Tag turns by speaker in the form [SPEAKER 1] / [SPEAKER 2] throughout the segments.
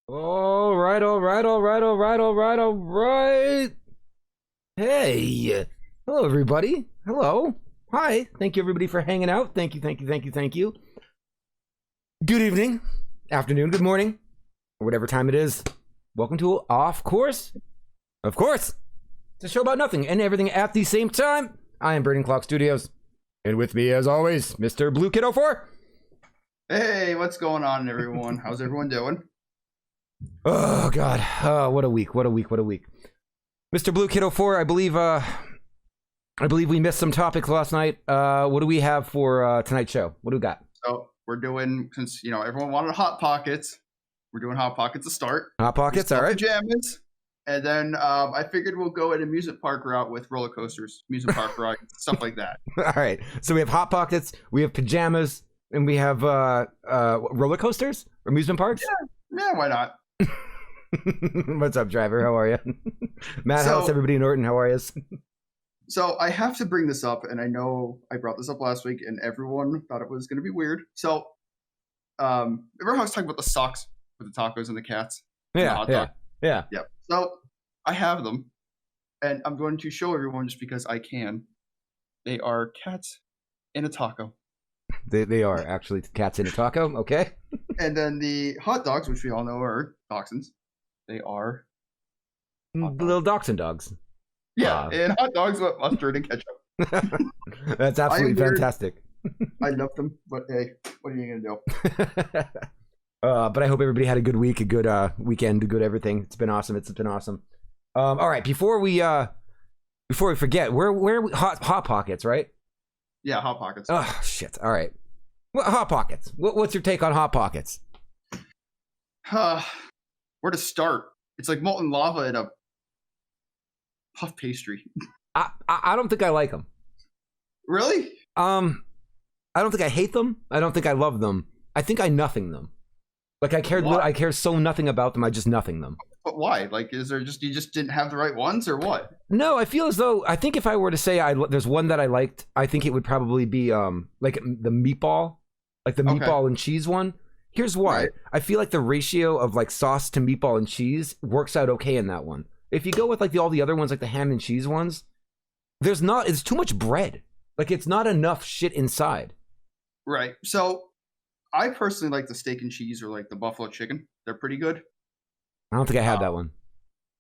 [SPEAKER 1] All right, all right, all right, all right, all right, all right. Hey, hello, everybody. Hello. Hi. Thank you, everybody, for hanging out. Thank you, thank you, thank you, thank you. Good evening, afternoon, good morning, or whatever time it is. Welcome to Off Course. Of course, it's a show about nothing and everything at the same time. I am Burning Clock Studios, and with me, as always, Mr. Blue Kid 04.
[SPEAKER 2] Hey, what's going on, everyone? How's everyone doing?
[SPEAKER 1] Oh God! What a week! What a week! What a week! Mr. Blue Kid 04, I believe we missed some topics last night. What do we have for tonight's show? What do we got?
[SPEAKER 2] So we're doing, since everyone wanted Hot Pockets, we're doing Hot Pockets to start.
[SPEAKER 1] Hot Pockets, all right.
[SPEAKER 2] Pajamas, and then I figured we'll go an amusement park route with roller coasters, amusement park rides, stuff like that.
[SPEAKER 1] All right. So we have Hot Pockets, we have pajamas, and we have roller coasters, amusement parks.
[SPEAKER 2] Yeah, why not?
[SPEAKER 1] What's up, driver? How are you? Madhouse, everybody in Norton, how are you?
[SPEAKER 2] So I have to bring this up, and I know I brought this up last week, and everyone thought it was going to be weird. So, remember how I was talking about the socks with the tacos and the cats?
[SPEAKER 1] Yeah,
[SPEAKER 2] the hot dog?
[SPEAKER 1] yeah.
[SPEAKER 2] So I have them, and I'm going to show everyone just because I can. They are cats in a taco.
[SPEAKER 1] They are actually cats in a taco, okay?
[SPEAKER 2] And then the hot dogs, which we all know are toxins, they are
[SPEAKER 1] little dachshund dogs.
[SPEAKER 2] and hot dogs with mustard and ketchup.
[SPEAKER 1] That's absolutely fantastic.
[SPEAKER 2] I love them, but hey, what are you gonna do?
[SPEAKER 1] But I hope everybody had a good week, a good weekend, a good everything. It's been awesome. It's been awesome. All right, before we forget, where hot pockets, right?
[SPEAKER 2] Yeah, Hot Pockets.
[SPEAKER 1] Oh shit! All right, Hot Pockets. What's your take on Hot Pockets?
[SPEAKER 2] Where to start? It's like molten lava in a puff pastry.
[SPEAKER 1] I don't think I like them.
[SPEAKER 2] Really?
[SPEAKER 1] I don't think I hate them. I don't think I love them. I think I nothing them. Like I care so nothing about them. I just nothing them.
[SPEAKER 2] But why? Like, is there just you just didn't have the right ones, or what?
[SPEAKER 1] No, I feel as though I think if I were to say there's one that I liked, I think it would probably be like the meatball, like the meatball and cheese one. Here's why. Right. I feel like the ratio of like sauce to meatball and cheese works out okay in that one. If you go with like all the other ones, like the ham and cheese ones, it's too much bread. Like it's not enough shit inside.
[SPEAKER 2] Right. So I personally like the steak and cheese or like the buffalo chicken. They're pretty good. I
[SPEAKER 1] don't think I had that one.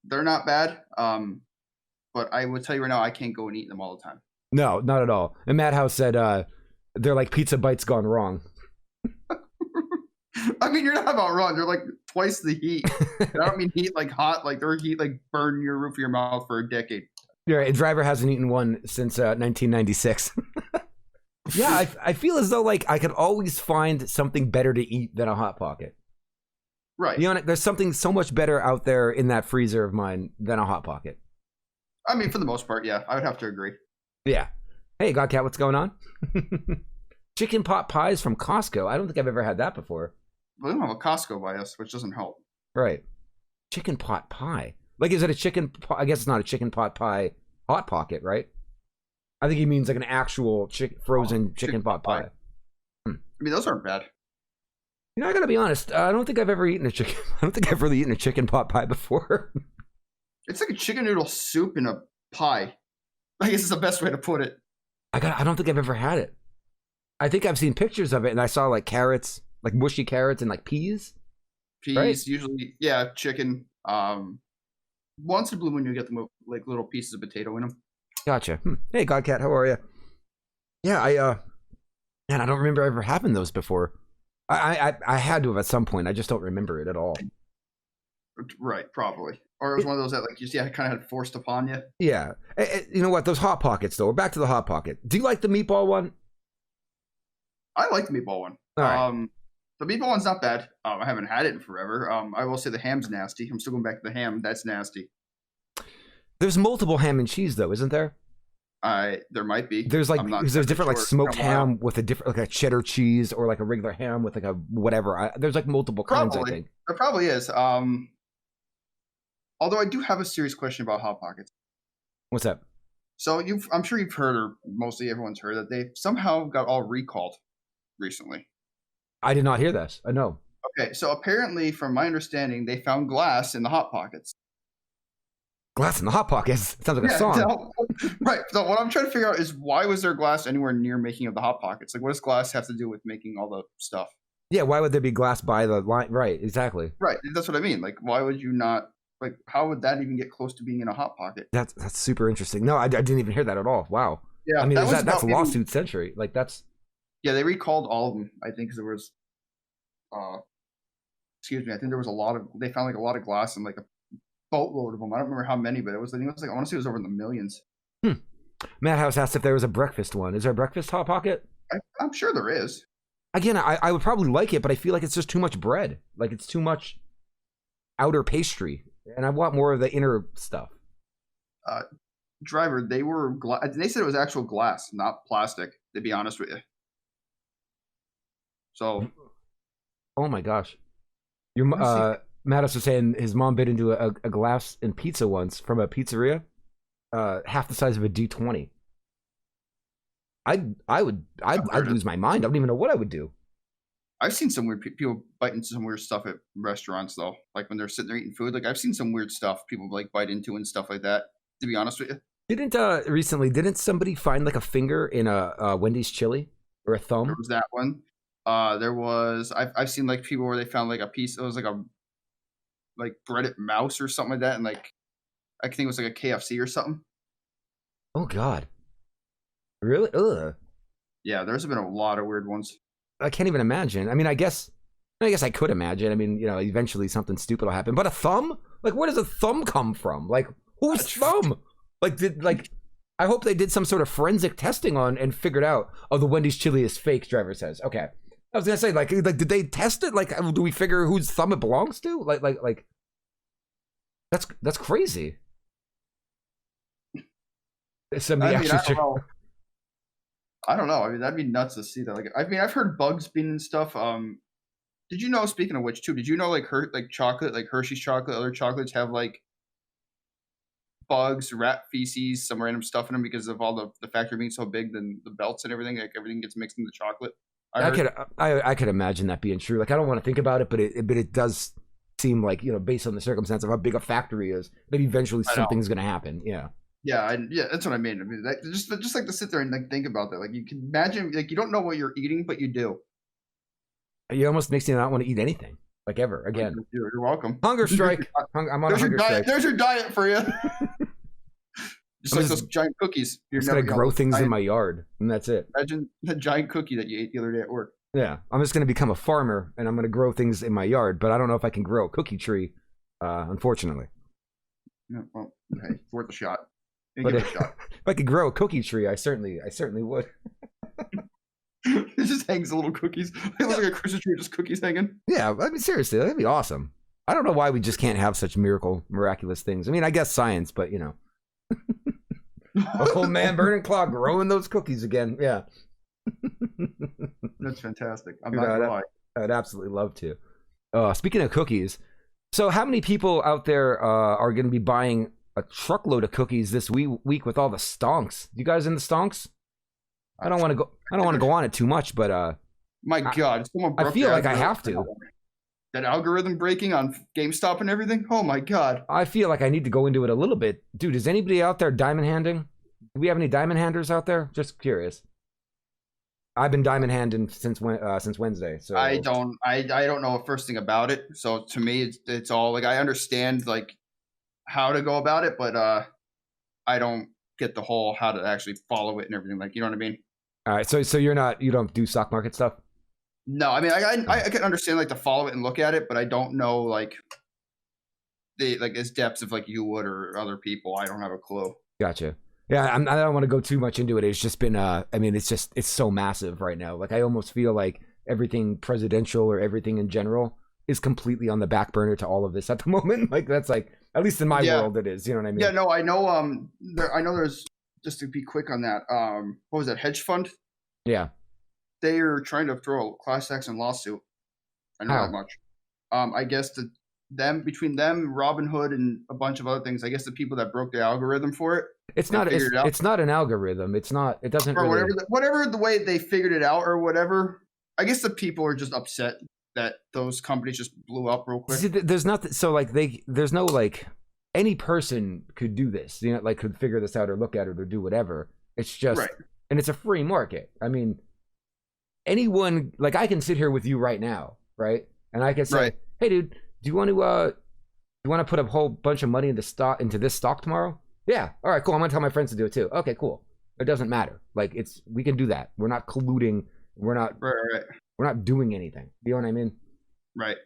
[SPEAKER 2] They're not bad. But I would tell you right now, I can't go and eat them all the time.
[SPEAKER 1] No, not at all. And Madhouse said they're like pizza bites gone wrong.
[SPEAKER 2] I mean, you're not about wrong. They're like twice the heat. I don't mean heat like hot, like their heat like burn your roof of your mouth for a decade.
[SPEAKER 1] You're right. Driver hasn't eaten one since 1996. Yeah, I feel as though like I could always find something better to eat than a Hot Pocket.
[SPEAKER 2] Right.
[SPEAKER 1] You know, there's something so much better out there in that freezer of mine than a Hot Pocket.
[SPEAKER 2] I mean, for the most part, yeah, I would have to agree.
[SPEAKER 1] Yeah. Hey, Godcat, what's going on? Chicken pot pies from Costco. I don't think I've ever had that before.
[SPEAKER 2] We don't have a Costco by us, which doesn't help.
[SPEAKER 1] Right. Chicken pot pie. Like, is it a chicken? I guess it's not a chicken pot pie Hot Pocket, right? I think he means like an actual frozen chicken pot pie.
[SPEAKER 2] I mean, those aren't bad.
[SPEAKER 1] You know, I gotta be honest. I don't think I've ever eaten a chicken. I don't think I've really eaten a chicken pot pie before.
[SPEAKER 2] It's like a chicken noodle soup in a pie. I guess it's the best way to put it.
[SPEAKER 1] I don't think I've ever had it. I think I've seen pictures of it, and I saw like carrots, like mushy carrots, and like peas.
[SPEAKER 2] Peas, right? Usually, yeah, chicken. Once in a blue moon, you get them with like little pieces of potato in them.
[SPEAKER 1] Gotcha. Hey, Godcat, how are you? Yeah, man, I don't remember ever having those before. I had to have at some point. I just don't remember it at all.
[SPEAKER 2] Right, probably. Or it was one of those that like you see, I kind of had forced upon you.
[SPEAKER 1] Yeah. You know what? Those Hot Pockets, though. We're back to the Hot Pocket. Do you like the meatball one?
[SPEAKER 2] I like the meatball one.
[SPEAKER 1] All right.
[SPEAKER 2] The meatball one's not bad. I haven't had it in forever. I will say the ham's nasty. I'm still going back to the ham. That's nasty.
[SPEAKER 1] There's multiple ham and cheese, though, isn't there?
[SPEAKER 2] There might be.
[SPEAKER 1] There's like there's different like smoked ham with a different like a cheddar cheese or like a regular ham with like a whatever. There's like multiple kinds. I think
[SPEAKER 2] there probably is. Although I do have a serious question about Hot Pockets.
[SPEAKER 1] What's that?
[SPEAKER 2] So I'm sure you've heard, or mostly everyone's heard, that they somehow got all recalled recently.
[SPEAKER 1] I did not hear this. I know.
[SPEAKER 2] Okay, so apparently, from my understanding, they found glass in the hot pockets.
[SPEAKER 1] Glass in the hot pockets. Sounds like a
[SPEAKER 2] Yeah,
[SPEAKER 1] song.
[SPEAKER 2] no, right. So what I'm trying to figure out is why was there glass anywhere near making of the hot pockets? Like, what does glass have to do with making all the stuff?
[SPEAKER 1] Yeah, why would there be glass by the line? Right, exactly.
[SPEAKER 2] Right, that's what I mean. Like, why would you not? Like, how would that even get close to being in a hot pocket?
[SPEAKER 1] That's super interesting. No, I didn't even hear that at all. Wow.
[SPEAKER 2] Yeah,
[SPEAKER 1] I mean,
[SPEAKER 2] that was
[SPEAKER 1] that's
[SPEAKER 2] about
[SPEAKER 1] lawsuit century. Like that's.
[SPEAKER 2] Yeah, they recalled all of them. I think because there was, excuse me. I think there was a lot of. They found like a lot of glass and like a boatload of them. I don't remember how many, but it was. I think it was like I want to say it was over in the millions.
[SPEAKER 1] Matt House asked if there was a breakfast one. Is there a breakfast hot pocket?
[SPEAKER 2] I'm sure there is.
[SPEAKER 1] Again, I would probably like it, but I feel like it's just too much bread. Like it's too much outer pastry, and I want more of the inner stuff.
[SPEAKER 2] Driver, they were. They said it was actual glass, not plastic. To be honest with you. So.
[SPEAKER 1] Oh my gosh, your Mattis was saying his mom bit into a glass in pizza once from a pizzeria, half the size of a D20. I'd lose my mind. I don't even know what I would do.
[SPEAKER 2] I've seen some weird people bite into some weird stuff at restaurants though. Like when they're sitting there eating food. Like I've seen some weird stuff people like bite into and stuff like that. To be honest with you.
[SPEAKER 1] Didn't somebody find like a finger in a Wendy's chili or a thumb?
[SPEAKER 2] There was that one. There was I've seen like people where they found like a piece. It was like a breaded mouse or something like that, and like I think it was like a KFC or something.
[SPEAKER 1] Oh God. Really? Ugh.
[SPEAKER 2] Yeah, there's been a lot of weird ones.
[SPEAKER 1] I can't even imagine. I mean, I guess I could imagine. I mean, eventually something stupid will happen. But a thumb? Like, where does a thumb come from? Like, whose thumb? I hope they did some sort of forensic testing on and figured out, oh, the Wendy's chili is fake, Driver says. Okay. I was gonna say, like, did they test it? Like, do we figure whose thumb it belongs to? Like, that's crazy. Somebody
[SPEAKER 2] I don't know. I mean, that'd be nuts to see that. Like, I mean, I've heard bugs being and stuff. Did you know? Speaking of which, too, did you know like chocolate, like Hershey's chocolate, other chocolates have like bugs, rat feces, some random stuff in them because of all the factory being so big, then the belts and everything, like everything gets mixed into chocolate.
[SPEAKER 1] I could imagine that being true. Like, I don't want to think about it, but it does seem like, based on the circumstance of how big a factory is, that eventually something's going to happen. Yeah.
[SPEAKER 2] Yeah, that's what I mean. I mean, just like to sit there and like think about that. Like you can imagine, like you don't know what you're eating, but you do.
[SPEAKER 1] It almost makes you not want to eat anything, like ever again.
[SPEAKER 2] You're welcome.
[SPEAKER 1] Hunger strike. I'm on a hunger strike.
[SPEAKER 2] There's your diet for you. Just like those giant cookies.
[SPEAKER 1] You're just gonna grow things in my yard, and that's it.
[SPEAKER 2] Imagine the giant cookie that you ate the other day at work.
[SPEAKER 1] Yeah, I'm just gonna become a farmer, and I'm gonna grow things in my yard, but I don't know if I can grow a cookie tree, unfortunately.
[SPEAKER 2] Yeah, well, hey, it's worth a shot.
[SPEAKER 1] But if I could grow a cookie tree, I certainly would.
[SPEAKER 2] It just hangs the little cookies. It looks like a Christmas tree, just cookies hanging.
[SPEAKER 1] Yeah, I mean, seriously, that'd be awesome. I don't know why we just can't have such miraculous things. I mean, I guess science, but old man Burning Claw growing those cookies again. Yeah.
[SPEAKER 2] That's fantastic. I'm not gonna lie.
[SPEAKER 1] I'd absolutely love to. Speaking of cookies, so how many people out there are going to be buying a truckload of cookies this week with all the stonks? You guys in the stonks? I don't want to go on it too much, but
[SPEAKER 2] my God,
[SPEAKER 1] I feel like I have to.
[SPEAKER 2] That algorithm breaking on GameStop and everything. Oh my God.
[SPEAKER 1] I feel like I need to go into it a little bit, dude. Is anybody out there diamond handing? Do we have any diamond handers out there? Just curious. I've been diamond handing since Wednesday. So
[SPEAKER 2] I don't know a first thing about it. So to me, it's all like I understand like how to go about it, but I don't get the whole how to actually follow it and everything. Like, you know what I mean?
[SPEAKER 1] All right. So you don't do stock market stuff?
[SPEAKER 2] No, I mean I can understand like to follow it and look at it, but I don't know like the as depths of like you would or other people. I don't have a clue.
[SPEAKER 1] Gotcha. Yeah, I don't want to go too much into it. It's just been I mean, it's so massive right now. Like I almost feel like everything presidential or everything in general is completely on the back burner to all of this at the moment. Like that's like, at least in my world it is. You know what I mean?
[SPEAKER 2] Yeah, no, I know I know there's, just to be quick on that, what was that, hedge fund?
[SPEAKER 1] Yeah.
[SPEAKER 2] They are trying to throw a class action lawsuit. I know that much. I guess between them, Robinhood, and a bunch of other things, I guess the people that broke the algorithm for it.
[SPEAKER 1] It's not an algorithm. It doesn't
[SPEAKER 2] or
[SPEAKER 1] really...
[SPEAKER 2] whatever the way they figured it out or whatever. I guess the people are just upset that those companies just blew up real quick?
[SPEAKER 1] See, there's not so like there's no like any person could do this, you know, like could figure this out or look at it or do whatever. It's just
[SPEAKER 2] Right.
[SPEAKER 1] and it's a free market. I mean, anyone like I can sit here with you right now, right? And I can say,
[SPEAKER 2] Right.
[SPEAKER 1] hey, dude, do you want to put a whole bunch of money into this stock tomorrow? Yeah. All right, cool. I'm gonna tell my friends to do it too. Okay, cool. It doesn't matter. Like we can do that. We're not colluding. We're not
[SPEAKER 2] Right.
[SPEAKER 1] we're not doing anything. You know what I mean?
[SPEAKER 2] Right.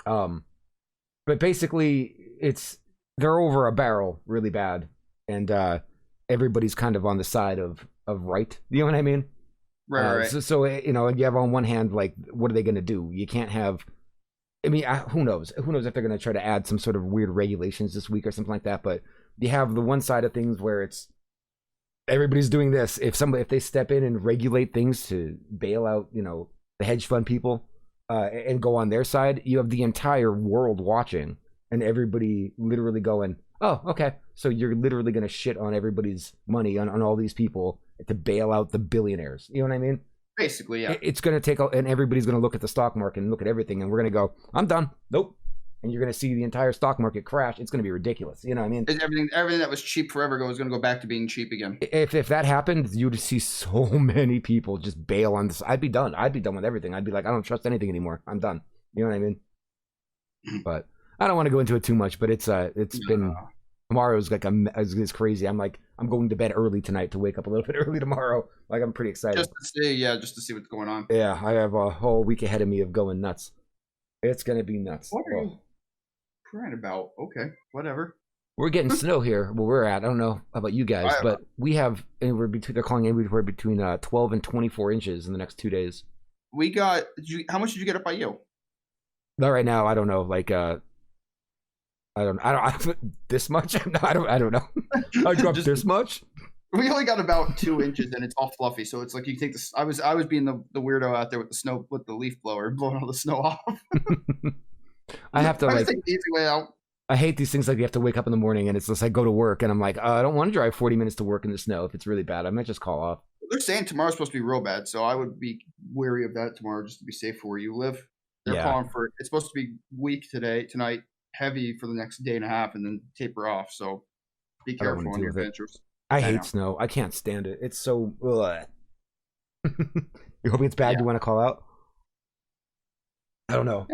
[SPEAKER 1] But basically they're over a barrel really bad, and everybody's kind of on the side of right. You know what I mean?
[SPEAKER 2] Right.
[SPEAKER 1] So you know, you have on one hand, like, what are they going to do? You can't have. I mean, who knows? Who knows if they're going to try to add some sort of weird regulations this week or something like that? But you have the one side of things where it's everybody's doing this. If they step in and regulate things to bail out, you know, the hedge fund people and go on their side, you have the entire world watching and everybody literally going, oh, okay. So you're literally going to shit on everybody's money on all these people to bail out the billionaires. You know what I mean?
[SPEAKER 2] Basically, yeah.
[SPEAKER 1] It's going to take, and everybody's going to look at the stock market and look at everything, and we're going to go, I'm done. Nope. And you're going to see the entire stock market crash. It's going to be ridiculous. You know what I mean?
[SPEAKER 2] Everything that was cheap forever ago is going to go back to being cheap again.
[SPEAKER 1] If that happened, you'd see so many people just bail on this. I'd be done. I'd be done with everything. I'd be like, I don't trust anything anymore. I'm done. You know what I mean? But I don't want to go into it too much, but it's been, tomorrow's like, it's crazy. I'm going to bed early tonight to wake up a little bit early tomorrow. Like, I'm pretty excited.
[SPEAKER 2] Just to see what's going on.
[SPEAKER 1] Yeah, I have a whole week ahead of me of going nuts. It's going to be nuts.
[SPEAKER 2] What are you crying about? Okay, whatever.
[SPEAKER 1] We're getting snow here where we're at. I don't know about you guys, but we have anywhere between, they're calling anywhere between 12 and 24 inches in the next 2 days.
[SPEAKER 2] We got, how much did you get up by you?
[SPEAKER 1] Not right now. I don't know. Like, I don't this much. I don't know. I dropped this much.
[SPEAKER 2] We only got about 2 inches, and it's all fluffy. So it's like you take this. I was being the weirdo out there with the snow, with the leaf blower, blowing all the snow off.
[SPEAKER 1] I have to like.
[SPEAKER 2] Take the easy way out.
[SPEAKER 1] I hate these things. Like, you have to wake up in the morning, and it's just like, go to work, and I'm like, I don't want to drive 40 minutes to work in the snow. If it's really bad, I might just call off.
[SPEAKER 2] They're saying tomorrow's supposed to be real bad, so I would be wary of that tomorrow, just to be safe for where you live. They're calling for it's supposed to be weak tonight, heavy for the next day and a half, and then taper off. So be careful on your adventures.
[SPEAKER 1] I hate snow. I can't stand it. It's so. You're hoping it's bad? Yeah. You want to call out? I don't know.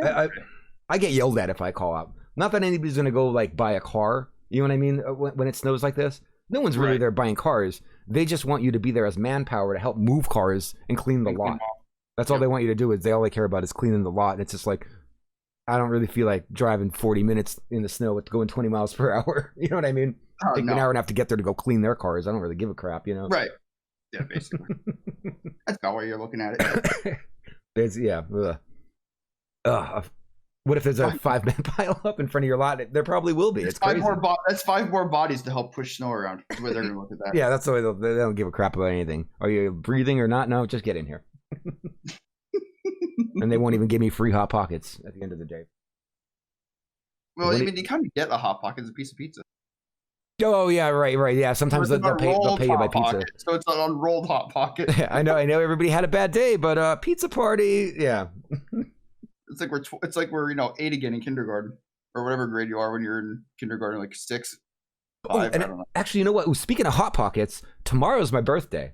[SPEAKER 1] I get yelled at if I call out. Not that anybody's gonna go like buy a car. You know what I mean? When it snows like this, no one's really there buying cars. They just want you to be there as manpower to help move cars and clean the lot. That's all they want you to do. Is all they care about is cleaning the lot. And it's just like, I don't really feel like driving 40 minutes in the snow with going 20 miles per hour. You know what I mean? Take an hour and a half to get there to go clean their cars. I don't really give a crap, you know?
[SPEAKER 2] Right. Yeah, basically. That's about where you're looking at it.
[SPEAKER 1] What if there's a 5-man pile up in front of your lot? There probably will be. It's crazy.
[SPEAKER 2] That's 5 more bodies to help push snow around. That's the way they're going to look at that.
[SPEAKER 1] Yeah, that's the way they don't give a crap about anything. Are you breathing or not? No, just get in here. And they won't even give me free Hot Pockets at the end of the day.
[SPEAKER 2] Well, I mean, you kind of get a Hot Pocket as a piece of pizza.
[SPEAKER 1] Oh, yeah, right. Yeah, sometimes they'll pay you by pizza.
[SPEAKER 2] Pocket, so it's an unrolled Hot Pocket.
[SPEAKER 1] Yeah, I know everybody had a bad day, but pizza party, yeah.
[SPEAKER 2] It's like we're 8 again in kindergarten, or whatever grade you are when you're in kindergarten, like 6, 5. I don't know.
[SPEAKER 1] Actually, you know what? Speaking of Hot Pockets, tomorrow's my birthday.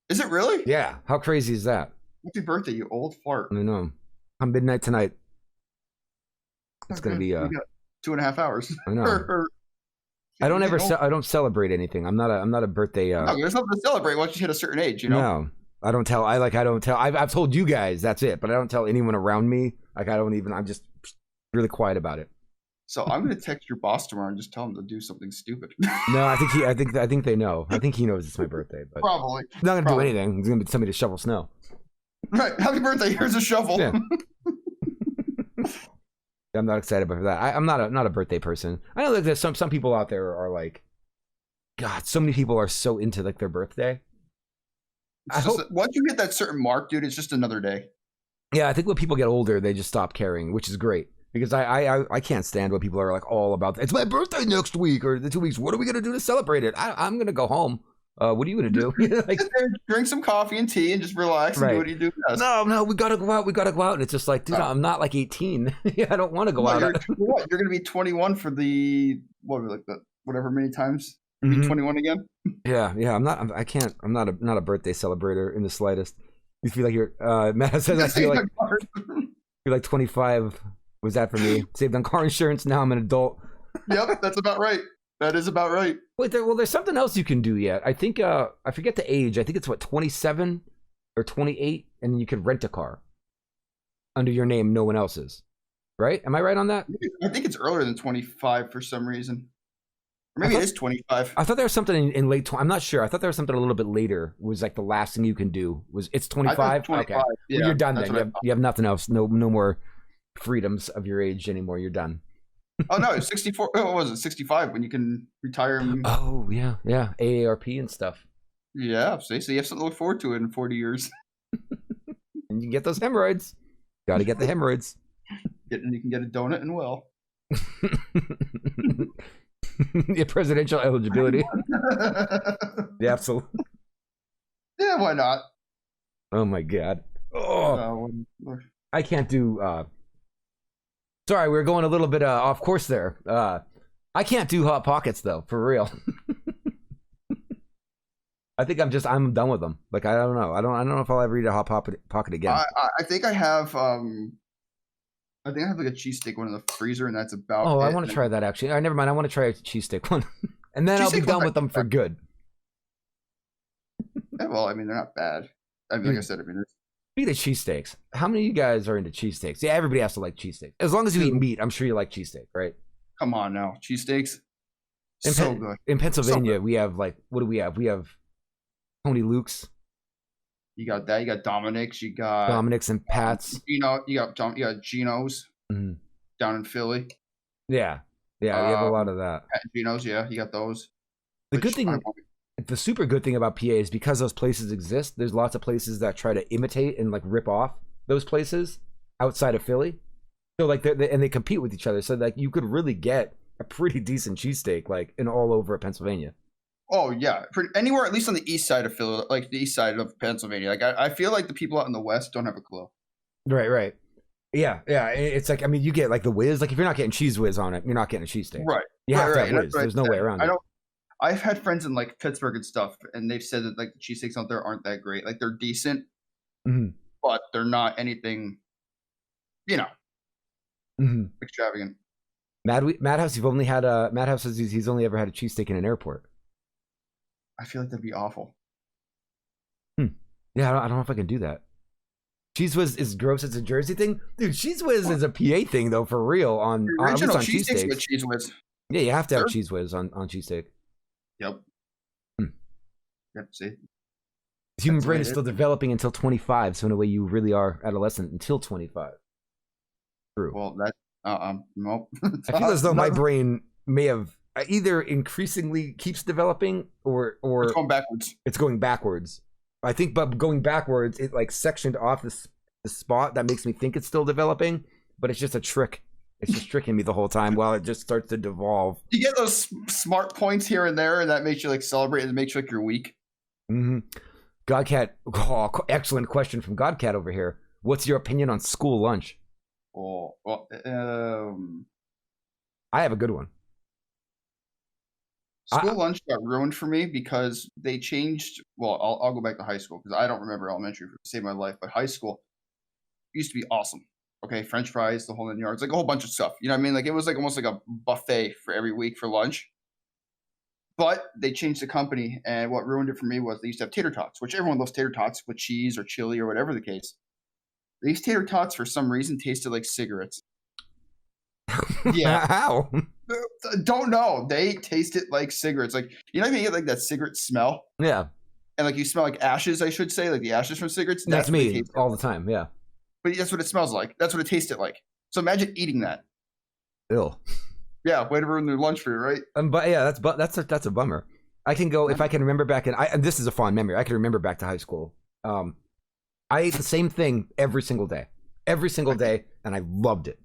[SPEAKER 2] Is it really?
[SPEAKER 1] Yeah. How crazy is that?
[SPEAKER 2] Happy birthday, you old fart.
[SPEAKER 1] I know. On midnight tonight. It's gonna be.
[SPEAKER 2] We got 2.5 hours.
[SPEAKER 1] I know. I don't celebrate anything. I'm not a birthday.
[SPEAKER 2] No, there's nothing to celebrate once you hit a certain age, you know.
[SPEAKER 1] No. I don't tell. I've told you guys, that's it, but I don't tell anyone around me. Like, I'm just really quiet about it.
[SPEAKER 2] So I'm gonna text your boss tomorrow and just tell him to do something stupid.
[SPEAKER 1] No, I think they know. I think he knows it's my birthday, but
[SPEAKER 2] probably
[SPEAKER 1] he's not gonna do anything. He's gonna be somebody to shovel snow.
[SPEAKER 2] Right. Happy birthday. Here's a shovel.
[SPEAKER 1] Yeah. I'm not excited about that. I'm not a birthday person. I know that there's some people out there are like, God, so many people are so into like their birthday.
[SPEAKER 2] Once you hit that certain mark, dude, it's just another day.
[SPEAKER 1] Yeah, I think when people get older, they just stop caring, which is great. Because I can't stand when people are like all about, it's my birthday next week or the 2 weeks. What are we going to do to celebrate it? I'm going to go home. What are you gonna do? Like,
[SPEAKER 2] Sit there, drink some coffee and tea and just relax and
[SPEAKER 1] right.
[SPEAKER 2] do what you do best.
[SPEAKER 1] No, we gotta go out. We gotta go out. And it's just like, dude, I'm not like 18. I don't want to go out.
[SPEAKER 2] You're gonna be 21 for the whatever many times. Be 21 again.
[SPEAKER 1] Yeah. I'm not. I can't. I'm not a birthday celebrator in the slightest. You feel like you're. Matt says I feel like 25 was that for me. Saved on car insurance. Now I'm an adult.
[SPEAKER 2] Yep, that's about right. That is about right.
[SPEAKER 1] Wait, there's something else you can do yet. I think I forget the age. I think it's 27 or 28, and you can rent a car under your name, no one else's. Right? Am I right on that?
[SPEAKER 2] I think it's earlier than 25 for some reason. Or maybe it is 25.
[SPEAKER 1] I thought there was something in late. I'm not sure. I thought there was something a little bit later. Was like the last thing you can do. It's 25.
[SPEAKER 2] 25.
[SPEAKER 1] Okay,
[SPEAKER 2] Yeah,
[SPEAKER 1] well, you're done then. You have nothing else. No more freedoms of your age anymore. You're done.
[SPEAKER 2] Oh no, it's 64. What was it? 65 when you can retire.
[SPEAKER 1] Oh yeah, AARP and stuff.
[SPEAKER 2] Yeah, so you have something to look forward to in 40 years.
[SPEAKER 1] And you can get those hemorrhoids. Got to get the hemorrhoids.
[SPEAKER 2] And you can get a donut and well.
[SPEAKER 1] Yeah, presidential eligibility. Yeah, absolutely.
[SPEAKER 2] Yeah, why not?
[SPEAKER 1] Oh my god. Oh, I can't do. Sorry, we're going a little bit off course there. I can't do Hot Pockets though, for real. I think I'm done with them. Like I don't know. I don't know if I'll ever eat a Hot Pocket again.
[SPEAKER 2] I think I have. I think I have like a cheesesteak one in the freezer, and that's about.
[SPEAKER 1] Oh, I want to try that actually. Never mind. I want to try a cheesesteak one, and then I'll be done with them for good.
[SPEAKER 2] Yeah, well, I mean, they're not bad. I mean, like I said, I mean,
[SPEAKER 1] speaking of cheesesteaks, how many of you guys are into cheesesteaks? Yeah, everybody has to like cheesesteaks. As long as you eat meat, I'm sure you like cheesesteak, right?
[SPEAKER 2] Come on now, cheesesteaks.
[SPEAKER 1] So
[SPEAKER 2] good.
[SPEAKER 1] In Pennsylvania, we have like, what do we have? We have Tony Luke's.
[SPEAKER 2] You got that. You got Dominic's. You got
[SPEAKER 1] Dominic's and Pat's.
[SPEAKER 2] You got Geno's down in Philly.
[SPEAKER 1] Yeah, we have a lot of that.
[SPEAKER 2] Pat and Geno's, yeah, you got those.
[SPEAKER 1] The good thing, the super good thing about PA is because those places exist. There's lots of places that try to imitate and like rip off those places outside of Philly. So like they compete with each other. So like you could really get a pretty decent cheesesteak like in all over Pennsylvania.
[SPEAKER 2] Oh yeah, anywhere at least on the east side of Philly, like the east side of Pennsylvania. Like I feel like the people out in the west don't have a clue.
[SPEAKER 1] Right. Yeah. It's like, I mean, you get like the whiz. Like if you're not getting cheese whiz on it, you're not getting a cheesesteak.
[SPEAKER 2] Right.
[SPEAKER 1] You have to have whiz. There's no way around it.
[SPEAKER 2] I've had friends in like Pittsburgh and stuff, and they've said that like the cheesesteaks out there aren't that great. Like they're decent, but they're not anything, extravagant.
[SPEAKER 1] Madhouse, you've only had Madhouse says he's only ever had a cheesesteak in an airport.
[SPEAKER 2] I feel like that'd be awful.
[SPEAKER 1] Yeah, I don't know if I can do that. Cheese whiz is gross. It's a Jersey thing, dude. Cheese whiz is a PA thing though, for real. On cheesesteaks
[SPEAKER 2] with cheese whiz.
[SPEAKER 1] Yeah, you have to have cheese whiz on cheesesteak.
[SPEAKER 2] Yep. Yep. See,
[SPEAKER 1] the human brain is still developing until 25. So in a way, you really are adolescent until 25. True.
[SPEAKER 2] Well, that nope.
[SPEAKER 1] I feel as though my brain may have either increasingly keeps developing or
[SPEAKER 2] it's going backwards.
[SPEAKER 1] It's going backwards. I think, but going backwards, it like sectioned off the spot that makes me think it's still developing, but it's just a trick. It's just tricking me the whole time while it just starts to devolve.
[SPEAKER 2] You get those smart points here and there, and that makes you like celebrate, and it makes you like you're weak.
[SPEAKER 1] Godcat, excellent question from Godcat over here. What's your opinion on school lunch?
[SPEAKER 2] Oh, well,
[SPEAKER 1] I have a good one.
[SPEAKER 2] School lunch got ruined for me because they changed. Well, I'll go back to high school because I don't remember elementary to save my life. But high school used to be awesome. Okay, French fries, the whole 9 yards, like a whole bunch of stuff. You know what I mean? Like it was like almost like a buffet for every week for lunch. But they changed the company, and what ruined it for me was they used to have tater tots, which everyone loves tater tots with cheese or chili or whatever the case. These tater tots, for some reason, tasted like cigarettes.
[SPEAKER 1] Yeah. How?
[SPEAKER 2] Don't know. They tasted like cigarettes. Like, you know what I mean? You get like that cigarette smell?
[SPEAKER 1] Yeah.
[SPEAKER 2] And like you smell like ashes, I should say, like the ashes from cigarettes.
[SPEAKER 1] That's me all the time, yeah.
[SPEAKER 2] But that's what it smells like. That's what it tasted like. So imagine eating that.
[SPEAKER 1] Ew.
[SPEAKER 2] Yeah, way to ruin their lunch for you, right?
[SPEAKER 1] But yeah, that's a bummer. I can go if I can remember back and this is a fond memory. I can remember back to high school. I ate the same thing every single day, and I loved it.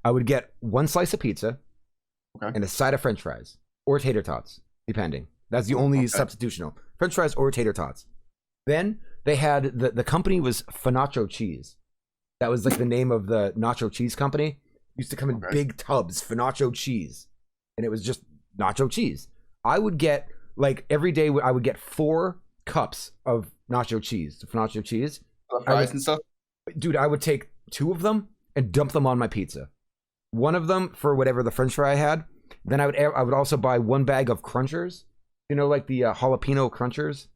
[SPEAKER 1] I would get one slice of pizza and a side of French fries or tater tots, depending. That's the only substitutional. French fries or tater tots. Then they had the company was Fanacho Cheese. That was like the name of the nacho cheese company. Used to come in big tubs, Fanacho cheese, and it was just nacho cheese. I would get like every day. I would get 4 cups of nacho cheese, Fanacho cheese.
[SPEAKER 2] Fries and stuff.
[SPEAKER 1] Dude, I would take 2 of them and dump them on my pizza. One of them for whatever the French fry I had. Then I would also buy 1 bag of Crunchers. You know, like the jalapeno Crunchers.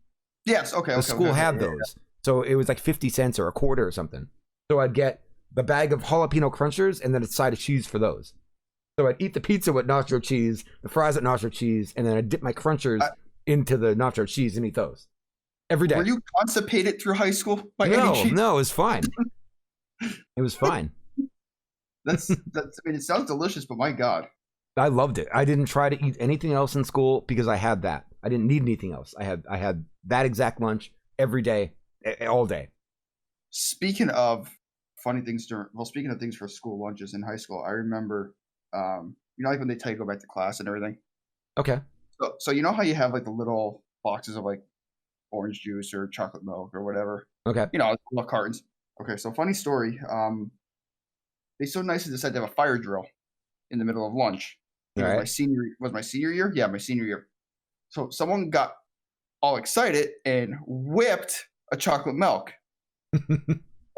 [SPEAKER 2] Yes. Okay.
[SPEAKER 1] The school had those, so it was like 50 cents or a quarter or something. So I'd get the bag of jalapeno Crunchers and then a side of cheese for those. So I'd eat the pizza with nacho cheese, the fries with nacho cheese, and then I'd dip my Crunchers into the nacho cheese and eat those every day.
[SPEAKER 2] Were you constipated through high school?
[SPEAKER 1] No, it was fine. It was fine.
[SPEAKER 2] That's. I mean, it sounds delicious, but my God,
[SPEAKER 1] I loved it. I didn't try to eat anything else in school because I had that. I didn't need anything else. I had that exact lunch every day, all day.
[SPEAKER 2] Speaking of funny things speaking of things for school lunches in high school, I remember, like when they tell you to go back to class and everything.
[SPEAKER 1] Okay.
[SPEAKER 2] So you know how you have like the little boxes of like orange juice or chocolate milk or whatever.
[SPEAKER 1] Okay.
[SPEAKER 2] Little cartons. Okay. So funny story. They so nicely decided to have a fire drill in the middle of lunch. It was my senior year. Yeah, my senior year. So someone got all excited and whipped a chocolate milk.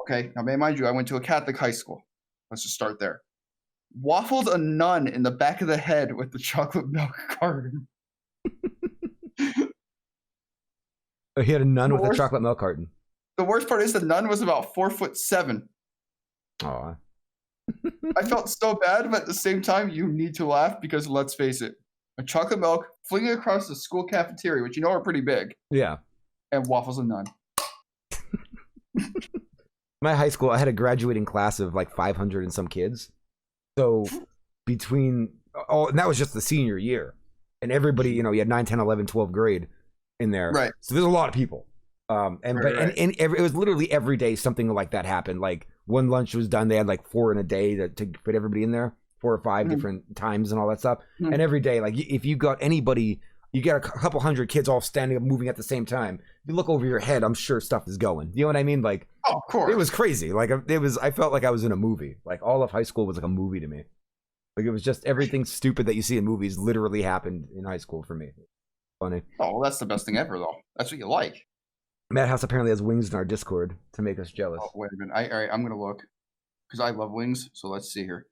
[SPEAKER 2] Okay, now mind you, I went to a Catholic high school. Let's just start there. Waffled a nun in the back of the head with the chocolate milk carton.
[SPEAKER 1] He had a nun with a chocolate milk carton.
[SPEAKER 2] The worst part is the nun was about 4'7".
[SPEAKER 1] Aw.
[SPEAKER 2] I felt so bad, but at the same time, you need to laugh because let's face it, a chocolate milk flinging across the school cafeteria, which are pretty big.
[SPEAKER 1] Yeah.
[SPEAKER 2] And waffles a nun.
[SPEAKER 1] My high school, I had a graduating class of like 500 and some kids. So and that was just the senior year. And everybody, you had 9, 10, 11, 12th grade in there.
[SPEAKER 2] Right.
[SPEAKER 1] So there's a lot of people. It was literally every day something like that happened. Like when lunch was done, they had like 4 in a day to fit everybody in there, 4 or 5 different times and all that stuff. And every day, like if you got anybody, you get a couple hundred kids all standing up, moving at the same time. You look over your head, I'm sure stuff is going. You know what I mean? Like,
[SPEAKER 2] oh, of course,
[SPEAKER 1] it was crazy. Like I felt like I was in a movie. Like all of high school was like a movie to me. Like it was just everything stupid that you see in movies literally happened in high school for me. Funny.
[SPEAKER 2] Oh, well, that's the best thing ever, though. That's what you like.
[SPEAKER 1] Madhouse apparently has wings in our Discord to make us jealous.
[SPEAKER 2] Oh, wait a minute. All right, I'm gonna look because I love wings. So let's see here.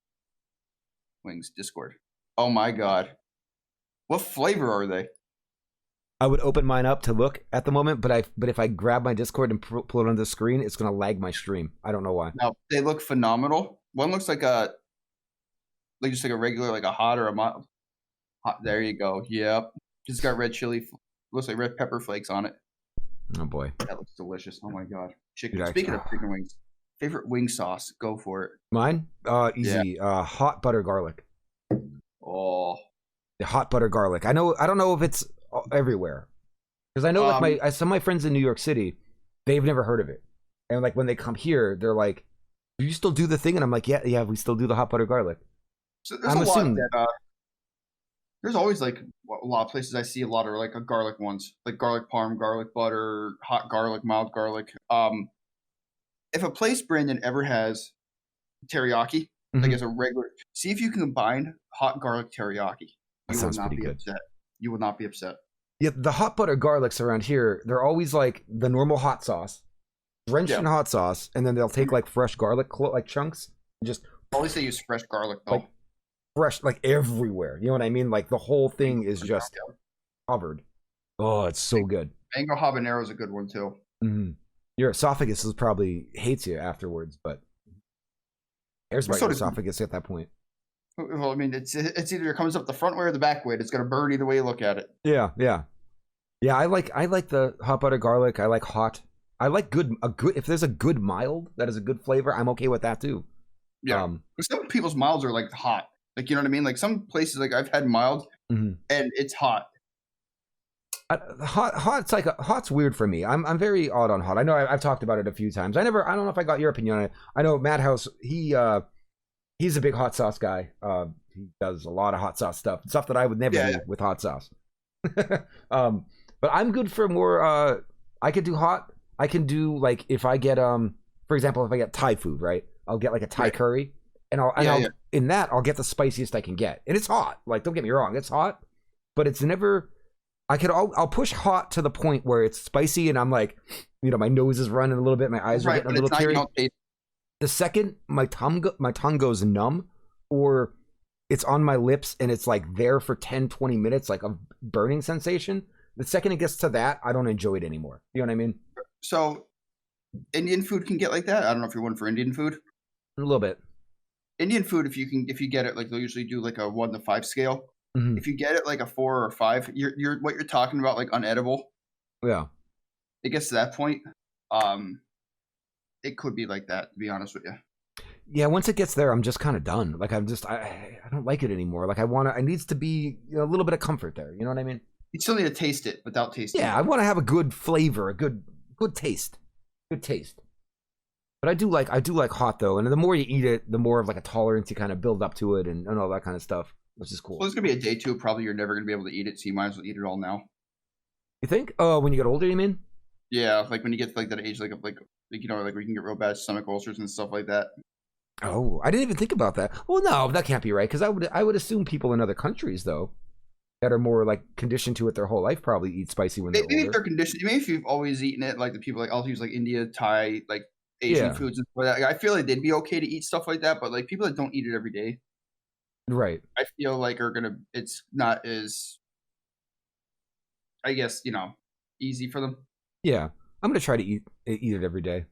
[SPEAKER 2] Wings Discord. Oh my God, what flavor are they?
[SPEAKER 1] I would open mine up to look at the moment, but if I grab my Discord and pull it on the screen, it's gonna lag my stream. I don't know why.
[SPEAKER 2] Now they look phenomenal. One looks like just like a regular, like a hot or a mild. Hot. There you go. Yep. Just got red chili. Looks like red pepper flakes on it.
[SPEAKER 1] Oh boy,
[SPEAKER 2] that looks delicious. Oh my God, chicken. Speaking of chicken wings, favorite wing sauce? Go for it.
[SPEAKER 1] Mine, easy. Yeah. Hot butter garlic.
[SPEAKER 2] Oh,
[SPEAKER 1] the hot butter garlic. I don't know if it's everywhere because I know like some of my friends in New York City, they've never heard of it, and like when they come here, they're like, "Do you still do the thing?" And I'm like, "Yeah, we still do the hot butter garlic."
[SPEAKER 2] So there's always like a lot of places I see a lot of like garlic ones, like garlic parm, garlic butter, hot garlic, mild garlic. If a place, Brandon, ever has teriyaki, like as a regular, see if you can combine hot garlic teriyaki.
[SPEAKER 1] That sounds pretty good.
[SPEAKER 2] Upset. You will not be upset.
[SPEAKER 1] Yeah, the hot butter garlics around here, they're always like the normal hot sauce, drenched in hot sauce, and then they'll take like fresh garlic like chunks and just.
[SPEAKER 2] Always they use fresh garlic though.
[SPEAKER 1] Like, fresh, like everywhere. You know what I mean? Like the whole thing is just covered. Oh, it's so good.
[SPEAKER 2] Mango habanero is a good one too.
[SPEAKER 1] Mm-hmm. Your esophagus probably hates you afterwards, but cares about your esophagus at that point.
[SPEAKER 2] Well, I mean, it's either it comes up the front way or the back way. It's gonna burn either way you look at it.
[SPEAKER 1] Yeah. I like the hot butter garlic. I like hot. I like good. If there's a good mild that is a good flavor, I'm okay with that too.
[SPEAKER 2] Yeah. Some people's milds are like hot. Like, you know what I mean? Like some places, like I've had mild and it's hot.
[SPEAKER 1] Hot's like hot's weird for me. I'm very odd on hot. I know I've talked about it a few times. I don't know if I got your opinion on it. I know Madhouse, he's a big hot sauce guy. He does a lot of hot sauce stuff that I would never do with hot sauce. But I'm good for more. I could do hot. I can do like if I get for example, if I get Thai food, right? I'll get like a Thai
[SPEAKER 2] Right.
[SPEAKER 1] curry, and I'll in that I'll get the spiciest I can get, and it's hot. Like don't get me wrong, it's hot, but it's never. I'll push hot to the point where it's spicy, and I'm like, my nose is running a little bit, my eyes are
[SPEAKER 2] Right,
[SPEAKER 1] getting
[SPEAKER 2] but
[SPEAKER 1] a little
[SPEAKER 2] it's not. You
[SPEAKER 1] teary.
[SPEAKER 2] don't taste.
[SPEAKER 1] The second my tongue goes numb, or it's on my lips and it's like there for 10-20 minutes, like a burning sensation. The second it gets to that, I don't enjoy it anymore. You know what I mean?
[SPEAKER 2] So Indian food can get like that. I don't know if you're one for Indian food.
[SPEAKER 1] A little bit.
[SPEAKER 2] Indian food, if you get it, like they'll usually do like a 1 to 5 scale.
[SPEAKER 1] Mm-hmm.
[SPEAKER 2] If you get it like a 4 or 5, you're what you're talking about, like unedible.
[SPEAKER 1] Yeah.
[SPEAKER 2] It gets to that point. It could be like that, to be honest with you.
[SPEAKER 1] Yeah, once it gets there, I'm just kind of done. Like I don't like it anymore. Like it needs to be a little bit of comfort there. You know what I mean?
[SPEAKER 2] You still need to taste it without tasting.
[SPEAKER 1] Yeah,
[SPEAKER 2] it.
[SPEAKER 1] I want to have a good flavor, a good taste, good taste. But I do like hot though, and the more you eat it, the more of like a tolerance you kind of build up to it, and all that kind of stuff, which is cool.
[SPEAKER 2] Well, it's gonna be a day 2. Probably you're never gonna be able to eat it, so you might as well eat it all now.
[SPEAKER 1] You think? Oh, when you get older, you mean?
[SPEAKER 2] Yeah, like when you get to like that age, like where you can get real bad stomach ulcers and stuff like that.
[SPEAKER 1] Oh, I didn't even think about that. Well, no, that can't be right, because I would assume people in other countries though that are more like conditioned to it their whole life probably eat spicy when they're
[SPEAKER 2] Maybe if
[SPEAKER 1] older.
[SPEAKER 2] they're conditioned, maybe if you've always eaten it, like the people like I'll use like India, Thai, like Asian foods and stuff like that. I feel like they'd be okay to eat stuff like that, but like people that don't eat it every day,
[SPEAKER 1] Right.
[SPEAKER 2] I feel like it's not as, I guess, easy for them.
[SPEAKER 1] Yeah, I'm gonna try to eat it every day.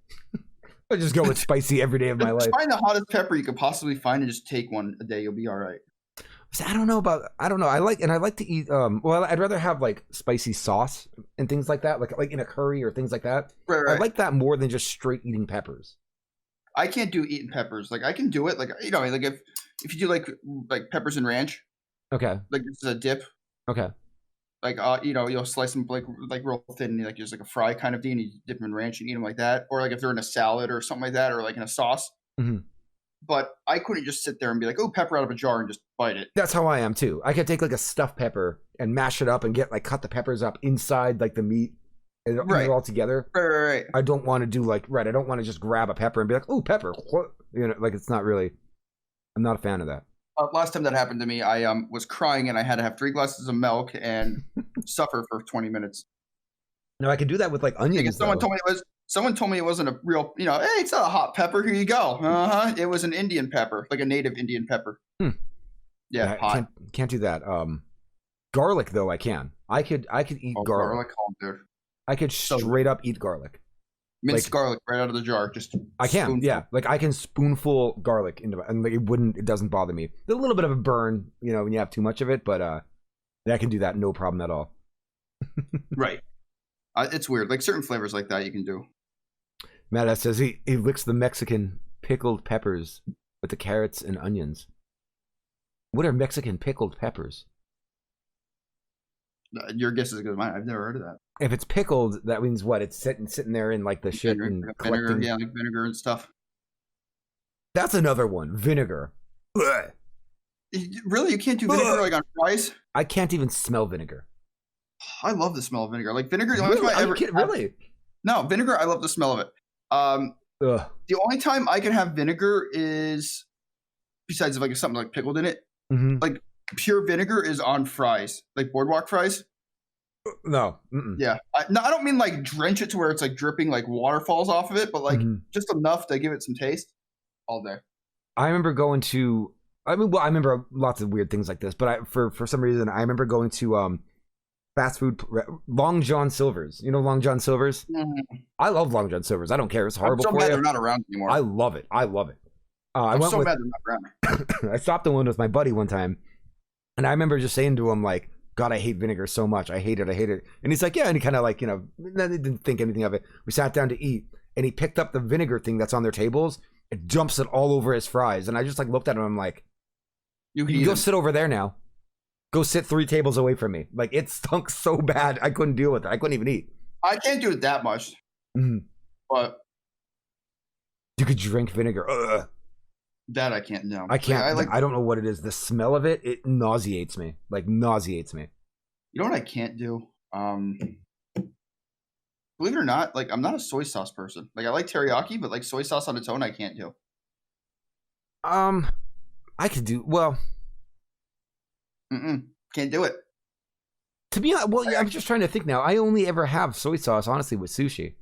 [SPEAKER 1] I just go with spicy every day of my life.
[SPEAKER 2] Find the hottest pepper you could possibly find and just take one a day. You'll be all right.
[SPEAKER 1] I don't know. I like to eat. Well, I'd rather have like spicy sauce and things like that, like in a curry or things like that.
[SPEAKER 2] Right.
[SPEAKER 1] I like that more than just straight eating peppers.
[SPEAKER 2] I can't do eating peppers. Like I can do it. Like like if you do like peppers and ranch.
[SPEAKER 1] Okay.
[SPEAKER 2] Like this is a dip.
[SPEAKER 1] Okay.
[SPEAKER 2] Like you'll slice them like real thin, like just like a fry kind of thing, and you dip them in ranch and eat them like that. Or like if they're in a salad or something like that, or like in a sauce.
[SPEAKER 1] Mm-hmm.
[SPEAKER 2] But I couldn't just sit there and be like, oh, pepper out of a jar and just bite it.
[SPEAKER 1] That's how I am too. I could take like a stuffed pepper and mash it up and cut the peppers up inside like the meat and eat it all together.
[SPEAKER 2] Right.
[SPEAKER 1] I don't want to do I don't want to just grab a pepper and be like, oh, pepper. What? Like it's not really. I'm not a fan of that.
[SPEAKER 2] Last time that happened to me, I was crying and I had to have 3 glasses of milk and suffer for 20 minutes.
[SPEAKER 1] No, I could do that with like onions.
[SPEAKER 2] Someone told me it wasn't a real, hey, it's not a hot pepper. Here you go. It was an Indian pepper, like a native Indian pepper. Yeah, hot.
[SPEAKER 1] Can't do that. Garlic though, I can. I could eat garlic.
[SPEAKER 2] Oh, dude.
[SPEAKER 1] I could straight up eat garlic.
[SPEAKER 2] Minced garlic right out of the jar. Just
[SPEAKER 1] I can, spoonful. Yeah. Like I can spoonful garlic into it, and like it doesn't bother me. There's a little bit of a burn, when you have too much of it, but I can do that no problem at all.
[SPEAKER 2] Right. It's weird. Like certain flavors like that you can do.
[SPEAKER 1] Matt says he licks the Mexican pickled peppers with the carrots and onions. What are Mexican pickled peppers?
[SPEAKER 2] Your guess is as good as mine. I've never heard of that.
[SPEAKER 1] If it's pickled, that means what? It's sitting there in like the shit and
[SPEAKER 2] vinegar, yeah, like vinegar and stuff.
[SPEAKER 1] That's another one. Vinegar. Ugh.
[SPEAKER 2] Really, you can't do vinegar like on fries? I
[SPEAKER 1] can't even smell vinegar.
[SPEAKER 2] I love the smell of vinegar. Like vinegar,
[SPEAKER 1] really?
[SPEAKER 2] No, vinegar. I love the smell of it. The only time I can have vinegar is, besides if something like pickled in it, like pure vinegar is on fries, like boardwalk fries.
[SPEAKER 1] No.
[SPEAKER 2] Yeah. I don't mean like drench it to where it's like dripping like waterfalls off of it, but like just enough to give it some taste. All day.
[SPEAKER 1] I remember going to. I remember lots of weird things like this, but for some reason I remember going to fast food Long John Silver's. You know Long John Silver's? I love Long John Silver's. I don't care. It's horrible for you.
[SPEAKER 2] I'm so mad they're not around anymore.
[SPEAKER 1] I love it.
[SPEAKER 2] I'm so mad they're not around.
[SPEAKER 1] I stopped at one with my buddy one time, and I remember just saying to him like, God, I hate vinegar so much. I hate it. And he's like, yeah. And he kind of like, didn't think anything of it. We sat down to eat, and he picked up the vinegar thing that's on their tables. It dumps it all over his fries. And I just like looked at him. I'm like, you go sit over there now. Go sit 3 tables away from me. Like it stunk so bad. I couldn't deal with it. I couldn't even eat.
[SPEAKER 2] I can't do it that much. But
[SPEAKER 1] you could drink vinegar. Ugh.
[SPEAKER 2] That I can't. No,
[SPEAKER 1] I can't. I don't know what it is. The smell of it, it nauseates me. Like nauseates me.
[SPEAKER 2] You know what I can't do? Believe it or not, like I'm not a soy sauce person. Like I like teriyaki, but like soy sauce on its own, I can't do.
[SPEAKER 1] Um, I could do well.
[SPEAKER 2] Can't do it.
[SPEAKER 1] To be honest, well, yeah,
[SPEAKER 2] I
[SPEAKER 1] I'm just trying to think now. I only ever have soy sauce, honestly, with sushi.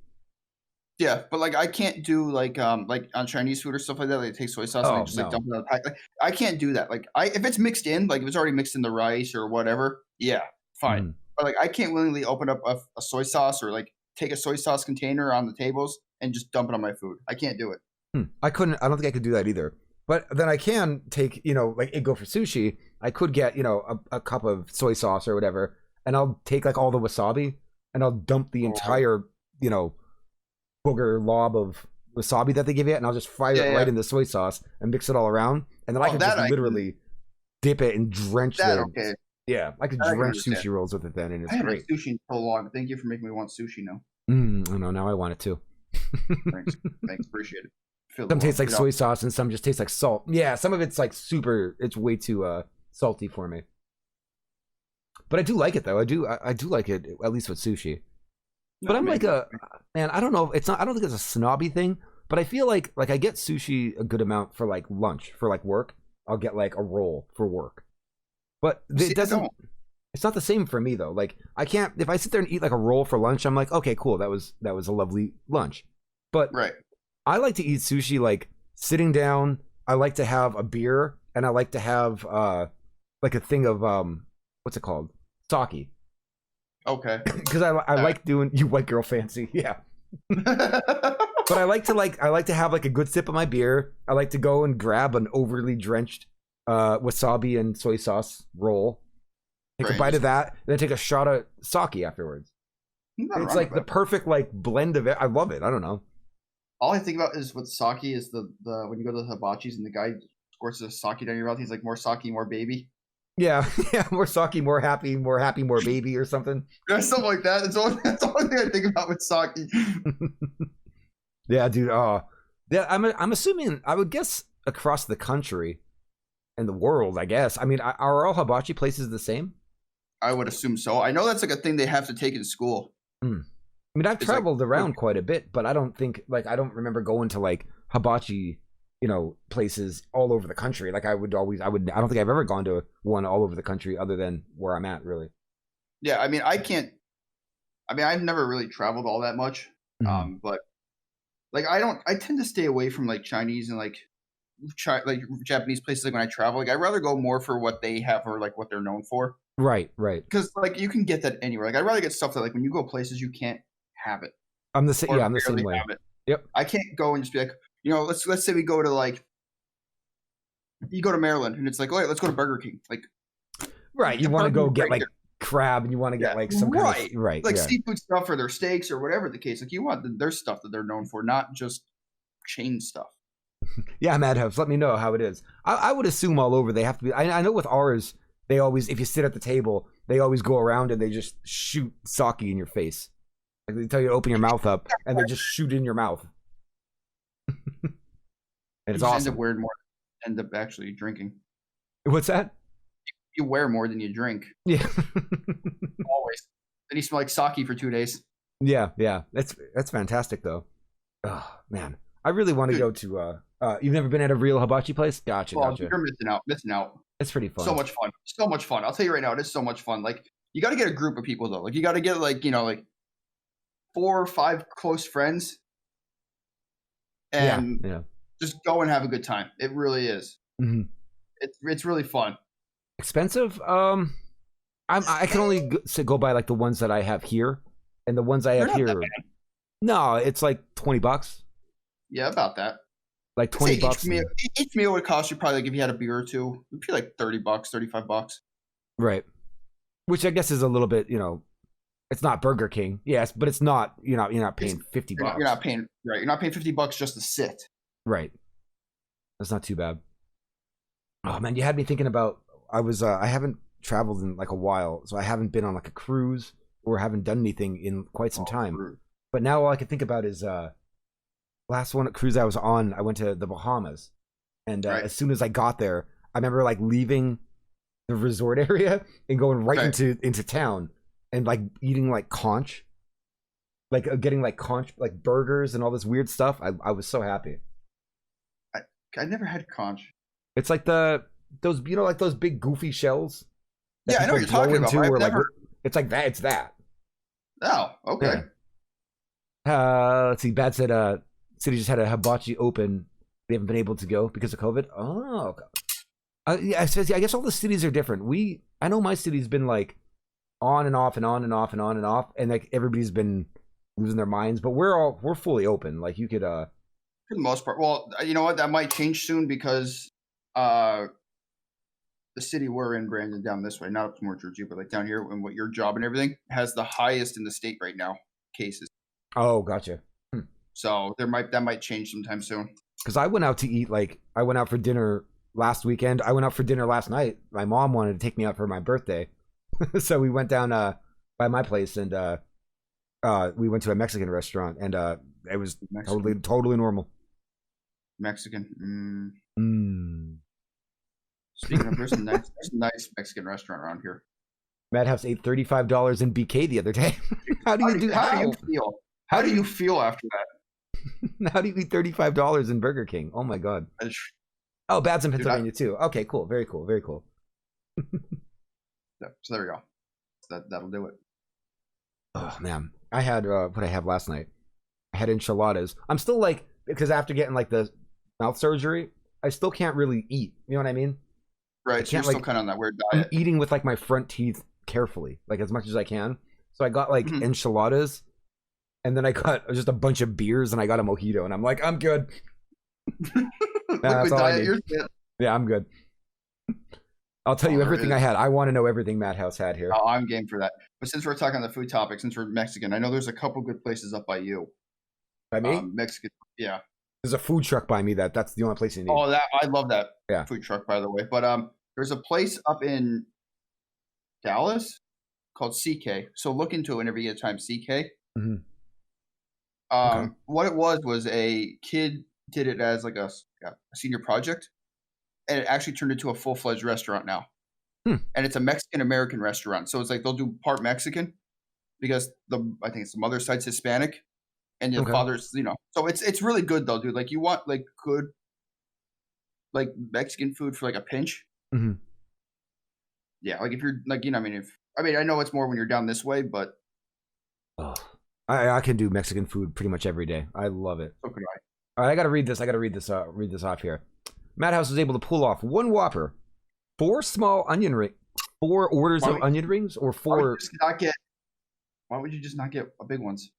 [SPEAKER 2] Yeah, but like I can't do like on Chinese food or stuff like that. They take soy sauce and they
[SPEAKER 1] Oh
[SPEAKER 2] just like
[SPEAKER 1] no.
[SPEAKER 2] dump it on the pack. Like, I can't do that. Like if it's mixed in, like if it's already mixed in the rice or whatever, yeah, fine.
[SPEAKER 1] Mm.
[SPEAKER 2] But like I can't willingly open up a soy sauce or like take a soy sauce container on the tables and just dump it on my food. I can't do it.
[SPEAKER 1] I couldn't. I don't think I could do that either. But then I can take, like go for sushi. I could get, a cup of soy sauce or whatever, and I'll take like all the wasabi, and I'll dump the
[SPEAKER 2] Oh,
[SPEAKER 1] entire, booger lob of wasabi that they give you, and I'll just fry
[SPEAKER 2] yeah,
[SPEAKER 1] it
[SPEAKER 2] yeah.
[SPEAKER 1] right in the soy sauce and mix it all around, and then I
[SPEAKER 2] Oh,
[SPEAKER 1] could just
[SPEAKER 2] that I can.
[SPEAKER 1] literally dip it and drench
[SPEAKER 2] That
[SPEAKER 1] the.
[SPEAKER 2] okay.
[SPEAKER 1] Yeah, I could
[SPEAKER 2] That I can
[SPEAKER 1] drench
[SPEAKER 2] understand.
[SPEAKER 1] sushi rolls with it then, and
[SPEAKER 2] I
[SPEAKER 1] it's
[SPEAKER 2] haven't
[SPEAKER 1] great.
[SPEAKER 2] had sushi in so long. Thank you for making me want sushi now.
[SPEAKER 1] I know. Now I want it too.
[SPEAKER 2] Thanks. Thanks. Appreciate it. Feel the
[SPEAKER 1] Some
[SPEAKER 2] love.
[SPEAKER 1] taste like soy sauce, and some just taste like salt. Yeah, some of it's like super. It's way too salty for me. But I do like it though. I do like it at least with sushi. But
[SPEAKER 2] No,
[SPEAKER 1] I'm like
[SPEAKER 2] maybe.
[SPEAKER 1] a man. I don't know. It's not. I don't think it's a snobby thing. But I feel like I get sushi a good amount for like lunch for like work. I'll get like a roll for work. But
[SPEAKER 2] See,
[SPEAKER 1] it
[SPEAKER 2] I
[SPEAKER 1] doesn't.
[SPEAKER 2] don't.
[SPEAKER 1] It's not the same for me though. Like I can't if I sit there and eat like a roll for lunch. I'm like, okay, cool. That was a lovely lunch. But
[SPEAKER 2] Right.
[SPEAKER 1] I like to eat sushi like sitting down. I like to have a beer, and I like to have like a thing of what's it called, sake,
[SPEAKER 2] Okay.
[SPEAKER 1] because I
[SPEAKER 2] All right.
[SPEAKER 1] like doing you white girl fancy, yeah. But I like to have like a good sip of my beer. I like to go and grab an overly drenched wasabi and soy sauce roll, take a
[SPEAKER 2] Right.
[SPEAKER 1] bite of that, and then take a shot of sake afterwards.
[SPEAKER 2] Nothing
[SPEAKER 1] It's
[SPEAKER 2] wrong with
[SPEAKER 1] like the
[SPEAKER 2] that.
[SPEAKER 1] perfect like blend of it. I love it. I don't know.
[SPEAKER 2] All I think about is with sake is the when you go to the hibachis and the guy squirts the sake down your mouth. He's like more sake, more baby.
[SPEAKER 1] Yeah, yeah, more sake, more happy, more baby, or something.
[SPEAKER 2] Yeah, something like that. That's the only thing I think about with sake.
[SPEAKER 1] Yeah, dude. Yeah. I'm assuming. I would guess across the country and the world. I guess. I mean, are all hibachi places the same?
[SPEAKER 2] I would assume so. I know that's like a thing they have to take in school.
[SPEAKER 1] Hmm. I mean, I've
[SPEAKER 2] It's like
[SPEAKER 1] traveled around quite a bit, but I don't think I don't remember going to like hibachi, places all over the country. Like I would always. I don't think I've ever gone to one all over the country other than where I'm at. Really.
[SPEAKER 2] yeah. I mean, I can't. I mean, I've never really traveled all that much.
[SPEAKER 1] Mhm.
[SPEAKER 2] But like I don't. I tend to stay away from like Chinese and like like Japanese places. Like when I travel, like I'd rather go more for what they have or like what they're known for.
[SPEAKER 1] Right. Right.
[SPEAKER 2] Because like you can get that anywhere. Like I'd rather get stuff that like when you go places you can't have it
[SPEAKER 1] I'm the same.
[SPEAKER 2] or
[SPEAKER 1] Yeah, I'm the same
[SPEAKER 2] barely
[SPEAKER 1] way.
[SPEAKER 2] have it.
[SPEAKER 1] Yep.
[SPEAKER 2] I can't go and just be like, let's say we go to like you go to Maryland and it's like, oh, let's go to Burger King. Like
[SPEAKER 1] Right. You
[SPEAKER 2] the
[SPEAKER 1] want to
[SPEAKER 2] Burger
[SPEAKER 1] go
[SPEAKER 2] King's
[SPEAKER 1] get
[SPEAKER 2] right
[SPEAKER 1] like
[SPEAKER 2] here.
[SPEAKER 1] crab, and you want to get
[SPEAKER 2] Yeah,
[SPEAKER 1] like some kind of
[SPEAKER 2] right.
[SPEAKER 1] right.
[SPEAKER 2] Like
[SPEAKER 1] Yeah.
[SPEAKER 2] seafood stuff or their steaks or whatever the case. Like you want their stuff that they're known for, not just chain stuff.
[SPEAKER 1] Yeah, Madhouse. Let me know how it is. I would assume all over they have to be. I know with ours, they always, if you sit at the table, they always go around and they just shoot sake in your face. Like they tell you to open your mouth up, and they just shoot in your mouth. And
[SPEAKER 2] You
[SPEAKER 1] it's
[SPEAKER 2] just end up
[SPEAKER 1] awesome.
[SPEAKER 2] wearing more, end up actually drinking.
[SPEAKER 1] What's that?
[SPEAKER 2] You wear more than you drink.
[SPEAKER 1] Yeah,
[SPEAKER 2] Always. Then you smell like sake for 2 days.
[SPEAKER 1] yeah, yeah. That's fantastic though. Oh man, I really want to
[SPEAKER 2] Dude,
[SPEAKER 1] go to. You've never been at a real hibachi place? Gotcha,
[SPEAKER 2] well,
[SPEAKER 1] gotcha.
[SPEAKER 2] you're missing out. Missing out.
[SPEAKER 1] It's pretty fun.
[SPEAKER 2] So much fun. So much fun. I'll tell you right now, it is so much fun. Like you got to get a group of people though. Like you got to get like like 4 or 5 close friends
[SPEAKER 1] Yeah,
[SPEAKER 2] and
[SPEAKER 1] yeah.
[SPEAKER 2] just go and have a good time. It really is.
[SPEAKER 1] Hmm.
[SPEAKER 2] It's really fun.
[SPEAKER 1] Expensive? I can only go by like the ones that I have here, and the ones I
[SPEAKER 2] They're
[SPEAKER 1] have
[SPEAKER 2] not that
[SPEAKER 1] here.
[SPEAKER 2] bad.
[SPEAKER 1] No, it's like $20.
[SPEAKER 2] Yeah, about that.
[SPEAKER 1] Like
[SPEAKER 2] I'd say
[SPEAKER 1] 20 bucks.
[SPEAKER 2] each meal would cost you probably like if you had a beer or two, it'd be like $30, $35.
[SPEAKER 1] Right. Which I guess is a little bit, it's not Burger King. Yes, but it's not, you're not paying 50 bucks.
[SPEAKER 2] You're not paying right. You're not paying $50 just to sit.
[SPEAKER 1] Right. That's not too bad. Oh man, you had me thinking about I haven't traveled in like a while, so I haven't been on like a cruise or haven't done anything in quite some time.
[SPEAKER 2] Rude.
[SPEAKER 1] But now all I can think about is last one cruise I was on, I went to the Bahamas. And
[SPEAKER 2] Right.
[SPEAKER 1] as soon as I got there, I remember like leaving the resort area and going right
[SPEAKER 2] Right.
[SPEAKER 1] into town and like eating like conch, like getting like conch like burgers and all this weird stuff. I was so happy.
[SPEAKER 2] I never had conch.
[SPEAKER 1] It's like those like those big goofy shells that
[SPEAKER 2] Yeah, I know
[SPEAKER 1] people
[SPEAKER 2] what you're
[SPEAKER 1] blow
[SPEAKER 2] talking about.
[SPEAKER 1] into,
[SPEAKER 2] But I've
[SPEAKER 1] or like
[SPEAKER 2] never.
[SPEAKER 1] it's like that. It's that.
[SPEAKER 2] Oh, okay.
[SPEAKER 1] Let's see. Bad said city just had a hibachi open. They haven't been able to go because of COVID. Oh, okay. Yeah, I guess all the cities are different. I know my city's been like on and off and on and off and on and off, and like everybody's been losing their minds. But we're fully open. Like you could
[SPEAKER 2] For the most part. Well, you know what? That might change soon because uh, the city we're in, Brandon, down this way, not up to North Jersey, but like down here, and what your job and everything has the highest in the state right now cases.
[SPEAKER 1] Oh, gotcha.
[SPEAKER 2] So that might change sometime soon.
[SPEAKER 1] Because I went out to eat. Like I went out for dinner last weekend. I went out for dinner last night. My mom wanted to take me out for my birthday, so we went down by my place and we went to a Mexican restaurant, and it was
[SPEAKER 2] Mexican.
[SPEAKER 1] totally normal.
[SPEAKER 2] Mexican.
[SPEAKER 1] Mm.
[SPEAKER 2] Speaking of, there's a nice Mexican restaurant around here.
[SPEAKER 1] Madhouse ate $35 in BK the other day. How do you do?
[SPEAKER 2] How do you feel? How do you feel after that?
[SPEAKER 1] How do you eat $35 in Burger King? Oh my god. Oh, Bad's in Pennsylvania too. Okay, cool. Very cool. Very cool.
[SPEAKER 2] So there we go. That'll do it.
[SPEAKER 1] Oh man, I had what I have last night. I had enchiladas. I'm still like, because after getting like the mouth surgery, I still can't really eat. You know what I mean?
[SPEAKER 2] Right. So you're still kind of on that weird diet.
[SPEAKER 1] I'm eating with like my front teeth carefully, like as much as I can. So I got like enchiladas, and then I got just a bunch of beers, and I got a mojito, and I'm like, I'm good. That's all I need. Yeah, I'm good. I'll tell you everything I had. I want to know everything Madhouse had here.
[SPEAKER 2] Oh, I'm game for that. But since we're talking on the food topic, since we're Mexican, I know there's a couple good places up by you.
[SPEAKER 1] By me?
[SPEAKER 2] Mexican, yeah.
[SPEAKER 1] There's a food truck by me that's the only place you need.
[SPEAKER 2] Oh, I love that food truck, by the way. But there's a place up in Dallas called CK. So look into it whenever you get time. CK.
[SPEAKER 1] Mm-hmm.
[SPEAKER 2] Okay. What it was a kid did it as like a senior project, and it actually turned into a full-fledged restaurant now. And it's a Mexican-American restaurant. So it's like they'll do part Mexican because I think it's the mother's side's Hispanic and the father's, so it's really good though, dude. Like you want like good, like Mexican food for like a pinch.
[SPEAKER 1] Mm-hmm.
[SPEAKER 2] Yeah. Like if you're like, I know it's more when you're down this way, but.
[SPEAKER 1] I can do Mexican food pretty much every day. I love it.
[SPEAKER 2] So could I.
[SPEAKER 1] All right, I got to read this. Read this off here. Madhouse was able to pull off one Whopper, 4 small onion ring, 4 orders of onion rings, or 4.
[SPEAKER 2] Why would you just not get big ones?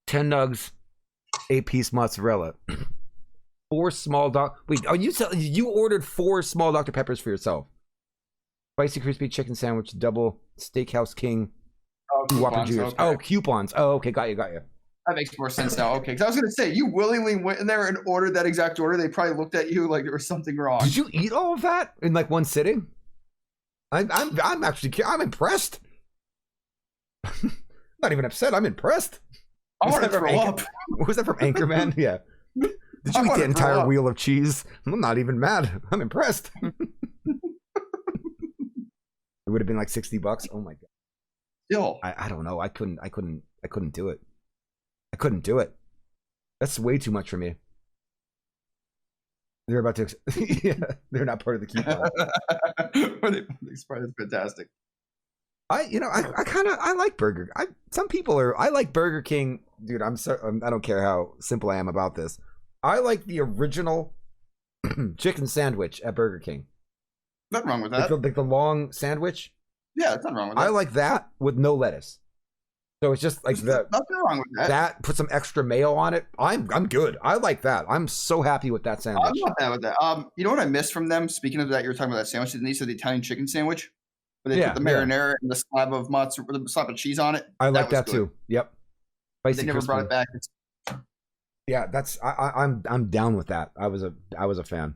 [SPEAKER 1] 10 nugs, 8-piece mozzarella, 4 small Wait, you ordered 4 small Dr. Peppers for yourself? Spicy crispy chicken sandwich, double Steakhouse King, 2 Whopper Juniors. Okay. Oh, coupons. Oh, okay, got you.
[SPEAKER 2] That makes more sense now. Okay, because I was going to say, you willingly went in there and ordered that exact order. They probably looked at you like there was something wrong.
[SPEAKER 1] Did you eat all of that in like one sitting? I'm impressed. I'm not even upset. I'm impressed.
[SPEAKER 2] I want to throw up.
[SPEAKER 1] Was that from Anchorman? Yeah. Did you eat the entire wheel of cheese? I'm not even mad. I'm impressed. It would have been like $60. Oh my god.
[SPEAKER 2] Still,
[SPEAKER 1] I don't know. I couldn't do it. I couldn't do it. That's way too much for me. They're about to. Yeah, they're not part of the coupon.
[SPEAKER 2] That's fantastic.
[SPEAKER 1] I like Burger. I like Burger King, dude. I don't care how simple I am about this. I like the original chicken sandwich at Burger King.
[SPEAKER 2] Nothing wrong with that.
[SPEAKER 1] Like the long sandwich.
[SPEAKER 2] Yeah, there's nothing wrong with that.
[SPEAKER 1] I like that with no lettuce. So it's just like
[SPEAKER 2] nothing wrong with that.
[SPEAKER 1] That put some extra mayo on it. I'm good. I like that. I'm so happy with that sandwich.
[SPEAKER 2] I'm not bad with that. You know what I missed from them? Speaking of that, you were talking about that sandwich. They said the Italian chicken sandwich, where they put the marinara and the slab of mozzarella, the slab of cheese on it.
[SPEAKER 1] I like that too. Yep.
[SPEAKER 2] Spicy, they never brought it back.
[SPEAKER 1] Yeah, I'm down with that. I was a fan.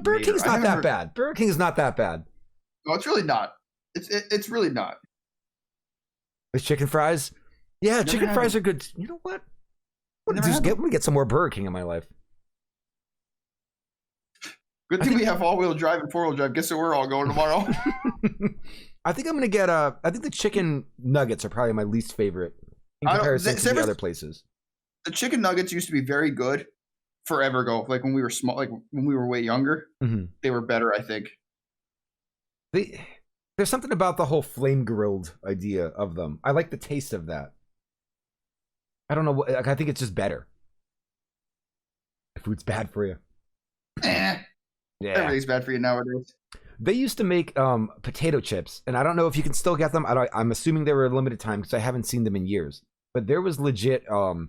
[SPEAKER 1] Burger King's not that bad. Burger King is not that bad.
[SPEAKER 2] No, it's really not. It's really not.
[SPEAKER 1] With chicken fries? Yeah, chicken fries are good. You know what? Let me get some more Burger King in my life.
[SPEAKER 2] Good thing we have all-wheel drive and four-wheel drive. Guess where we're all going tomorrow?
[SPEAKER 1] I think I'm gonna get I think the chicken nuggets are probably my least favorite in comparison to the other places.
[SPEAKER 2] The chicken nuggets used to be very good forever ago. Like when we were small, like when we were way younger, they were better. I think.
[SPEAKER 1] There's something about the whole flame grilled idea of them. I like the taste of that. I don't know. Like, I think it's just better. Food's bad for you.
[SPEAKER 2] Yeah, everything's bad for you nowadays.
[SPEAKER 1] They used to make potato chips, and I don't know if you can still get them. I'm assuming they were a limited time because I haven't seen them in years. But there was legit a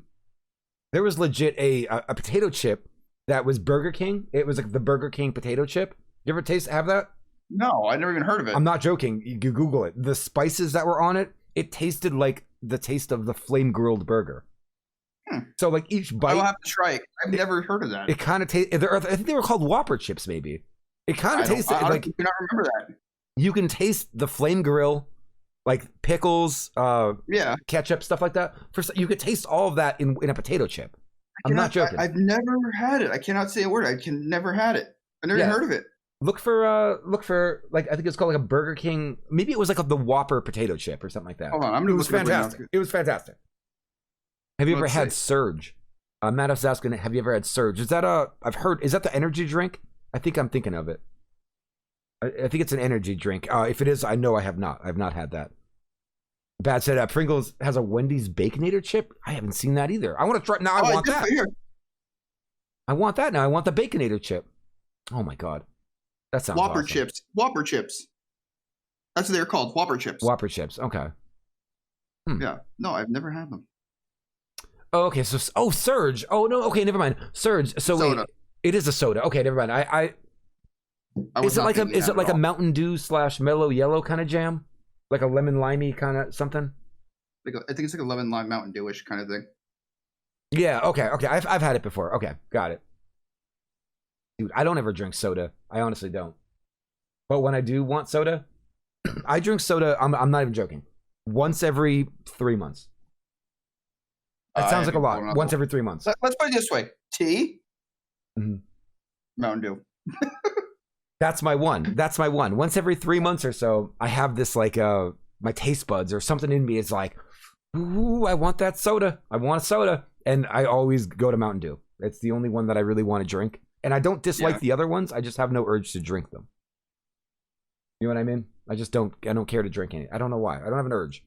[SPEAKER 1] potato chip that was Burger King. It was like the Burger King potato chip. You ever have that?
[SPEAKER 2] No, I never even heard of it.
[SPEAKER 1] I'm not joking. You Google it. The spices that were on it, it tasted like the taste of the flame grilled burger. So like each bite,
[SPEAKER 2] I'll have to try it. I've never heard of that.
[SPEAKER 1] It kind of tastes. I think they were called Whopper chips. Maybe it kind of tasted like.
[SPEAKER 2] I do not remember that.
[SPEAKER 1] You can taste the flame grill, like pickles, ketchup, stuff like that. You could taste all of that in a potato chip. I'm not joking.
[SPEAKER 2] I've never had it. I cannot say a word. I can never had it. I never even heard of it.
[SPEAKER 1] Look for like I think it's called like a Burger King. Maybe it was like the Whopper potato chip or something like that.
[SPEAKER 2] Hold on,
[SPEAKER 1] it was fantastic. It was fantastic. Have you ever had Surge? Matt was asking, have you ever had Surge? Is that I've heard, is that the energy drink? I think I'm thinking of it. I think it's an energy drink. If it is, I know I have not. I've not had that. Bad said, Pringles has a Wendy's Baconator chip. I haven't seen that either. I want to try. Now I want that. I want that now. I want the Baconator chip. Oh my God. That sounds
[SPEAKER 2] Whopper
[SPEAKER 1] awesome.
[SPEAKER 2] chips. Whopper chips. That's what they're called. Whopper chips.
[SPEAKER 1] Whopper chips. Okay.
[SPEAKER 2] Yeah. No, I've never had them.
[SPEAKER 1] Oh, okay. So, Surge. Oh, no. Okay, never mind. Surge. So, soda. Wait. It is a soda. Okay, never mind. Is it like a Mountain Dew / Mellow Yellow kind of jam? Like a lemon limey kind of something?
[SPEAKER 2] I think it's like a lemon lime Mountain Dew-ish kind of thing.
[SPEAKER 1] Yeah, okay. I've had it before. Okay, got it. Dude, I don't ever drink soda. I honestly don't. But when I do want soda, I drink soda, I'm not even joking, once every 3 months. That sounds like a lot. Once every 3 months.
[SPEAKER 2] Let's put it this way. Tea, Mountain Dew.
[SPEAKER 1] That's my one. Once every 3 months or so, I have this like my taste buds or something in me is like, ooh, I want that soda. I want a soda. And I always go to Mountain Dew. It's the only one that I really want to drink. And I don't dislike the other ones. I just have no urge to drink them. You know what I mean? I don't care to drink any. I don't know why. I don't have an urge.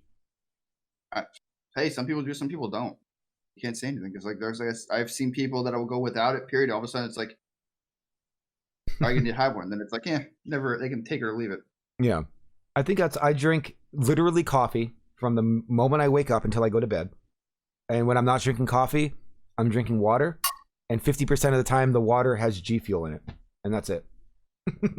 [SPEAKER 2] Hey, some people do, some people don't. You can't say anything because I've seen people that will go without it, period. All of a sudden it's like, I can have one. Then it's like, never. They can take it or leave it. Yeah,
[SPEAKER 1] I think I drink literally coffee from the moment I wake up until I go to bed. And when I'm not drinking coffee, I'm drinking water. And 50% of the time, the water has G Fuel in it, and that's it.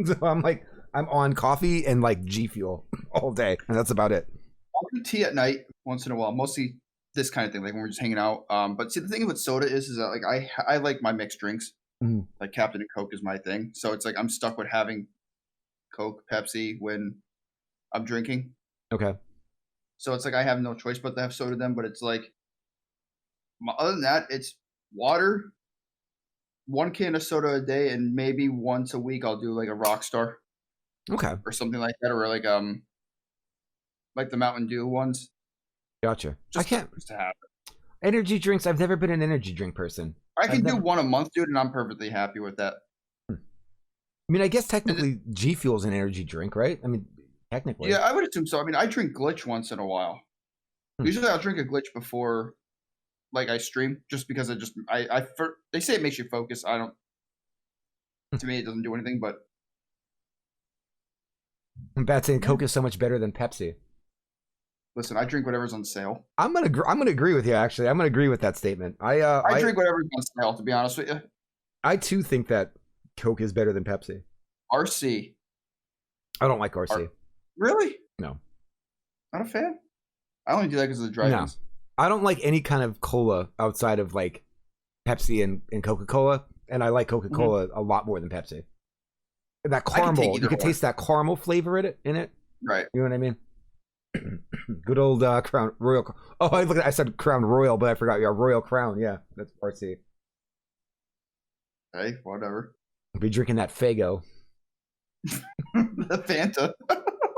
[SPEAKER 1] So I'm on coffee and like G Fuel all day, and that's about it.
[SPEAKER 2] I'll do tea at night once in a while, mostly this kind of thing, like when we're just hanging out. But see, the thing with soda is that like I like my mixed drinks. Like Captain and Coke is my thing, so it's like I'm stuck with having Coke, Pepsi when I'm drinking.
[SPEAKER 1] Okay.
[SPEAKER 2] So it's like I have no choice but to have soda then. But it's like, other than that, it's water, 1 can of soda a day, and maybe once a week I'll do like a Rockstar.
[SPEAKER 1] Okay.
[SPEAKER 2] Or something like that, or like the Mountain Dew ones.
[SPEAKER 1] Gotcha.
[SPEAKER 2] Just to have it.
[SPEAKER 1] Energy drinks. I've never been an energy drink person.
[SPEAKER 2] I can do one a month, dude, and I'm perfectly happy with that.
[SPEAKER 1] I mean, I guess technically G Fuel's an energy drink, right? I mean, technically.
[SPEAKER 2] Yeah, I would assume so. I mean, I drink Glitch once in a while. Usually I'll drink a Glitch before like I stream, just because they say it makes you focus. I don't. To me, it doesn't do anything, but.
[SPEAKER 1] I'm bad saying Coke is so much better than Pepsi.
[SPEAKER 2] Listen, I drink whatever's on sale.
[SPEAKER 1] I'm gonna agree with you. Actually, I'm gonna agree with that statement. I
[SPEAKER 2] drink whatever's on sale. To be honest with you,
[SPEAKER 1] I too think that Coke is better than Pepsi.
[SPEAKER 2] RC.
[SPEAKER 1] I don't like RC.
[SPEAKER 2] Really?
[SPEAKER 1] No.
[SPEAKER 2] Not a fan. I only do that because of the drive-ins.
[SPEAKER 1] No. I don't like any kind of cola outside of like Pepsi and Coca-Cola, and I like Coca-Cola a lot more than Pepsi. That caramel, you can taste that caramel flavor in it.
[SPEAKER 2] Right.
[SPEAKER 1] You know what I mean? Good old Crown Royal. Oh, I said Crown Royal, but I forgot. Yeah, Royal Crown. Yeah, that's RC.
[SPEAKER 2] Hey, whatever.
[SPEAKER 1] Be drinking that Fago.
[SPEAKER 2] The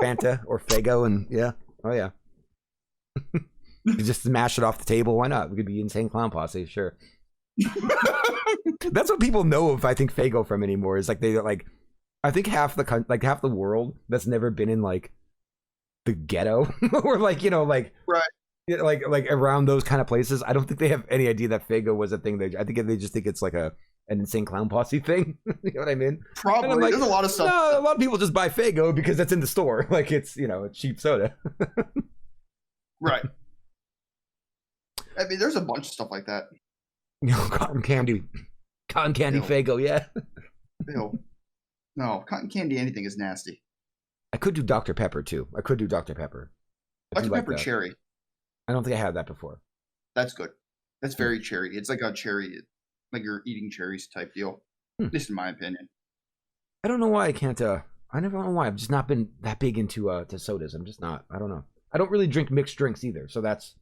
[SPEAKER 1] Fanta or Fago, and yeah. Oh, yeah. You just smash it off the table. Why not? We could be Insane Clown Posse, sure. That's what people know of, I think, Fago from anymore. Is like they like, I think half the world that's never been in like the ghetto or like, you know, like
[SPEAKER 2] right,
[SPEAKER 1] like around those kind of places. I don't think they have any idea that Fago was a thing. I think they just think it's like an Insane Clown Posse thing. You know what I mean?
[SPEAKER 2] Probably.
[SPEAKER 1] Like,
[SPEAKER 2] there's a lot of stuff.
[SPEAKER 1] No, a lot of people just buy Fago because it's in the store. Like it's, you know, a cheap soda.
[SPEAKER 2] Right. I mean, there's a bunch of stuff like that.
[SPEAKER 1] You know, cotton candy
[SPEAKER 2] Ew.
[SPEAKER 1] Fago, yeah.
[SPEAKER 2] Ew. No, cotton candy, anything is nasty.
[SPEAKER 1] I could do Dr. Pepper too. I could do Dr. Pepper.
[SPEAKER 2] Dr. Pepper cherry.
[SPEAKER 1] I don't think I had that before.
[SPEAKER 2] That's good. That's very cherry. It's like a cherry, like you're eating cherries type deal. At least in my opinion.
[SPEAKER 1] I don't know why I can't. I never know why. I've just not been that big into to sodas. I'm just not. I don't know. I don't really drink mixed drinks either. So that's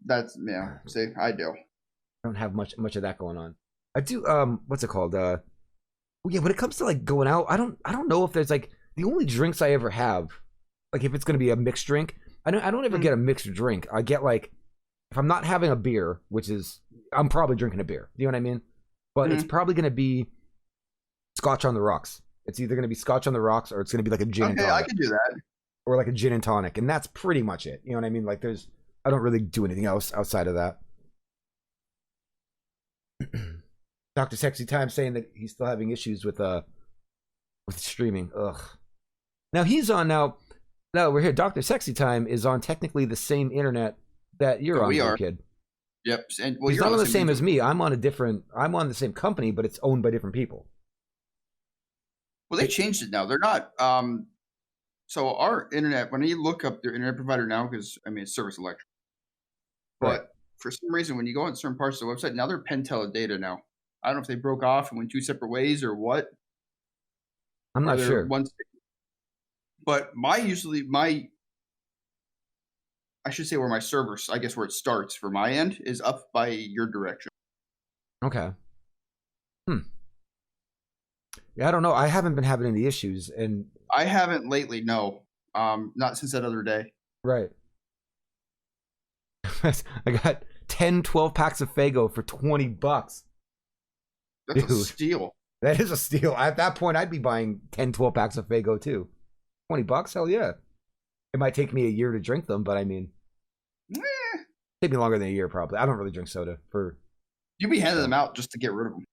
[SPEAKER 2] yeah. See, I do.
[SPEAKER 1] I don't have much of that going on. I do. What's it called? Yeah. When it comes to like going out, I don't know if there's like the only drinks I ever have. Like if it's gonna be a mixed drink, I don't ever get a mixed drink. I get like if I'm not having a beer, which is I'm probably drinking a beer. Do you know what I mean? But it's probably gonna be Scotch on the rocks. It's either gonna be Scotch on the rocks or it's gonna be like a gin and tonic.
[SPEAKER 2] I could do that.
[SPEAKER 1] Or like a gin and tonic, and that's pretty much it. You know what I mean? Like I don't really do anything else outside of that. Dr. Sexy Time saying that he's still having issues with streaming. Ugh. Now he's on now we're here. Dr. Sexy Time is on technically the same internet that you're on, little kid.
[SPEAKER 2] Yep. And
[SPEAKER 1] he's not on the same as me. I'm on the same company, but it's owned by different people.
[SPEAKER 2] Well, they changed it now. They're not so our internet, when you look up their internet provider now, because I mean it's Service Electric. But
[SPEAKER 1] right.
[SPEAKER 2] For some reason, when you go on certain parts of the website, now they're Pentel data now. I don't know if they broke off and went two separate ways or what.
[SPEAKER 1] I'm not sure.
[SPEAKER 2] But I should say where my server, I guess where it starts for my end, is up by your direction.
[SPEAKER 1] Okay. Yeah, I don't know. I haven't been having any issues, and
[SPEAKER 2] I haven't lately. No, not since that other day.
[SPEAKER 1] Right. I got 10, 12 packs of Fago for $20.
[SPEAKER 2] That's a steal.
[SPEAKER 1] That is a steal. At that point, I'd be buying 10, 12 packs of Fago too. $20? Hell yeah. It might take me a year to drink them, but I mean, take me longer than a year probably. I don't really drink soda for.
[SPEAKER 2] You'd be handing them out just to get rid of them.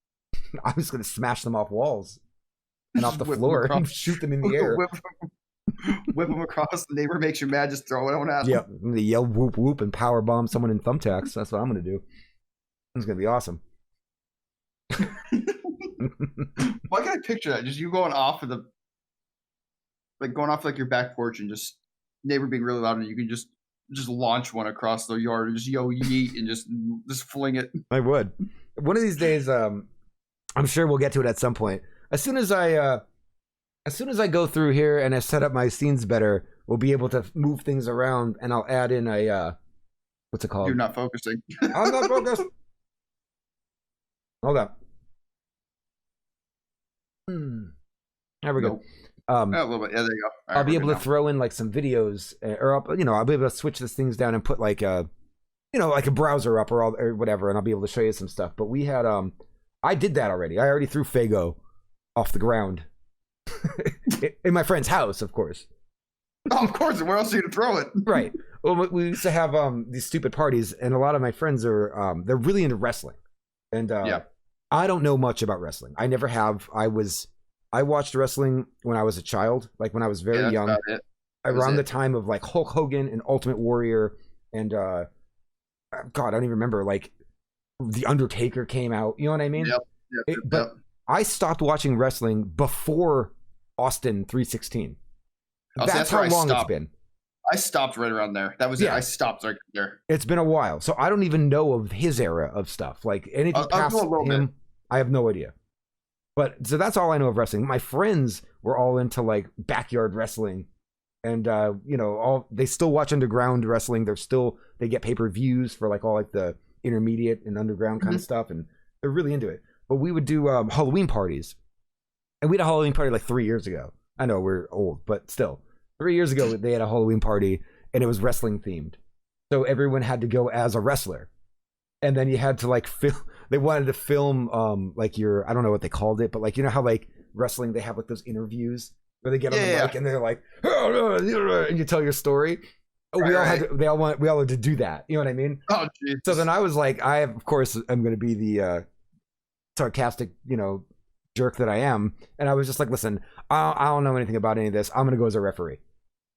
[SPEAKER 1] I'm just gonna smash them off walls and off the floor and shoot them in the air.
[SPEAKER 2] Whip them across. The neighbor makes you mad. Just throw it on at them.
[SPEAKER 1] Yeah, I'm gonna yell whoop whoop and power bomb someone in thumbtacks. That's what I'm gonna do. It's gonna be awesome.
[SPEAKER 2] Why can I picture that? Just you going off of like your back porch and just neighbor being really loud, and you can just launch one across the yard and just yeet and just fling it.
[SPEAKER 1] I would. One of these days, I'm sure we'll get to it at some point. As soon as I go through here and I set up my scenes better, we'll be able to move things around, and I'll add in a what's it called?
[SPEAKER 2] You're not focusing.
[SPEAKER 1] I'm not focused. Hold up. There we go.
[SPEAKER 2] A little bit. Yeah, there you go.
[SPEAKER 1] I'll be able to throw in like some videos, or I'll be able to switch these things down and put like a browser up or whatever, and I'll be able to show you some stuff. But we had I did that already. I already threw Fago off the ground in my friend's house, of course.
[SPEAKER 2] Oh, of course. Where else are you to throw it? Right.
[SPEAKER 1] Well, we used to have these stupid parties, and a lot of my friends are they're really into wrestling, and I don't know much about wrestling. I never have. I watched wrestling when I was a child, like when I was very young, around the time of like Hulk Hogan and Ultimate Warrior, and God, I don't even remember, like The Undertaker came out. You know what I mean? But I stopped watching wrestling before Austin 316. That's how long it's been.
[SPEAKER 2] I stopped right around there. That was it. I stopped right there.
[SPEAKER 1] It's been a while, so I don't even know of his era of stuff. Like anything past him, I have no idea. But so that's all I know of wrestling. My friends were all into like backyard wrestling, and they still watch underground wrestling. They get pay-per-views for like all like the intermediate and underground kind of stuff, and they're really into it. But we would do Halloween parties And we had a Halloween party like 3 years ago. I know we're old, but still. 3 years ago, they had a Halloween party, and it was wrestling themed. So everyone had to go as a wrestler. And then you had to like film. They wanted to film like your, I don't know what they called it, but like, you know how like wrestling, they have like those interviews where they get on the mic and they're like, and you tell your story. We all had to do that. You know what I mean?
[SPEAKER 2] Oh, geez.
[SPEAKER 1] So then I was like, of course, I'm going to be the sarcastic, jerk that I am. And I was just like, listen, I don't know anything about any of this. I'm going to go as a referee.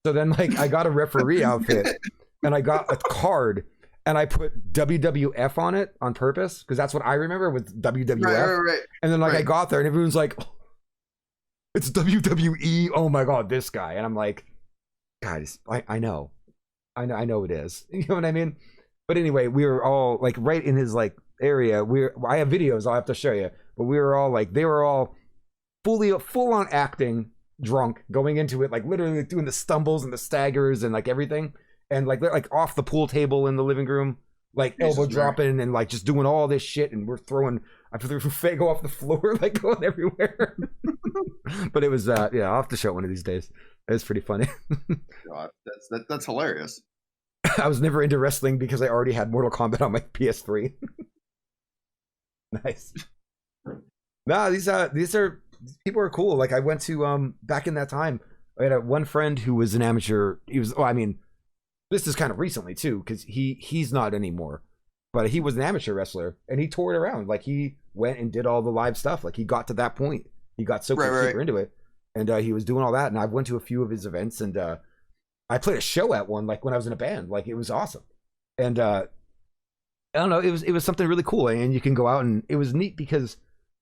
[SPEAKER 1] So then like I got a referee outfit and I got a card and I put WWF on it on purpose because that's what I remember with WWF.
[SPEAKER 2] Right.
[SPEAKER 1] And then like I got there and everyone's like, oh, it's WWE. Oh my God, this guy. And I'm like, guys, I know it is. You know what I mean? But anyway, we were all like right in his like area. I have videos I'll have to show you, but we were all like, they were all full on acting, drunk, going into it, like literally doing the stumbles and the staggers and like everything. And like they're like off the pool table in the living room, like elbow dropping and like just doing all this shit. And we're I threw Fago off the floor, like going everywhere. But it was, I'll have to show it one of these days. It was pretty funny.
[SPEAKER 2] God, that's hilarious.
[SPEAKER 1] I was never into wrestling because I already had Mortal Kombat on my PS3. Nice. Nah, these people are cool. Like I went to back in that time, I had one friend who was an amateur. This is kind of recently too, because he's not anymore. But he was an amateur wrestler and he toured around. Like he went and did all the live stuff. Like he got to that point. He got super into it. And he was doing all that. And I went to a few of his events and I played a show at one, like when I was in a band. Like it was awesome. And I don't know, it was something really cool. And you can go out and it was neat because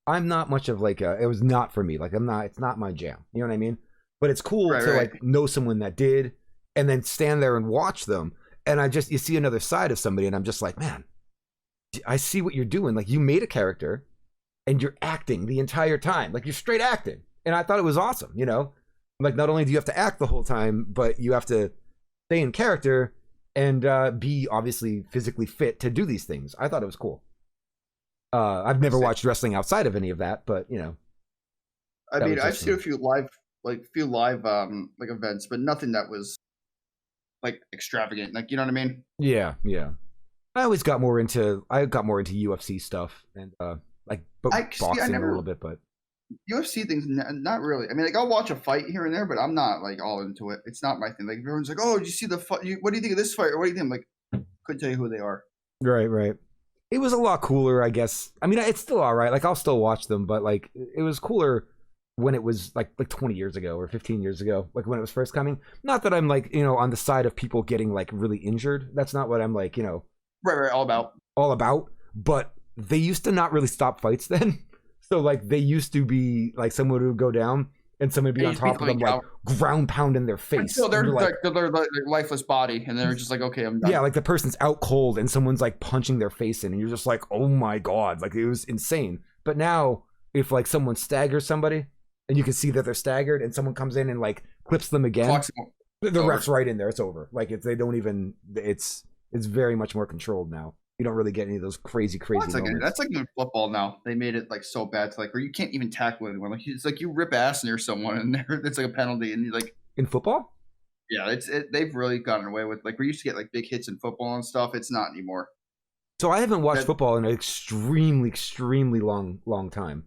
[SPEAKER 1] I'm not much of like it was not for me. Like it's not my jam. You know what I mean? But it's cool to like know someone that did and then stand there and watch them. And you see another side of somebody and I'm just like, man, I see what you're doing. Like you made a character and you're acting the entire time. Like you're straight acting. And I thought it was awesome, Like not only do you have to act the whole time, but you have to stay in character and be obviously physically fit to do these things. I thought it was cool. I've never watched wrestling outside of any of that, but
[SPEAKER 2] I mean, I've seen a few live like events, but nothing that was like extravagant. Like, you know what I mean?
[SPEAKER 1] Yeah. I got more into UFC stuff and like boxing a little bit, but
[SPEAKER 2] UFC things, not really. I mean, like I'll watch a fight here and there, but I'm not like all into it. It's not my thing. Like everyone's like, "Oh, did you see the fight? What do you think of this fight?" Or what do you think? I'm like, couldn't tell you who they are.
[SPEAKER 1] Right. It was a lot cooler, I guess. I mean, it's still all right. Like I'll still watch them, but like it was cooler when it was like 20 years ago or 15 years ago, like when it was first coming. Not that I'm like on the side of people getting like really injured. That's not what I'm like
[SPEAKER 2] Right. All about.
[SPEAKER 1] But they used to not really stop fights then. So like they used to be like someone would go down and someone would be on top of them like ground pounding their face.
[SPEAKER 2] So they're like lifeless body and they're just like, okay, I'm done.
[SPEAKER 1] Yeah, like the person's out cold and someone's like punching their face in and you're just like, oh my God, like it was insane. But now if like someone staggers somebody and you can see that they're staggered and someone comes in and like clips them again, the ref's right in there. It's over. Like it's very much more controlled now. You don't really get any of those crazy moments.
[SPEAKER 2] That's like in football now. They made it like so bad to like where you can't even tackle anyone. Like it's like you rip ass near someone and it's like a penalty. And you like
[SPEAKER 1] in football.
[SPEAKER 2] Yeah, they've really gotten away with like we used to get like big hits in football and stuff. It's not anymore.
[SPEAKER 1] So I haven't watched football in an extremely long time.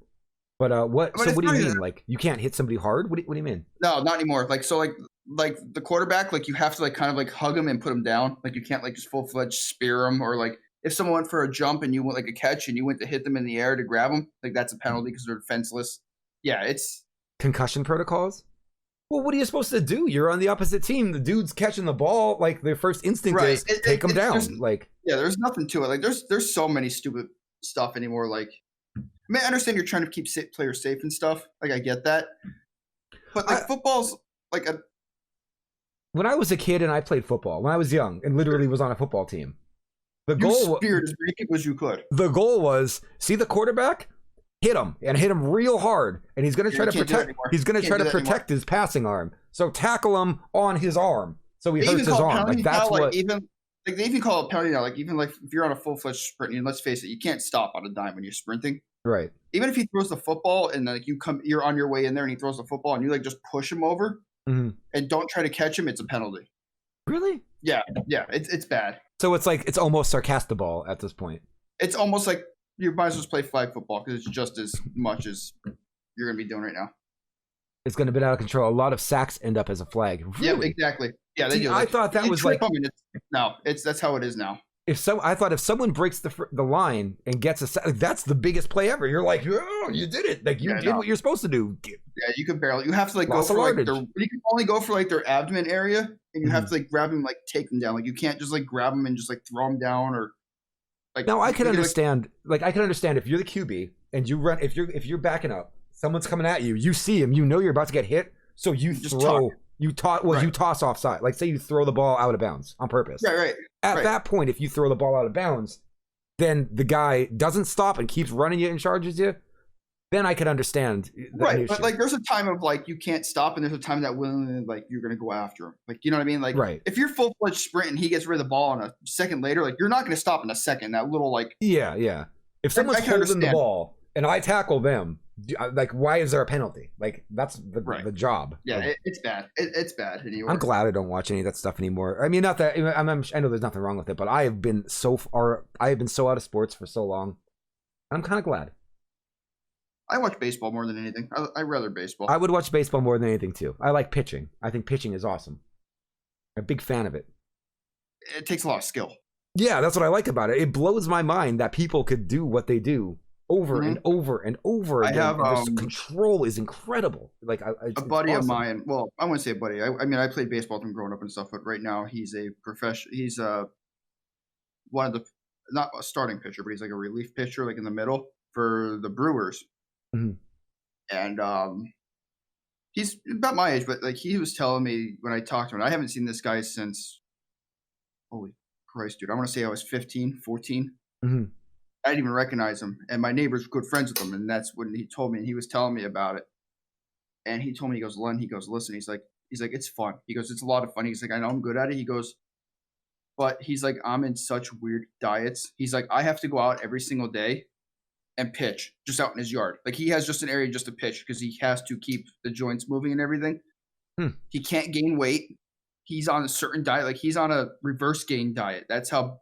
[SPEAKER 1] But what? So what do you mean? Like you can't hit somebody hard? What do you mean?
[SPEAKER 2] No, not anymore. Like so like the quarterback, like you have to like kind of like hug him and put him down. Like you can't like just full-fledged spear him or like. If someone went for a jump and you went like a catch and you went to hit them in the air to grab them, like that's a penalty because they're defenseless. Yeah, it's
[SPEAKER 1] concussion protocols. Well, what are you supposed to do? You're on the opposite team. The dude's catching the ball. Like their first instinct is take him down. Like
[SPEAKER 2] there's nothing to it. Like there's so many stupid stuff anymore. Like I mean, I understand you're trying to keep players safe and stuff. Like I get that, but like football's like a.
[SPEAKER 1] When I was a kid and I played football, when I was young and literally was on a football team. The goal
[SPEAKER 2] speared as many people as you could.
[SPEAKER 1] The goal was see the quarterback, hit him real hard, and he's going to try to protect. He's going to try to protect his passing arm. So tackle him on his arm, so he hurts his arm. Like that's what.
[SPEAKER 2] Even like they even call it a penalty now. Like even like if you're on a full-fledged sprint, and let's face it, you can't stop on a dime when you're sprinting.
[SPEAKER 1] Right.
[SPEAKER 2] Even if he throws the football and like you're on your way in there and he throws the football and you like just push him over
[SPEAKER 1] Mm-hmm.
[SPEAKER 2] and don't try to catch him, it's a penalty.
[SPEAKER 1] Really?
[SPEAKER 2] Yeah, it's bad.
[SPEAKER 1] So it's like it's almost sarcastic ball at this point.
[SPEAKER 2] It's almost like you might as well just play flag football because it's just as much as you're gonna be doing right now.
[SPEAKER 1] It's going to be out of control. A lot of sacks end up as a flag. Really?
[SPEAKER 2] Yeah, exactly. Yeah, they do.
[SPEAKER 1] I thought that was like
[SPEAKER 2] that's how it is now.
[SPEAKER 1] I thought if someone breaks the line and gets a sack, that's the biggest play ever. You're like, oh, you did it. Like you did what you're supposed to do.
[SPEAKER 2] Yeah, you could barely. You have to like
[SPEAKER 1] Loss
[SPEAKER 2] go for like
[SPEAKER 1] yardage.
[SPEAKER 2] you can only go for like their abdomen area, and you have to like grab them, like take them down. Like you can't just like grab them and just like throw them down or like.
[SPEAKER 1] Now I can understand. Like I can understand if you're the QB and you run. If you're backing up, someone's coming at you. You see him. You know you're about to get hit, so you
[SPEAKER 2] just
[SPEAKER 1] throw.
[SPEAKER 2] talk.
[SPEAKER 1] You toss offside. Like say you throw the ball out of bounds on purpose.
[SPEAKER 2] Right.
[SPEAKER 1] At that point, if you throw the ball out of bounds, then the guy doesn't stop and keeps running you and charges you. Then I could understand.
[SPEAKER 2] Right, but like there's a time of like you can't stop, and there's a time that willingly like you're gonna go after him. Like you know what I mean? Like if you're full-fledged sprint and he gets rid of the ball in a second later, like you're not gonna stop in a second. That little like
[SPEAKER 1] If someone's holding the ball and I tackle them, like why is there a penalty? Like that's the job.
[SPEAKER 2] Yeah,
[SPEAKER 1] like,
[SPEAKER 2] it's bad. It's bad. Anyway.
[SPEAKER 1] I'm glad I don't watch any of that stuff anymore. I mean, not that I know there's nothing wrong with it, but I have been so out of sports for so long. I'm kind of glad.
[SPEAKER 2] I watch baseball more than anything. I rather baseball.
[SPEAKER 1] I would watch baseball more than anything too. I like pitching. I think pitching is awesome. I'm a big fan of it.
[SPEAKER 2] It takes a lot of skill.
[SPEAKER 1] Yeah, that's what I like about it. It blows my mind that people could do what they do over and over and over again. The control is incredible. Like
[SPEAKER 2] a buddy of mine. Well, I wouldn't say a buddy. I mean, I played baseball from growing up and stuff, but right now he's a professional. He's one of the not a starting pitcher, but he's like a relief pitcher, like in the middle for the Brewers.
[SPEAKER 1] Mm-hmm.
[SPEAKER 2] And he's about my age, but like he was telling me when I talked to him, I haven't seen this guy since. Holy Christ, dude! I want to say I was 15, 14.
[SPEAKER 1] Mm-hmm.
[SPEAKER 2] I didn't even recognize him, and my neighbor's good friends with him, and that's when he told me, and he was telling me about it. And he told me, he goes, Len, he goes, listen, he's like, it's fun. He goes, it's a lot of fun. He's like, I know I'm good at it. He goes, but he's like, I'm in such weird diets. He's like, I have to go out every single day and pitch just out in his yard. Like he has just an area just to pitch because he has to keep the joints moving and everything. He can't gain weight. He's on a certain diet. Like he's on a reverse gain diet. That's how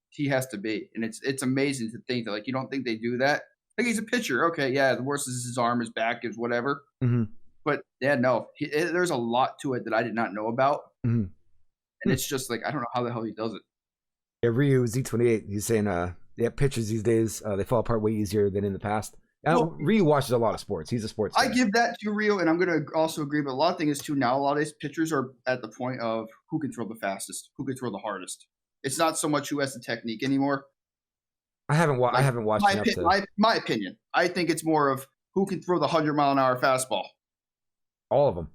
[SPEAKER 2] he has to be. And it's amazing to think that like you don't think they do that. Like he's a pitcher. Okay, yeah, the worst is his arm, his back, is whatever.
[SPEAKER 1] Mm-hmm.
[SPEAKER 2] But yeah, no, there's a lot to it that I did not know about.
[SPEAKER 1] Mm-hmm.
[SPEAKER 2] And it's just like I don't know how the hell he does it.
[SPEAKER 1] Yeah, Ryu Z28. He's saying, pitchers these days they fall apart way easier than in the past. Ryu watches a lot of sports. He's a sports guy.
[SPEAKER 2] I give that to Rio, and I'm going to also agree. But a lot of things too now. A lot of these pitchers are at the point of who can throw the fastest, who can throw the hardest. It's not so much who has the technique anymore.
[SPEAKER 1] I haven't watched
[SPEAKER 2] my opinion. I think it's more of who can throw the 100-mile-an-hour fastball.
[SPEAKER 1] All of them.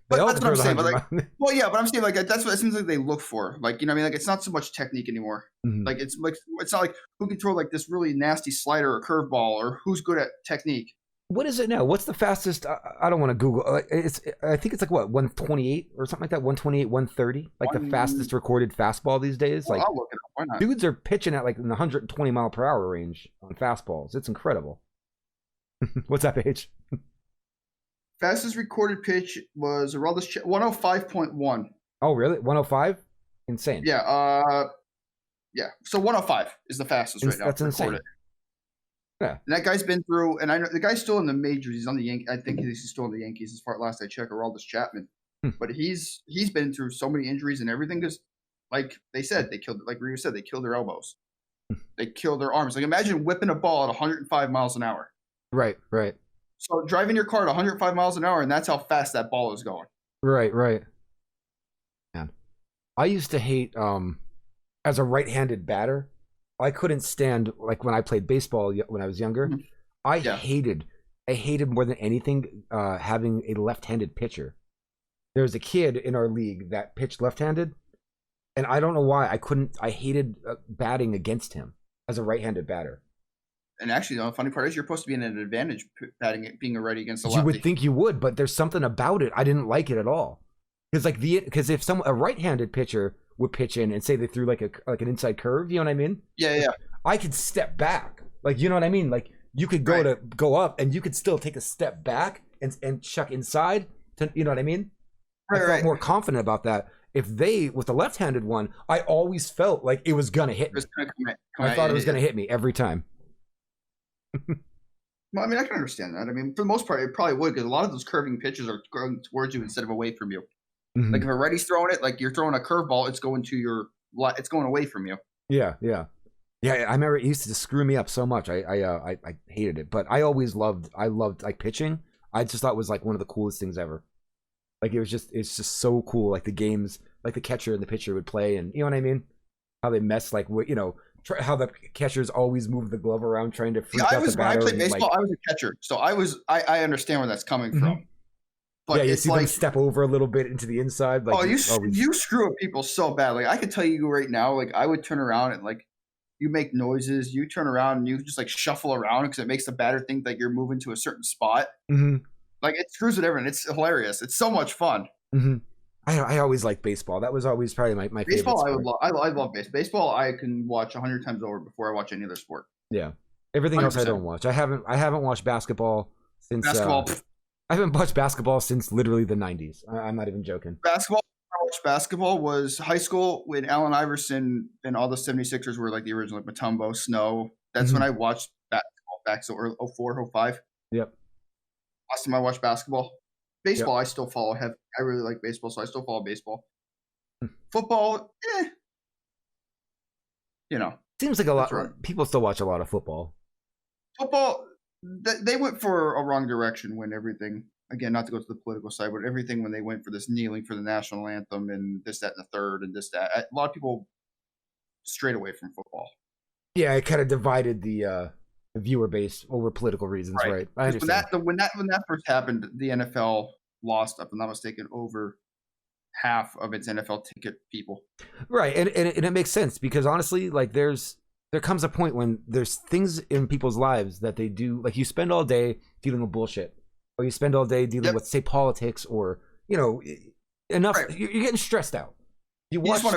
[SPEAKER 2] But that's what I'm saying. But like, well, yeah, but I'm saying like that's what it seems like they look for. Like you know, what I mean, like it's not so much technique anymore.
[SPEAKER 1] Mm-hmm.
[SPEAKER 2] Like it's not like who can throw like this really nasty slider or curveball or who's good at technique.
[SPEAKER 1] What is it now? What's the fastest? I don't want to Google. I think it's like what 128 or something like that. 128, 130, like the fastest recorded fastball these days.
[SPEAKER 2] Well,
[SPEAKER 1] like
[SPEAKER 2] I'll look it up. Why not?
[SPEAKER 1] Dudes are pitching at like in the 120 mile per hour range on fastballs. It's incredible. What's that page?
[SPEAKER 2] Fastest recorded pitch was around this 105.1.
[SPEAKER 1] Oh, really? 105? Insane.
[SPEAKER 2] Yeah. Yeah. So 105 is the fastest right now.
[SPEAKER 1] That's insane.
[SPEAKER 2] Recorded.
[SPEAKER 1] Yeah.
[SPEAKER 2] And that guy's been through, and I know the guy's still in the majors. He's on the Yankees. I think he's still in the Yankees as far as last I checked, Aroldis Chapman. But he's been through so many injuries and everything because, like they said, like Ryu said, they killed their elbows. They killed their arms. Like imagine whipping a ball at 105 miles an hour.
[SPEAKER 1] Right.
[SPEAKER 2] So driving your car at 105 miles an hour, and that's how fast that ball is going.
[SPEAKER 1] Right. Man, I used to hate as a right-handed batter. I couldn't stand like when I played baseball when I was younger. Mm-hmm. I hated more than anything having a left-handed pitcher. There was a kid in our league that pitched left-handed, and I don't know why I hated batting against him as a right-handed batter.
[SPEAKER 2] And actually, the funny part is you're supposed to be in an advantage batting it, being a righty against the lefty.
[SPEAKER 1] You would think you would, but there's something about it. I didn't like it at all. because if a right-handed pitcher would pitch in and say they threw like an inside curve, you know what I mean?
[SPEAKER 2] Yeah.
[SPEAKER 1] I could step back, like, you know what I mean? Like, you could go up and you could still take a step back and chuck inside. You know what I mean? I felt more confident about that. If with the left-handed one, I always felt like it was gonna hit me. I thought it was gonna hit me every time.
[SPEAKER 2] Well, I mean, I can understand that. I mean, for the most part, it probably would, because a lot of those curving pitches are going towards you instead of away from you. Mm-hmm. Like if a righty's throwing it, like you're throwing a curveball, it's going away from you.
[SPEAKER 1] Yeah. I remember it used to screw me up so much. I hated it, but I loved like pitching. I just thought it was like one of the coolest things ever. Like it's just so cool. Like the games, like the catcher and the pitcher would play, and you know what I mean? How they mess, like, you know, how the catchers always move the glove around trying to freak out the batter.
[SPEAKER 2] When I played baseball, I was a catcher, so I understand where that's coming from. Mm-hmm.
[SPEAKER 1] But you see them step over a little bit into the inside. Like,
[SPEAKER 2] you screw up people so bad. Like I could tell you right now, like I would turn around and like you make noises. You turn around and you just like shuffle around because it makes the batter think that you're moving to a certain spot.
[SPEAKER 1] Mm-hmm.
[SPEAKER 2] Like it screws with everyone. It's hilarious. It's so much fun.
[SPEAKER 1] Mm-hmm. I always liked baseball. That was always probably my
[SPEAKER 2] baseball,
[SPEAKER 1] favorite sport.
[SPEAKER 2] I love baseball. Baseball I can watch 100 times over before I watch any other sport.
[SPEAKER 1] Yeah. Everything 100%. Else I don't watch. I haven't watched basketball since I haven't watched basketball since literally the 90s. I'm not even joking.
[SPEAKER 2] Basketball was high school when Allen Iverson and all the 76ers were like the original, like Mutombo, Snow. That's when I watched basketball back so early, 04, 05.
[SPEAKER 1] Yep.
[SPEAKER 2] Last time I watched basketball. Baseball, I still follow heavy. I really like baseball, so I still follow baseball. Football, you know.
[SPEAKER 1] Seems like a lot. People still watch a lot of football.
[SPEAKER 2] Football, they went for a wrong direction when everything, again, not to go to the political side, but everything when they went for this kneeling for the national anthem and this, that, and the third, and this, that. A lot of people strayed away from football.
[SPEAKER 1] Yeah, it kind of divided the viewer base over political reasons, right? I understand.
[SPEAKER 2] When that first happened, the NFL lost, if I'm not mistaken, over half of its NFL ticket people.
[SPEAKER 1] Right, and it makes sense because honestly, like there comes a point when there's things in people's lives that they do, like you spend all day dealing with bullshit, or you spend all day dealing with, say, politics, or you know, enough. Right. You're getting stressed out. You watch sports.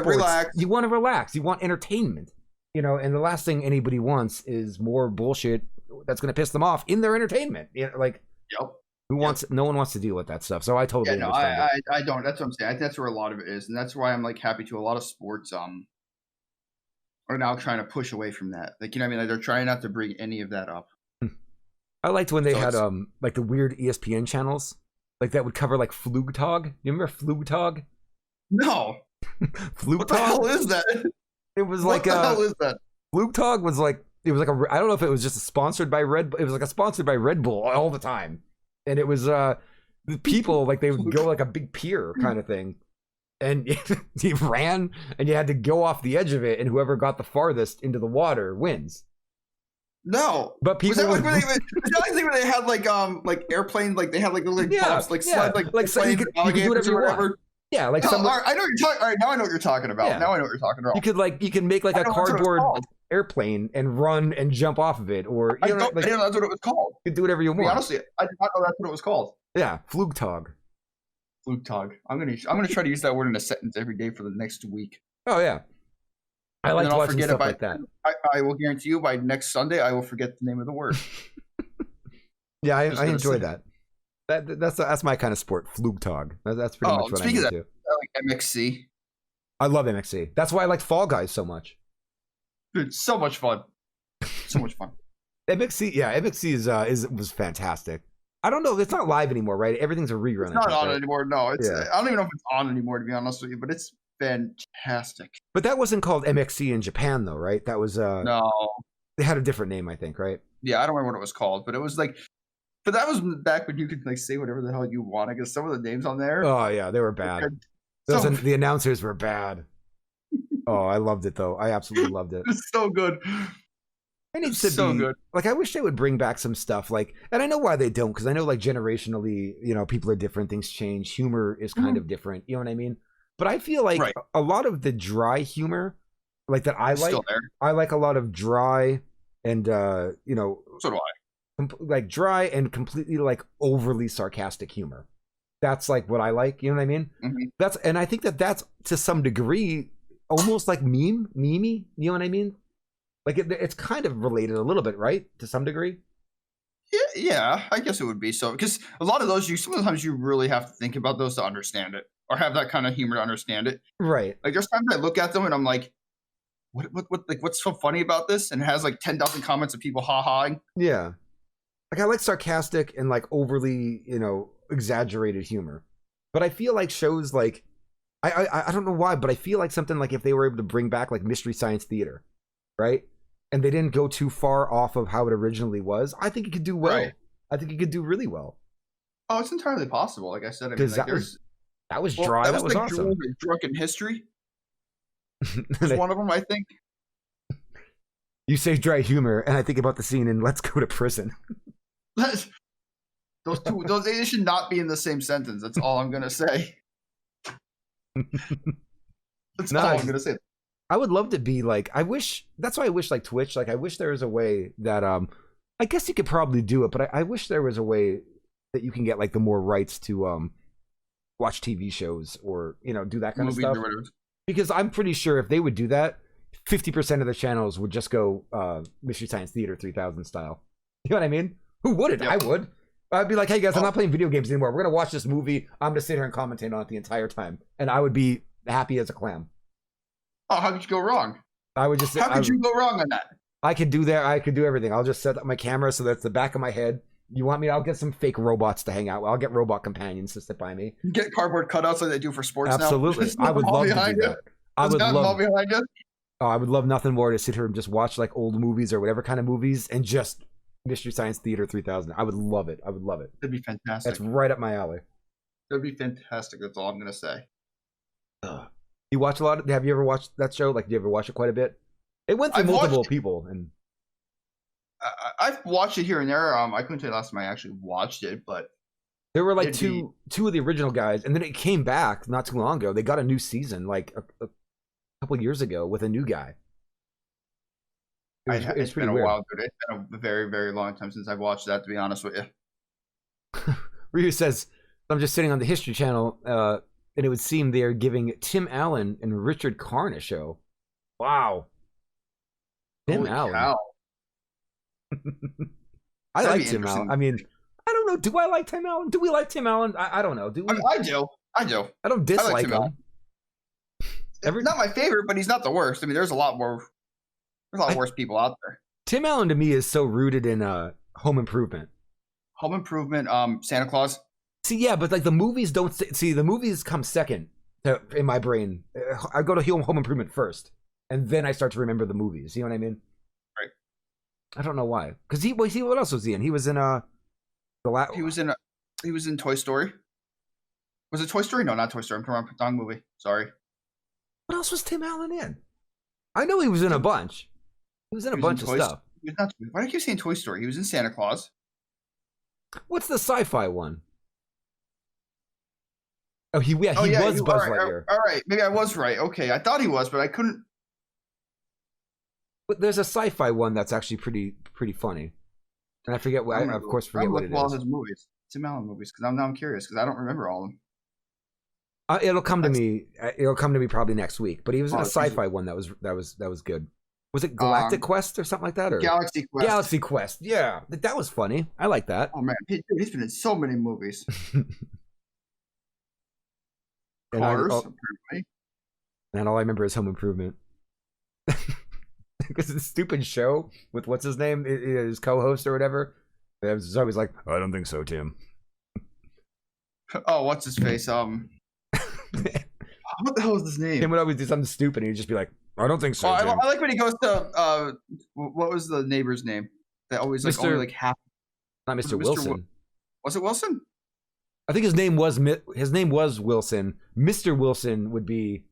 [SPEAKER 1] You want to relax. You want entertainment. You know, and the last thing anybody wants is more bullshit that's going to piss them off in their entertainment. You know, like, no one wants to deal with that stuff. So I totally understand.
[SPEAKER 2] I don't. That's what I'm saying. I think that's where a lot of it is, and that's why I'm like happy to. A lot of sports are now trying to push away from that. Like, you know what I mean? Like they're trying not to bring any of that up.
[SPEAKER 1] I liked when they had like the weird ESPN channels, like that would cover like Flugtag. You remember Flugtag?
[SPEAKER 2] No.
[SPEAKER 1] Flugtag?
[SPEAKER 2] What the hell is that?
[SPEAKER 1] It was
[SPEAKER 2] what the hell is that?
[SPEAKER 1] Flugtag was like, it was like I don't know if it was just sponsored by Red. It was like a sponsored by Red Bull all the time, and it was the people like they would go like a big pier kind of thing, and you ran and you had to go off the edge of it, and whoever got the farthest into the water wins.
[SPEAKER 2] No,
[SPEAKER 1] but people.
[SPEAKER 2] Was that like where they had like airplanes, like they had like little bumps, like slide like
[SPEAKER 1] so you could do whatever you want. Yeah, like
[SPEAKER 2] I know what you're talking. All right, now I know what you're talking about. Yeah. Now I know what you're talking about.
[SPEAKER 1] You can make like a cardboard airplane and run and jump off of it, or
[SPEAKER 2] I didn't know that's what it was called.
[SPEAKER 1] You can do whatever you want.
[SPEAKER 2] Honestly, I did not know that's what it was called.
[SPEAKER 1] Yeah, Flugtag.
[SPEAKER 2] Flugtag. I'm gonna try to use that word in a sentence every day for the next week.
[SPEAKER 1] Oh yeah, I like watching stuff like that.
[SPEAKER 2] I will guarantee you by next Sunday I will forget the name of the word.
[SPEAKER 1] Yeah, I enjoy that. That's my kind of sport, Flugtag. That's pretty much what I do.
[SPEAKER 2] I like MXC.
[SPEAKER 1] I love MXC. That's why I like Fall Guys so much.
[SPEAKER 2] Dude, so much fun. So much fun.
[SPEAKER 1] MXC was fantastic. I don't know. It's not live anymore, right? Everything's a rerun.
[SPEAKER 2] It's not on anymore. No, I don't even know if it's on anymore, to be honest with you. But it's fantastic.
[SPEAKER 1] But that wasn't called MXC in Japan, though, right? That was
[SPEAKER 2] no.
[SPEAKER 1] They had a different name, I think, right?
[SPEAKER 2] Yeah, I don't remember what it was called, but it was like. But that was back when you could like say whatever the hell you want. I guess some of the names on there.
[SPEAKER 1] Oh yeah, they were bad. The announcers were bad. Oh, I loved it though. I absolutely loved it.
[SPEAKER 2] It's so good.
[SPEAKER 1] It needs to be good. Like I wish they would bring back some stuff like, and I know why they don't, because I know like generationally, you know, people are different. Things change. Humor is kind of different. You know what I mean? But I feel like a lot of the dry humor, like that I like. I like a lot of dry and you know.
[SPEAKER 2] So do I.
[SPEAKER 1] Like dry and completely like overly sarcastic humor. That's like what I like. You know what I mean?
[SPEAKER 2] Mm-hmm.
[SPEAKER 1] And I think that that's to some degree almost like memey. You know what I mean? Like it's kind of related a little bit, right? To some degree.
[SPEAKER 2] Yeah, I guess it would be so because a lot of those sometimes you really have to think about those to understand it or have that kind of humor to understand it.
[SPEAKER 1] Right.
[SPEAKER 2] Like there's times I look at them and I'm like, what like what's so funny about this? And it has like 10,000 comments of people ha-haing.
[SPEAKER 1] Yeah. Like I like sarcastic and like overly, exaggerated humor. But I feel like shows like I don't know why, but I feel like something like if they were able to bring back like Mystery Science Theater, right? And they didn't go too far off of how it originally was, I think it could do well. Right. I think it could do really well.
[SPEAKER 2] Oh, it's entirely possible. Like I said, I mean, like,
[SPEAKER 1] that was dry. That was like awesome.
[SPEAKER 2] Drunken History. It's one of them, I think.
[SPEAKER 1] You say dry humor, and I think about the scene in Let's Go to Prison.
[SPEAKER 2] those they should not be in the same sentence. That's all I'm gonna say. That's all I'm gonna say.
[SPEAKER 1] I would love to be like, that's why I wish like Twitch, like I wish there was a way that I guess you could probably do it, but I wish there was a way that you can get like the more rights to watch TV shows or do that kind of stuff. Because I'm pretty sure if they would do that, 50% of the channels would just go Mystery Science Theater 3000 style. You know what I mean? Who wouldn't? Yep. I would. I'd be like, hey guys, I'm not playing video games anymore. We're gonna watch this movie. I'm gonna sit here and commentate on it the entire time, and I would be happy as a clam.
[SPEAKER 2] Oh, how could you go wrong?
[SPEAKER 1] I would just.
[SPEAKER 2] How could you go wrong on that?
[SPEAKER 1] I could do that. I could do everything. I'll just set up my camera so that's the back of my head. You want me? I'll get some fake robots to hang out with. I'll get robot companions to sit by me.
[SPEAKER 2] You get cardboard cutouts like they do for sports
[SPEAKER 1] Absolutely.
[SPEAKER 2] now.
[SPEAKER 1] I would love to do that. I would love
[SPEAKER 2] behind you.
[SPEAKER 1] Oh, I would love nothing more to sit here and just watch like old movies or whatever kind of movies and just Mystery Science Theater 3000. I would love it. I would love it.
[SPEAKER 2] That'd be fantastic.
[SPEAKER 1] That's right up my alley.
[SPEAKER 2] That'd be fantastic. That's all I'm gonna say.
[SPEAKER 1] You watch a lot. Have you ever watched that show? Like, do you ever watch it quite a bit? It went through multiple people, and
[SPEAKER 2] I've watched it here and there. I couldn't tell you last time I actually watched it, but
[SPEAKER 1] there were like two of the original guys, and then it came back not too long ago. They got a new season like a couple years ago with a new guy.
[SPEAKER 2] It's been a while, dude. It's been a very, very long time since I've watched that, to be honest with you.
[SPEAKER 1] Ryu says, I'm just sitting on the History Channel, and it would seem they're giving Tim Allen and Richard Karn a show. Wow. Tim Allen. Cow. I like Tim Allen. I mean, I don't know. Do I like Tim Allen? Do we like Tim Allen? I don't know. Do we?
[SPEAKER 2] I do.
[SPEAKER 1] I don't dislike him.
[SPEAKER 2] Not my favorite, but he's not the worst. I mean, there's a lot worse people out there.
[SPEAKER 1] Tim Allen to me is so rooted in Home Improvement.
[SPEAKER 2] Home Improvement, Santa Claus.
[SPEAKER 1] See, yeah, but like the movies don't see the movies come second in my brain. I go to Home Improvement first, and then I start to remember the movies. You know what I mean?
[SPEAKER 2] Right.
[SPEAKER 1] I don't know why. Because what else was he in? He was in
[SPEAKER 2] He was in Toy Story. Was it Toy Story? No, not Toy Story. I'm talking about the wrong movie. Sorry.
[SPEAKER 1] What else was Tim Allen in? I know he was in a bunch. He was in a bunch of stuff.
[SPEAKER 2] Why do you keep saying Toy Story? He was in Santa Claus.
[SPEAKER 1] What's the sci-fi one? Oh, he was Buzz Lightyear.
[SPEAKER 2] All right, maybe I was right. Okay, I thought he was, but I couldn't.
[SPEAKER 1] But there's a sci-fi one that's actually pretty funny, and I forget what. I of course forget what it is.
[SPEAKER 2] All his movies, Tim Allen movies, because I'm curious because I don't remember all of them.
[SPEAKER 1] It'll come to me. It'll come to me probably next week. But he was in a sci-fi one that was good. Was it Galactic Quest or something like that? Or
[SPEAKER 2] Galaxy Quest.
[SPEAKER 1] Galaxy Quest. Yeah, that was funny. I like that.
[SPEAKER 2] Oh man, he's been in so many movies.
[SPEAKER 1] Cars, and all I remember is Home Improvement. Because it's a stupid show with what's his name, his co-host or whatever. It was always like, I don't think so, Tim.
[SPEAKER 2] Oh, what's his face? What the hell is his name?
[SPEAKER 1] Tim would always do something stupid, and he'd just be like, I don't think so.
[SPEAKER 2] I like when he goes to what was the neighbor's name? That always like only like half.
[SPEAKER 1] Not Mr. Wilson.
[SPEAKER 2] Was it Wilson?
[SPEAKER 1] I think his name was Wilson. Mr. Wilson would be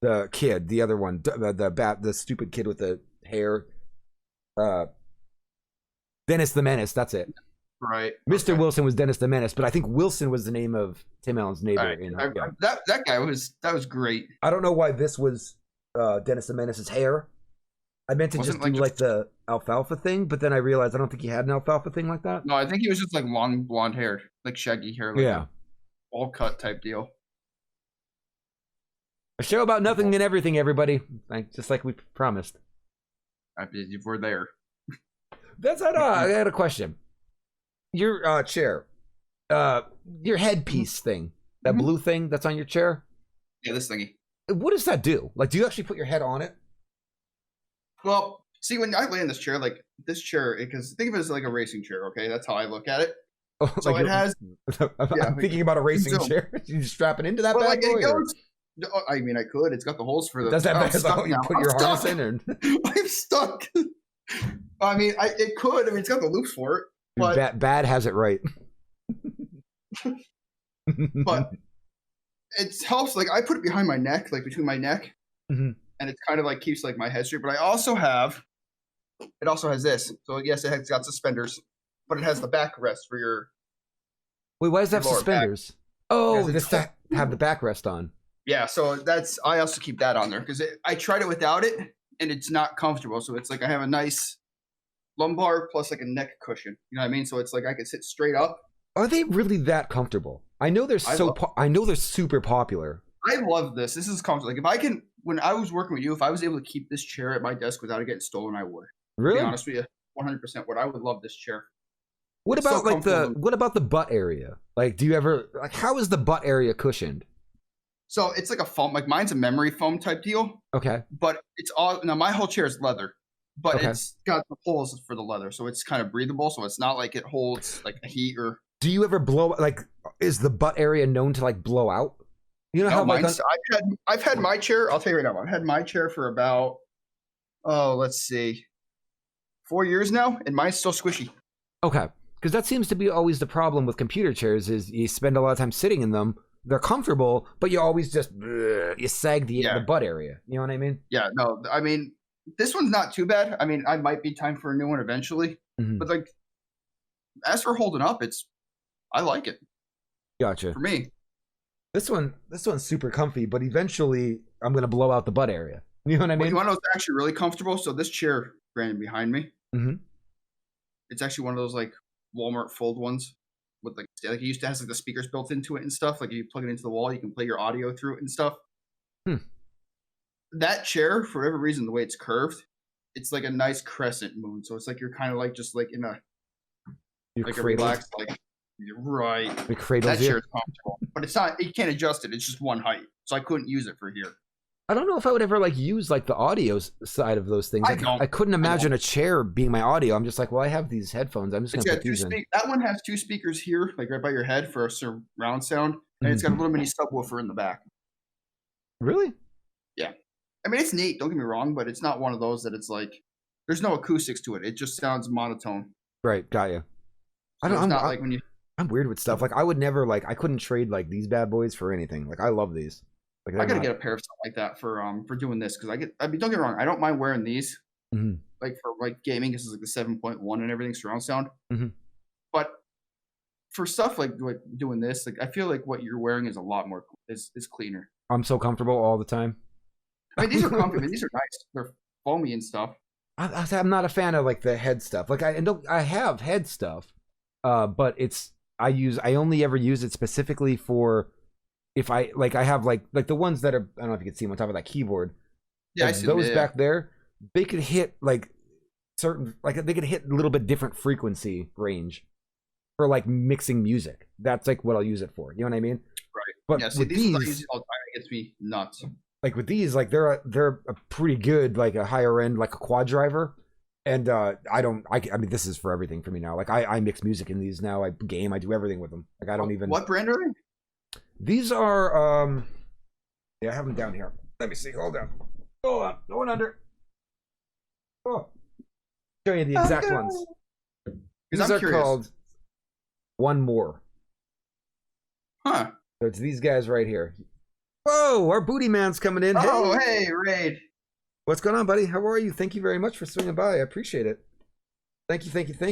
[SPEAKER 1] the kid, the other one, the stupid kid with the hair. Dennis the Menace. That's it.
[SPEAKER 2] Right.
[SPEAKER 1] Mr. Wilson was Dennis the Menace, but I think Wilson was the name of Tim Allen's neighbor.
[SPEAKER 2] Right. That guy was great.
[SPEAKER 1] I don't know why this was Dennis the Menace's hair. I meant to just do like the alfalfa thing, but then I realized I don't think he had an alfalfa thing like that.
[SPEAKER 2] No, I think he was just like long blonde haired, like shaggy hair. Like
[SPEAKER 1] yeah.
[SPEAKER 2] all cut type deal.
[SPEAKER 1] A show about nothing and everything, everybody. Just like we promised.
[SPEAKER 2] We're there.
[SPEAKER 1] That's not. I had a question. Your chair, your headpiece thing, that blue thing that's on your chair.
[SPEAKER 2] Yeah, this thingy.
[SPEAKER 1] What does that do? Like, do you actually put your head on it?
[SPEAKER 2] Well, see, when I lay in this chair, like this chair, because think of it as like a racing chair. Okay, that's how I look at it.
[SPEAKER 1] Oh,
[SPEAKER 2] so
[SPEAKER 1] like
[SPEAKER 2] it has.
[SPEAKER 1] I'm thinking about a racing chair. You strap it into that bad
[SPEAKER 2] like
[SPEAKER 1] boy.
[SPEAKER 2] It goes, I mean, I could. It's got the holes for the.
[SPEAKER 1] Does that you put your harness in? And...
[SPEAKER 2] I'm stuck. I mean, it could. I mean, it's got the loops for it. But
[SPEAKER 1] bad has it right.
[SPEAKER 2] But it helps. Like I put it behind my neck, like between my neck, and it kind of like keeps like my head straight. But I also have. It also has this. So yes, it has got suspenders, but it has the backrest for your.
[SPEAKER 1] Wait, why does that have suspenders? Back. Oh, this to have the backrest on.
[SPEAKER 2] Yeah, so I also keep that on there because I tried it without it and it's not comfortable. So it's like I have a nice lumbar plus like a neck cushion. You know what I mean? So it's like I can sit straight up.
[SPEAKER 1] Are they really that comfortable? I know they're I know they're super popular.
[SPEAKER 2] I love this. This is comfortable. Like if I can, when I was working with you, if I was able to keep this chair at my desk without it getting stolen, I would.
[SPEAKER 1] Really?
[SPEAKER 2] To be honest with you, 100% would. I would love this chair.
[SPEAKER 1] What about what about the butt area? Like, do you ever how is the butt area cushioned? So
[SPEAKER 2] it's like a foam, like mine's a memory foam type deal.
[SPEAKER 1] Okay.
[SPEAKER 2] But it's all now. My whole chair is leather, but it's got the holes for the leather, so it's kind of breathable. So it's not like it holds like heat or.
[SPEAKER 1] Do you ever blow? Like, is the butt area known to like blow out? You know how
[SPEAKER 2] I've had my chair. I'll tell you right now. I've had my chair for about let's see, 4 years now, and mine's still squishy.
[SPEAKER 1] Okay, because that seems to be always the problem with computer chairs. Is you spend a lot of time sitting in them. They're comfortable, but you always just you sag the butt area. You know what I mean?
[SPEAKER 2] Yeah. No, I mean this one's not too bad. I mean, I might be time for a new one eventually, but like as for holding up, I like it.
[SPEAKER 1] Gotcha.
[SPEAKER 2] For me,
[SPEAKER 1] this one's super comfy, but eventually I'm gonna blow out the butt area. You know what I mean?
[SPEAKER 2] You want to know what's actually really comfortable? So this chair, Brandon, behind me, it's actually one of those like Walmart fold ones. With like it used to have like the speakers built into it and stuff. Like you plug it into the wall, you can play your audio through it and stuff. That chair, for whatever reason, the way it's curved, it's like a nice crescent moon. So it's like you're kind of like just like in a a relaxed like right.
[SPEAKER 1] The cradle.
[SPEAKER 2] That chair is comfortable, but it's not. You can't adjust it. It's just one height, so I couldn't use it for here.
[SPEAKER 1] I don't know if I would ever like use like the audio side of those things. I couldn't imagine a chair being my audio. I'm just like, well, I have these headphones. I'm just going to put these in.
[SPEAKER 2] That one has 2 speakers here, like right by your head for a surround sound, and it's got a little mini subwoofer in the back.
[SPEAKER 1] Really?
[SPEAKER 2] Yeah. I mean, it's neat. Don't get me wrong, but it's not one of those that it's like there's no acoustics to it. It just sounds monotone.
[SPEAKER 1] Right. Got you.
[SPEAKER 2] So it's not like when you.
[SPEAKER 1] I'm weird with stuff. Like I would never I couldn't trade like these bad boys for anything. Like I love these. Like,
[SPEAKER 2] I gotta get a pair of stuff like that for doing this because I mean, don't get me wrong, I don't mind wearing these like for like gaming. This is like the 7.1 and everything surround sound. But for stuff like doing this, like I feel like what you're wearing is a lot more is cleaner.
[SPEAKER 1] I'm so comfortable all the time.
[SPEAKER 2] I mean, these are comfy. I mean, these are nice. They're foamy and stuff.
[SPEAKER 1] I'm not a fan of like the head stuff. Like I have head stuff, but I only ever use it specifically for. If I have like the ones that are, I don't know if you can see them on top of that keyboard.
[SPEAKER 2] Yeah,
[SPEAKER 1] like
[SPEAKER 2] I see
[SPEAKER 1] those back there. They could hit like certain, like they could hit a little bit different frequency range for like mixing music. That's like what I'll use it for. You know what I mean?
[SPEAKER 2] Right.
[SPEAKER 1] But
[SPEAKER 2] yeah, see,
[SPEAKER 1] with these,
[SPEAKER 2] all the time, it gets me nuts.
[SPEAKER 1] Like with these, like they're a pretty good, like a higher end, like a quad driver. And I mean, this is for everything for me now. Like I mix music in these now. I game. I do everything with them. Like I don't even.
[SPEAKER 2] What brand are they?
[SPEAKER 1] These are, yeah, I have them down here. Let me see. Hold on. Going under. Oh. Show you the exact ones. These are called One More.
[SPEAKER 2] Huh.
[SPEAKER 1] So it's these guys right here. Whoa, our booty man's coming in.
[SPEAKER 2] Oh, hey, Raid.
[SPEAKER 1] What's going on, buddy? How are you? Thank you very much for swinging by. I appreciate it. Thank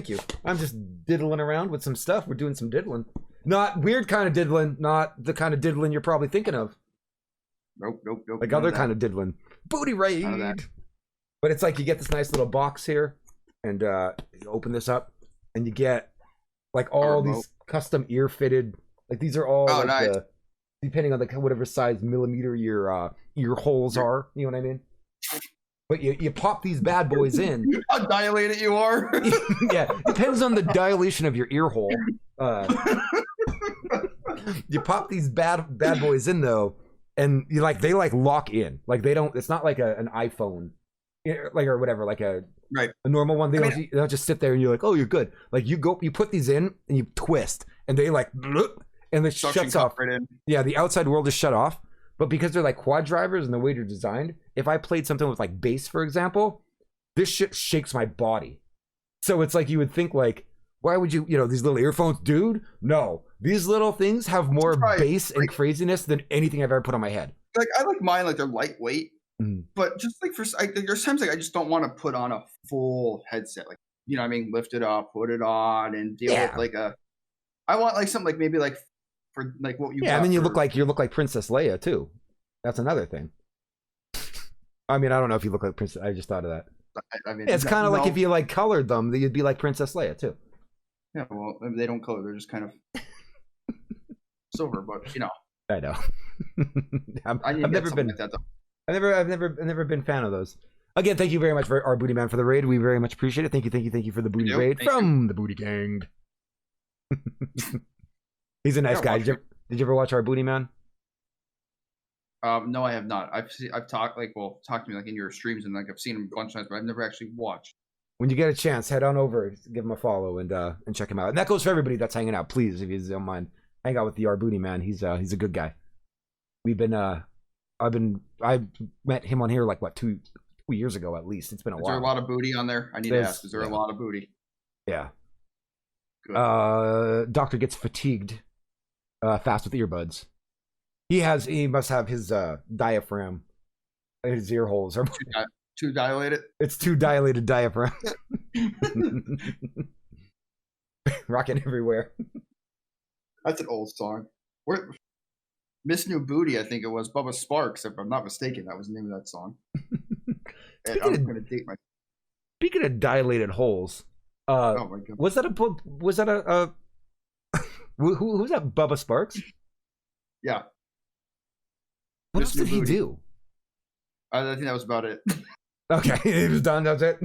[SPEAKER 1] you. I'm just diddling around with some stuff. We're doing some diddling. Not weird kind of diddling, not the kind of diddling you're probably thinking of.
[SPEAKER 2] Nope.
[SPEAKER 1] Like other kind of diddling. Booty raid. But it's like you get this nice little box here, and you open this up, and you get like all these custom ear-fitted Like these are all like
[SPEAKER 2] nice.
[SPEAKER 1] depending on the whatever size millimeter your ear holes are. You know what I mean? But you pop these bad boys in.
[SPEAKER 2] How dilated you are.
[SPEAKER 1] Yeah, depends on the dilation of your ear hole. You pop these bad boys in though, and they lock in. Like they don't. It's not like an iPhone, like or whatever, like a normal one. They don't just sit there and you're like, oh, you're good. Like you put these in and you twist, and they like, and it shuts off.
[SPEAKER 2] Right in.
[SPEAKER 1] Yeah, the outside world is shut off. But because they're like quad drivers and the way they're designed, if I played something with like bass, for example, this shit shakes my body. So it's like you would think like, why would you these little earphones, dude? No, these little things have more bass and craziness than anything I've ever put on my head.
[SPEAKER 2] Like I like mine, like they're lightweight, but just like there's times like I just don't want to put on a full headset, like what I mean, lift it up, put it on, and deal with like I want like something like maybe like for like what you
[SPEAKER 1] and then you look like Princess Leia too. That's another thing. I mean, I don't know if you look like Princess. I just thought of that.
[SPEAKER 2] I mean,
[SPEAKER 1] it's kind of like if you like colored them, you'd be like Princess Leia too.
[SPEAKER 2] Yeah, well, they don't color; they're just kind of silver. But
[SPEAKER 1] I know. I've never been. Like that, I've never been a fan of those. Again, thank you very much for our Booty Man for the raid. We very much appreciate it. Thank you for the booty raid from the Booty Gang. He's a nice guy. Did you ever watch our Booty Man?
[SPEAKER 2] No, I have not. I've talked to me like in your streams, and like I've seen him a bunch of times, but I've never actually watched.
[SPEAKER 1] When you get a chance, head on over, give him a follow, and check him out. And that goes for everybody that's hanging out. Please, if you don't mind, hang out with the Booty Man. He's a good guy. We've been I met him on here like what 2 years ago at least. It's been a while.
[SPEAKER 2] Is there a lot of booty on there? I need to ask. Is there a lot of booty?
[SPEAKER 1] Yeah. Good. Doctor gets fatigued fast with earbuds. He must have his diaphragm. His ear holes are
[SPEAKER 2] too dilated.
[SPEAKER 1] It's too dilated diaphragm. Rocking everywhere.
[SPEAKER 2] That's an old song. Miss New Booty, I think it was Bubba Sparks, if I'm not mistaken. That was the name of that song. I'm going to date my.
[SPEAKER 1] Speaking of dilated holes,
[SPEAKER 2] oh my god,
[SPEAKER 1] was that a who's that? Bubba Sparks?
[SPEAKER 2] Yeah.
[SPEAKER 1] What else did he do?
[SPEAKER 2] I think that was about it.
[SPEAKER 1] Okay, it was done. That's it.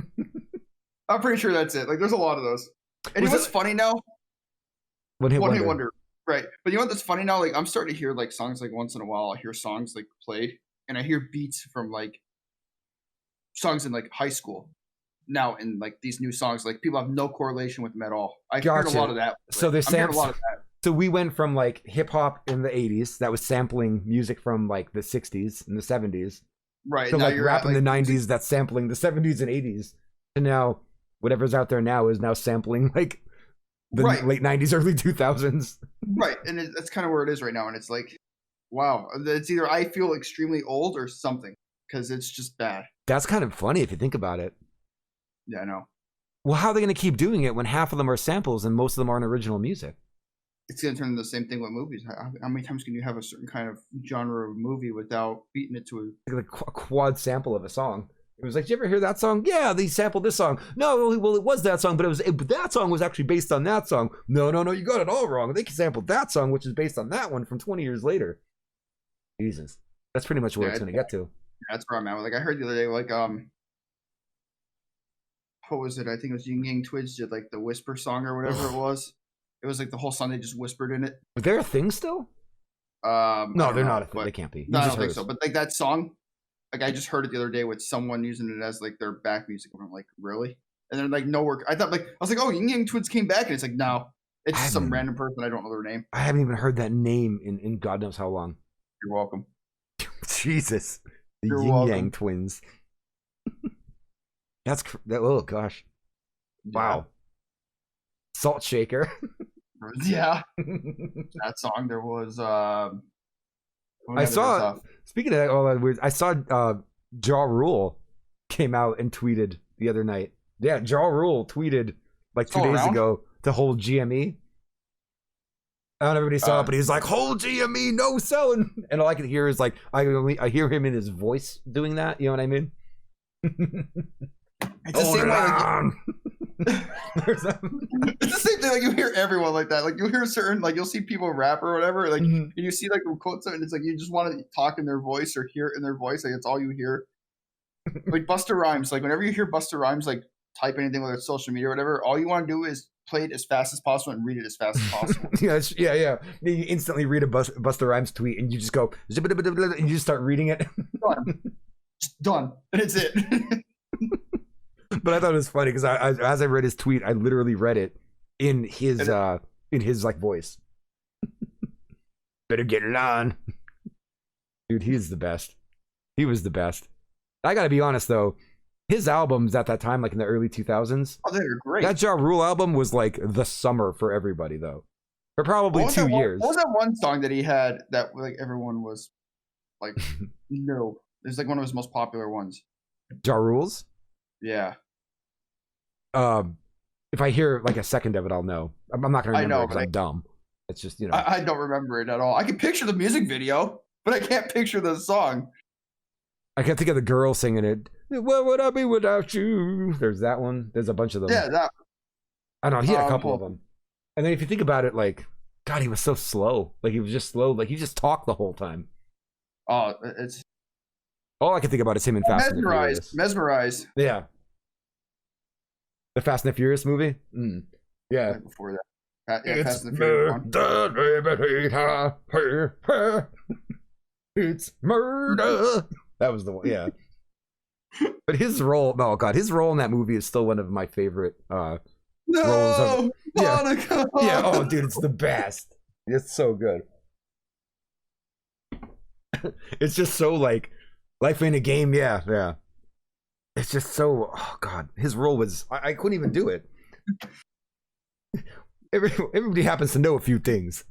[SPEAKER 2] I'm pretty sure that's it. Like, there's a lot of those. And what's funny now?
[SPEAKER 1] One Hit
[SPEAKER 2] Wonder. Right. But you know what that's funny now? Like, I'm starting to hear like songs like once in a while. I hear songs like played, and I hear beats from like songs in like high school. Now in like these new songs, like people have no correlation with them at all. I heard a lot of that.
[SPEAKER 1] So there's
[SPEAKER 2] a lot of that.
[SPEAKER 1] So we went from like hip hop in the 80s that was sampling music from like the 60s and the 70s.
[SPEAKER 2] Right.
[SPEAKER 1] So like rap in the 90s that's sampling the 70s and 80s. And now whatever's out there now is now sampling like the late 90s, early 2000s.
[SPEAKER 2] Right. And that's kind of where it is right now. And it's like, wow, it's either I feel extremely old or something because it's just bad.
[SPEAKER 1] That's kind of funny if you think about it.
[SPEAKER 2] Yeah, I know.
[SPEAKER 1] Well, how are they going to keep doing it when half of them are samples and most of them aren't original music?
[SPEAKER 2] It's going to turn into the same thing with movies. How many times can you have a certain kind of genre of movie without beating it to
[SPEAKER 1] a quad sample of a song? It was like, did you ever hear that song? Yeah, they sampled this song. No, well, it was that song, but that song was actually based on that song. No, you got it all wrong. They sampled that song, which is based on that one from 20 years later. Jesus, that's pretty much where it's going to get to.
[SPEAKER 2] That's where I'm at. Like I heard the other day, like what was it? I think it was Ying Yang Twins did like the Whisper song or whatever it was. It was like the whole song they just whispered in it.
[SPEAKER 1] But they're a thing still? No, they're not a thing. They can't be.
[SPEAKER 2] No, I don't think so. But like that song, like I just heard it the other day with someone using it as like their back music. And I'm like, really? And they're like, no work. I was like, oh, Ying Yang Twins came back, and it's like, no, it's just some random person. I don't know their name.
[SPEAKER 1] I haven't even heard that name in God knows how long.
[SPEAKER 2] You're welcome.
[SPEAKER 1] Jesus, the Yin Yang Twins. Oh gosh, wow. Salt Shaker.
[SPEAKER 2] Yeah, that song. There was.
[SPEAKER 1] I saw. Speaking of that, all that weird. I saw Ja Rule came out and tweeted the other night. Yeah, Ja Rule tweeted like 2 days ago to hold GME. I don't know if everybody saw it, but he's like, "Hold GME, no selling." And all I can hear is like, I hear him in his voice doing that. You know what I mean?
[SPEAKER 2] It's the same way.
[SPEAKER 1] There's a-
[SPEAKER 2] It's the same thing. Like you hear everyone like that. Like you'll hear certain, like you'll see people rap or whatever. Like
[SPEAKER 1] Mhm.
[SPEAKER 2] and you see like them quote something. It's like you just want to talk in their voice or hear it in their voice. Like it's all you hear. Like Busta Rhymes. Like whenever you hear Busta Rhymes, like type anything whether it's social media or whatever, all you want to do is play it as fast as possible and read it as fast as possible.
[SPEAKER 1] yeah. Then you instantly read a Busta Rhymes tweet and you just go and you just start reading it.
[SPEAKER 2] Done. Just done. And it's it.
[SPEAKER 1] But I thought it was funny because as I read his tweet, I literally read it in his like voice. Better get it on, dude. He's the best. He was the best. I gotta be honest though, his albums at that time, like in the early 2000s,
[SPEAKER 2] Oh, they're great.
[SPEAKER 1] that Ja Rule album was like the summer for everybody though, for probably 2 years.
[SPEAKER 2] What was that one song that he had that like everyone was like, no? It's like one of his most popular ones.
[SPEAKER 1] Ja Rule's.
[SPEAKER 2] Yeah.
[SPEAKER 1] If I hear like a second of it, I'll know. I'm not gonna remember
[SPEAKER 2] I know,
[SPEAKER 1] because I'm dumb. It's just, you know.
[SPEAKER 2] I don't remember it at all. I can picture the music video, but I can't picture the song.
[SPEAKER 1] I can't think of the girl singing it. What would I be without you? There's that one. There's a bunch of them.
[SPEAKER 2] Yeah, that.
[SPEAKER 1] I don't know. He had a couple of them. And then if you think about it, like, God, he was so slow. Like, he was just slow. Like, he just talked the whole time.
[SPEAKER 2] Oh, it's
[SPEAKER 1] All I can think about is him in Fast and the Furious.
[SPEAKER 2] Mesmerized.
[SPEAKER 1] Yeah. The Fast and the Furious movie? Yeah.
[SPEAKER 2] Right before that. Yeah, Fast and the Furious one.
[SPEAKER 1] It's murder. That was the one, yeah. But his role in that movie is still one of my favorite roles of,
[SPEAKER 2] Monica.
[SPEAKER 1] Yeah, oh dude, it's the best. It's so good. It's just so like life ain't a game, yeah. It's just so, oh god, his role was, I couldn't even do it. Everybody happens to know a few things.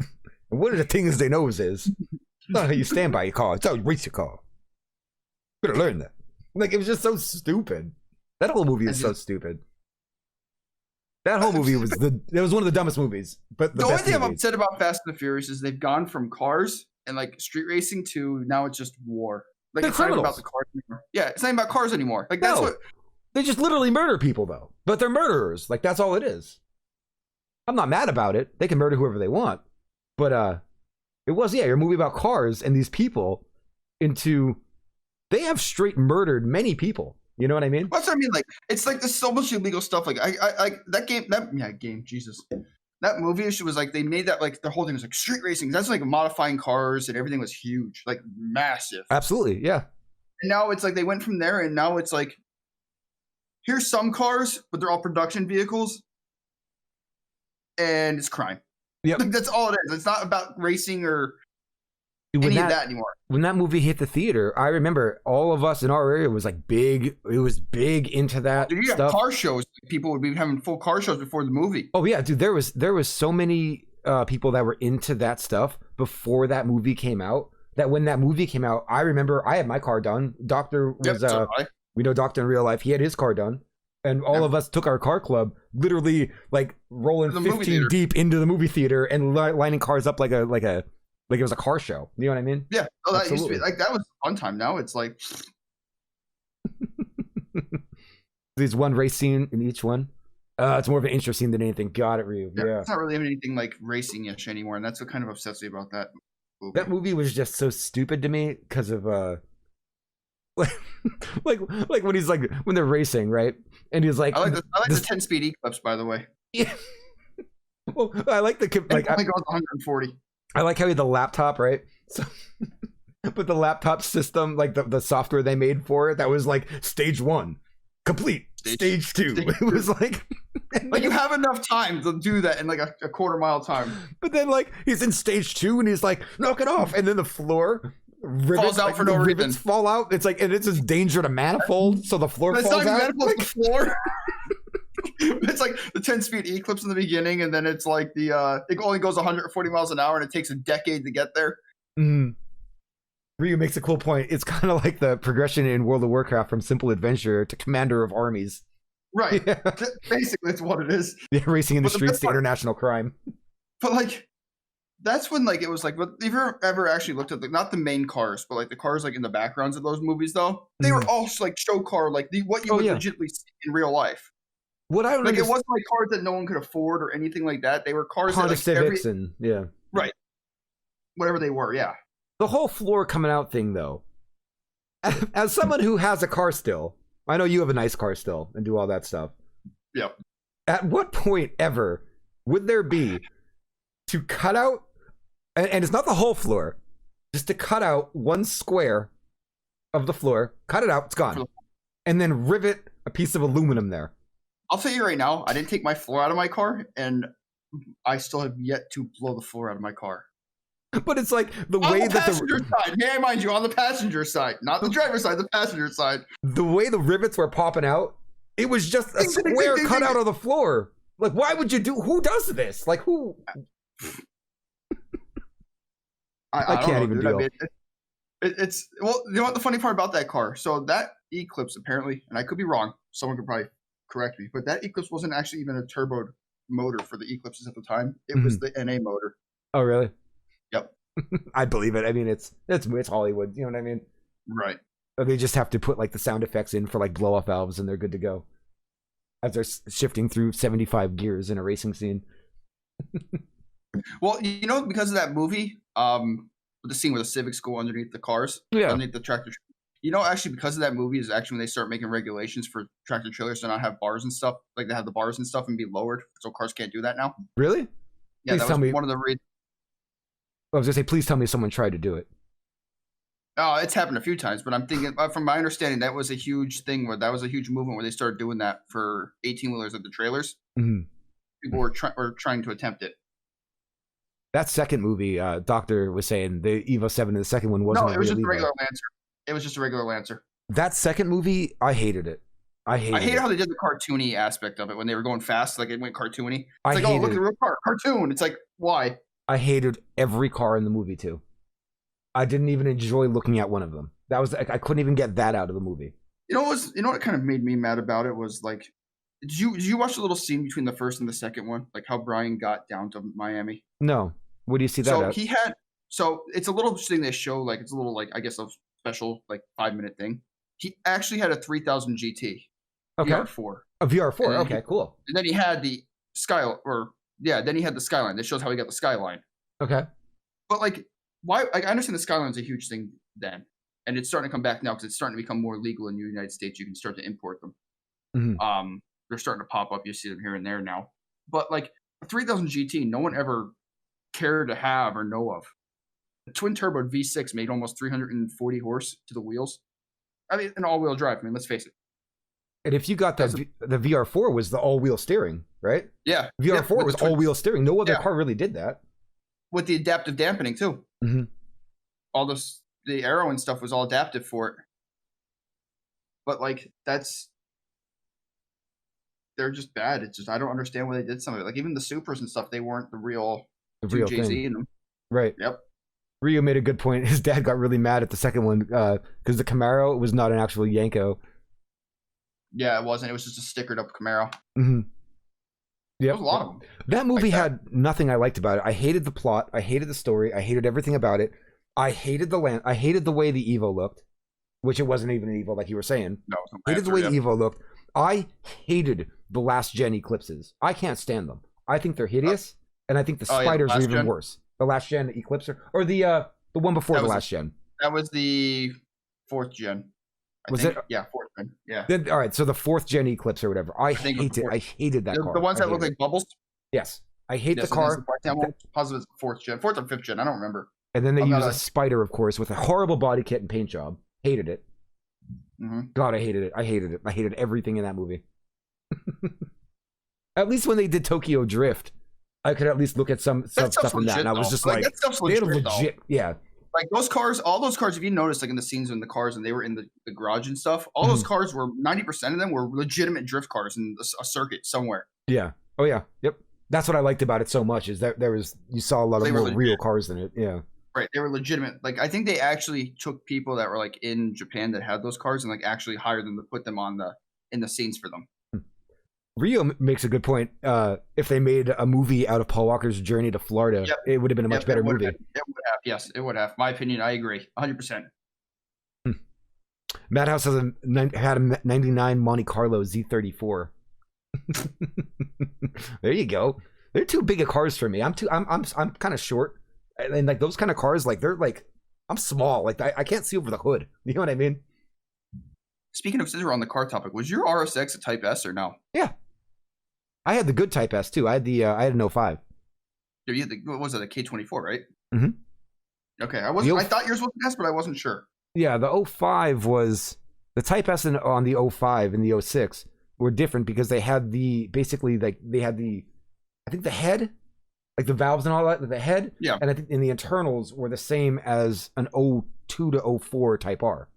[SPEAKER 1] And one of the things they know is not how you stand by your car, it's how you race your car. Better learn that. Like, it was just so stupid. That whole movie is so stupid. That whole movie was one of the dumbest movies. But the
[SPEAKER 2] only
[SPEAKER 1] best
[SPEAKER 2] thing I'm
[SPEAKER 1] movie.
[SPEAKER 2] upset about Fast and the Furious is they've gone from cars and like street racing to now it's just war. Like
[SPEAKER 1] They're
[SPEAKER 2] it's not even
[SPEAKER 1] criminals.
[SPEAKER 2] about the cars anymore. Yeah, it's not even about cars anymore. Like that's
[SPEAKER 1] No.
[SPEAKER 2] what
[SPEAKER 1] They just literally murder people, though. But they're murderers. Like, that's all it is. I'm not mad about it. They can murder whoever they want. But it was, yeah, your movie about cars and these people they have straight murdered many people. You know what I mean?
[SPEAKER 2] That's what I mean. Like it's like there's so much illegal stuff. Like I that game, Jesus. That movie was like they made that like the whole thing was like street racing. That's like modifying cars and everything was huge, like massive.
[SPEAKER 1] Absolutely, yeah.
[SPEAKER 2] And now it's like they went from there and now it's like here's some cars, but they're all production vehicles. And it's crime.
[SPEAKER 1] Yep.
[SPEAKER 2] Like that's all it is. It's not about racing or
[SPEAKER 1] Dude,
[SPEAKER 2] any of that anymore.
[SPEAKER 1] When that movie hit the theater, I remember all of us in our area was like big. It was big into that
[SPEAKER 2] Dude, you have
[SPEAKER 1] stuff.
[SPEAKER 2] car shows. People would be having full car shows before the movie.
[SPEAKER 1] Oh yeah, dude. There was so many people that were into that stuff before that movie came out. That when that movie came out, I remember I had my car done. Doctor was we know Doctor in real life. He had his car done, and all of us took our car club, literally like rolling 15 deep into the movie theater and lining cars up like it was a car show. You know what I mean?
[SPEAKER 2] Yeah. Oh, that used to be like that was a fun time. Now it's like
[SPEAKER 1] there's one race scene in each one. It's more of an intro scene than anything. Got it, Ryu. Yeah.
[SPEAKER 2] It's not really anything like racing-ish anymore, and that's what kind of upsets me about that movie.
[SPEAKER 1] That movie was just so stupid to me because of like when he's like when they're racing, right? And he's like,
[SPEAKER 2] I like the 10-speed Eclipse, by the way.
[SPEAKER 1] Yeah. Well, I like the like
[SPEAKER 2] I think it was 140.
[SPEAKER 1] I like how he had the laptop, right? So, but the laptop system, like the software they made for it, that was like stage 1, complete. Stage 2. It was like
[SPEAKER 2] you have enough time to do that in like a quarter mile time.
[SPEAKER 1] But then like he's in stage 2 and he's like, knock it off, and then the floor
[SPEAKER 2] falls out for no reason.
[SPEAKER 1] Rivets fall out. It's like, and it's just danger to manifold, so the floor falls out.
[SPEAKER 2] Manifold, it's the floor. It's like the 10-speed Eclipse in the beginning, and then it's like it only goes 140 miles an hour, and it takes a decade to get there.
[SPEAKER 1] Mm. Ryu makes a cool point. It's kind of like the progression in World of Warcraft from Simple Adventure to Commander of Armies.
[SPEAKER 2] Right.
[SPEAKER 1] Yeah.
[SPEAKER 2] Basically, that's what it is.
[SPEAKER 1] Yeah, racing in the streets to international crime.
[SPEAKER 2] But like, that's when like it was like, have you ever actually looked at not the main cars, but like the cars like in the backgrounds of those movies though? They were all like show car, like what you would legitimately see in real life.
[SPEAKER 1] What I don't
[SPEAKER 2] Like, it
[SPEAKER 1] understand,
[SPEAKER 2] wasn't like cars that no one could afford or anything like that. They were cars that
[SPEAKER 1] Honda
[SPEAKER 2] like
[SPEAKER 1] Civics and yeah,
[SPEAKER 2] right, whatever they were. Yeah.
[SPEAKER 1] the whole floor coming out thing though. As someone who has a car still, I know you have a nice car still and do all that stuff.
[SPEAKER 2] Yep.
[SPEAKER 1] At what point ever would there be to cut out, and it's not the whole floor, just to cut out one square of the floor, cut it out, it's gone, and then rivet a piece of aluminum there?
[SPEAKER 2] I'll tell you right now, I didn't take my floor out of my car, and I still have yet to blow the floor out of my car.
[SPEAKER 1] But it's like the
[SPEAKER 2] On
[SPEAKER 1] way
[SPEAKER 2] the
[SPEAKER 1] that
[SPEAKER 2] passenger side, may I mind you, on the passenger side, not the driver's side, the passenger side.
[SPEAKER 1] the way the rivets were popping out, it was just a
[SPEAKER 2] Ding, ding, ding,
[SPEAKER 1] square
[SPEAKER 2] ding,
[SPEAKER 1] cut
[SPEAKER 2] ding.
[SPEAKER 1] out of the floor. Like, why would you do? Who does this? Like, who? I
[SPEAKER 2] don't
[SPEAKER 1] can't
[SPEAKER 2] know,
[SPEAKER 1] even
[SPEAKER 2] dude.
[SPEAKER 1] deal.
[SPEAKER 2] I mean, it's well, you know what the funny part about that car? So that Eclipse apparently, and I could be wrong. Someone could probably correct me, but that Eclipse wasn't actually even a turbo motor for the Eclipses at the time. It was the NA motor.
[SPEAKER 1] Oh, really?
[SPEAKER 2] Yep.
[SPEAKER 1] I believe it. I mean, it's Hollywood. You know what I mean?
[SPEAKER 2] Right.
[SPEAKER 1] Or they just have to put like the sound effects in for like blow off valves, and they're good to go. As they're shifting through 75 gears in a racing scene.
[SPEAKER 2] Well, you know, because of that movie, with the scene where the Civics go underneath the cars,
[SPEAKER 1] Yeah.
[SPEAKER 2] underneath the tractor. You know, actually, because of that movie is actually when they start making regulations for tractor trailers to not have bars and stuff, like they have the bars and stuff and be lowered, so cars can't do that now.
[SPEAKER 1] Really?
[SPEAKER 2] Yeah,
[SPEAKER 1] Please
[SPEAKER 2] that
[SPEAKER 1] tell
[SPEAKER 2] was
[SPEAKER 1] me.
[SPEAKER 2] one of the reasons.
[SPEAKER 1] I was gonna say, please tell me someone tried to do it.
[SPEAKER 2] Oh, it's happened a few times, but I'm thinking, from my understanding, that was a huge thing where that was a huge movement where they started doing that for 18-wheelers at the trailers.
[SPEAKER 1] Mhm.
[SPEAKER 2] People were trying to attempt it.
[SPEAKER 1] That second movie, Doctor was saying the Evo 7 in the second one wasn't.
[SPEAKER 2] No, it was
[SPEAKER 1] real
[SPEAKER 2] just a
[SPEAKER 1] Evo.
[SPEAKER 2] regular Lancer. It was just a regular Lancer.
[SPEAKER 1] That second movie, I hated it. I hated
[SPEAKER 2] how they did the cartoony aspect of it when they were going fast, like it went cartoony. It's
[SPEAKER 1] I
[SPEAKER 2] like, oh, look
[SPEAKER 1] hated
[SPEAKER 2] at the real car, cartoon. It's like, why?
[SPEAKER 1] I hated every car in the movie too. I didn't even enjoy looking at one of them. That was I couldn't even get that out of the movie.
[SPEAKER 2] You know what kind of made me mad about it was like, did you watch the little scene between the first and the second one, like how Brian got down to Miami?
[SPEAKER 1] No, where do you see that?
[SPEAKER 2] So
[SPEAKER 1] at?
[SPEAKER 2] so it's a little thing they show, like it's a little like I guess a special like 5-minute thing. He actually had a 3000 GT
[SPEAKER 1] Okay,
[SPEAKER 2] VR4.
[SPEAKER 1] a VR4.
[SPEAKER 2] And
[SPEAKER 1] Okay, cool.
[SPEAKER 2] And then he had the then he had the Skyline. That shows how he got the Skyline.
[SPEAKER 1] Okay,
[SPEAKER 2] But like, why? Like, I understand the Skyline's a huge thing then, and it's starting to come back now because it's starting to become more legal in the United States. You can start to import them.
[SPEAKER 1] Mhm.
[SPEAKER 2] They're starting to pop up. You see them here and there now. But like a 3000 GT, no one ever cared to have or know of. The twin turbo V6 made almost 340 horse to the wheels. I mean, an all-wheel drive. I mean, let's face it.
[SPEAKER 1] and if you got that, the VR4 was the all-wheel steering, right?
[SPEAKER 2] Yeah,
[SPEAKER 1] VR4 was all-wheel steering. No other car really did that.
[SPEAKER 2] With the adaptive dampening too.
[SPEAKER 1] Mhm.
[SPEAKER 2] All this, the aero and stuff was all adaptive for it. But like, they're just bad. It's just I don't understand why they did some of it. Like even the Supers and stuff, they weren't the real
[SPEAKER 1] thing,
[SPEAKER 2] in them.
[SPEAKER 1] right?
[SPEAKER 2] Yep.
[SPEAKER 1] Rio made a good point. His dad got really mad at the second one because the Camaro was not an actual Yanko.
[SPEAKER 2] Yeah, it wasn't. It was just a stickered up Camaro.
[SPEAKER 1] Mm-hmm. Yeah,
[SPEAKER 2] There was a lot of them.
[SPEAKER 1] That movie
[SPEAKER 2] like that.
[SPEAKER 1] had nothing I liked about it. I hated the plot. I hated the story. I hated everything about it. I hated the land. I hated the way the Evo looked, which it wasn't even an Evo like you were saying.
[SPEAKER 2] No,
[SPEAKER 1] Hated the way the Evo looked. I hated the last gen Eclipses. I can't stand them. I think they're hideous, and I think the spiders are even worse. The last gen Eclipser, or the one before the last gen.
[SPEAKER 2] That was the 4th gen.
[SPEAKER 1] Was it?
[SPEAKER 2] Yeah, 4th gen. Yeah.
[SPEAKER 1] Then, all right, so the 4th gen Eclipse or whatever. I hate it. I hated that car.
[SPEAKER 2] The ones that look like bubbles.
[SPEAKER 1] Yes, I hate the
[SPEAKER 2] So
[SPEAKER 1] car.
[SPEAKER 2] Positive 4th gen, 4th or 5th gen. I don't remember.
[SPEAKER 1] And then they use a spider, of course, with a horrible body kit and paint job. Hated it.
[SPEAKER 2] Mm-hmm.
[SPEAKER 1] God, I hated it. I hated it. I hated everything in that movie. At least when they did Tokyo Drift, I could at least look at some stuff in that, and I was just like,
[SPEAKER 2] that stuff's
[SPEAKER 1] they had
[SPEAKER 2] legit,
[SPEAKER 1] a legit, yeah.
[SPEAKER 2] Like those cars, all those cars, if you notice, like in the scenes in the cars and they were in the garage and stuff, all those cars were 90% of them were legitimate drift cars in a circuit somewhere.
[SPEAKER 1] Yeah. Oh yeah. Yep. That's what I liked about it so much is that you saw a lot of more real cars in it. Yeah.
[SPEAKER 2] Right. They were legitimate. Like I think they actually took people that were like in Japan that had those cars and like actually hired them to put them in the scenes for them.
[SPEAKER 1] Rio makes a good point. If they made a movie out of Paul Walker's journey to Florida, it would have been a much better movie.
[SPEAKER 2] It would have. Yes, it would have. My opinion, I agree. 100%.
[SPEAKER 1] Madhouse had a 99 Monte Carlo Z34. There you go. They're too big of cars for me. I'm kind of short, and like those kind of cars, like they're like I'm small. Like I can't see over the hood. You know what I mean?
[SPEAKER 2] Speaking of, since we're on the car topic, was your RSX a Type S or no?
[SPEAKER 1] Yeah, I had the good Type S too. I had an 05.
[SPEAKER 2] You had what was it, a K24, right?
[SPEAKER 1] Mm-hmm.
[SPEAKER 2] Okay, I thought yours was an S, but I wasn't sure.
[SPEAKER 1] Yeah, the 05 was the Type S on the 05 and the 06 were different because they had basically they had I think the head, like the valves and all that, the head,
[SPEAKER 2] Yeah.
[SPEAKER 1] and I think in the internals were the same as an 02 to 04 Type R.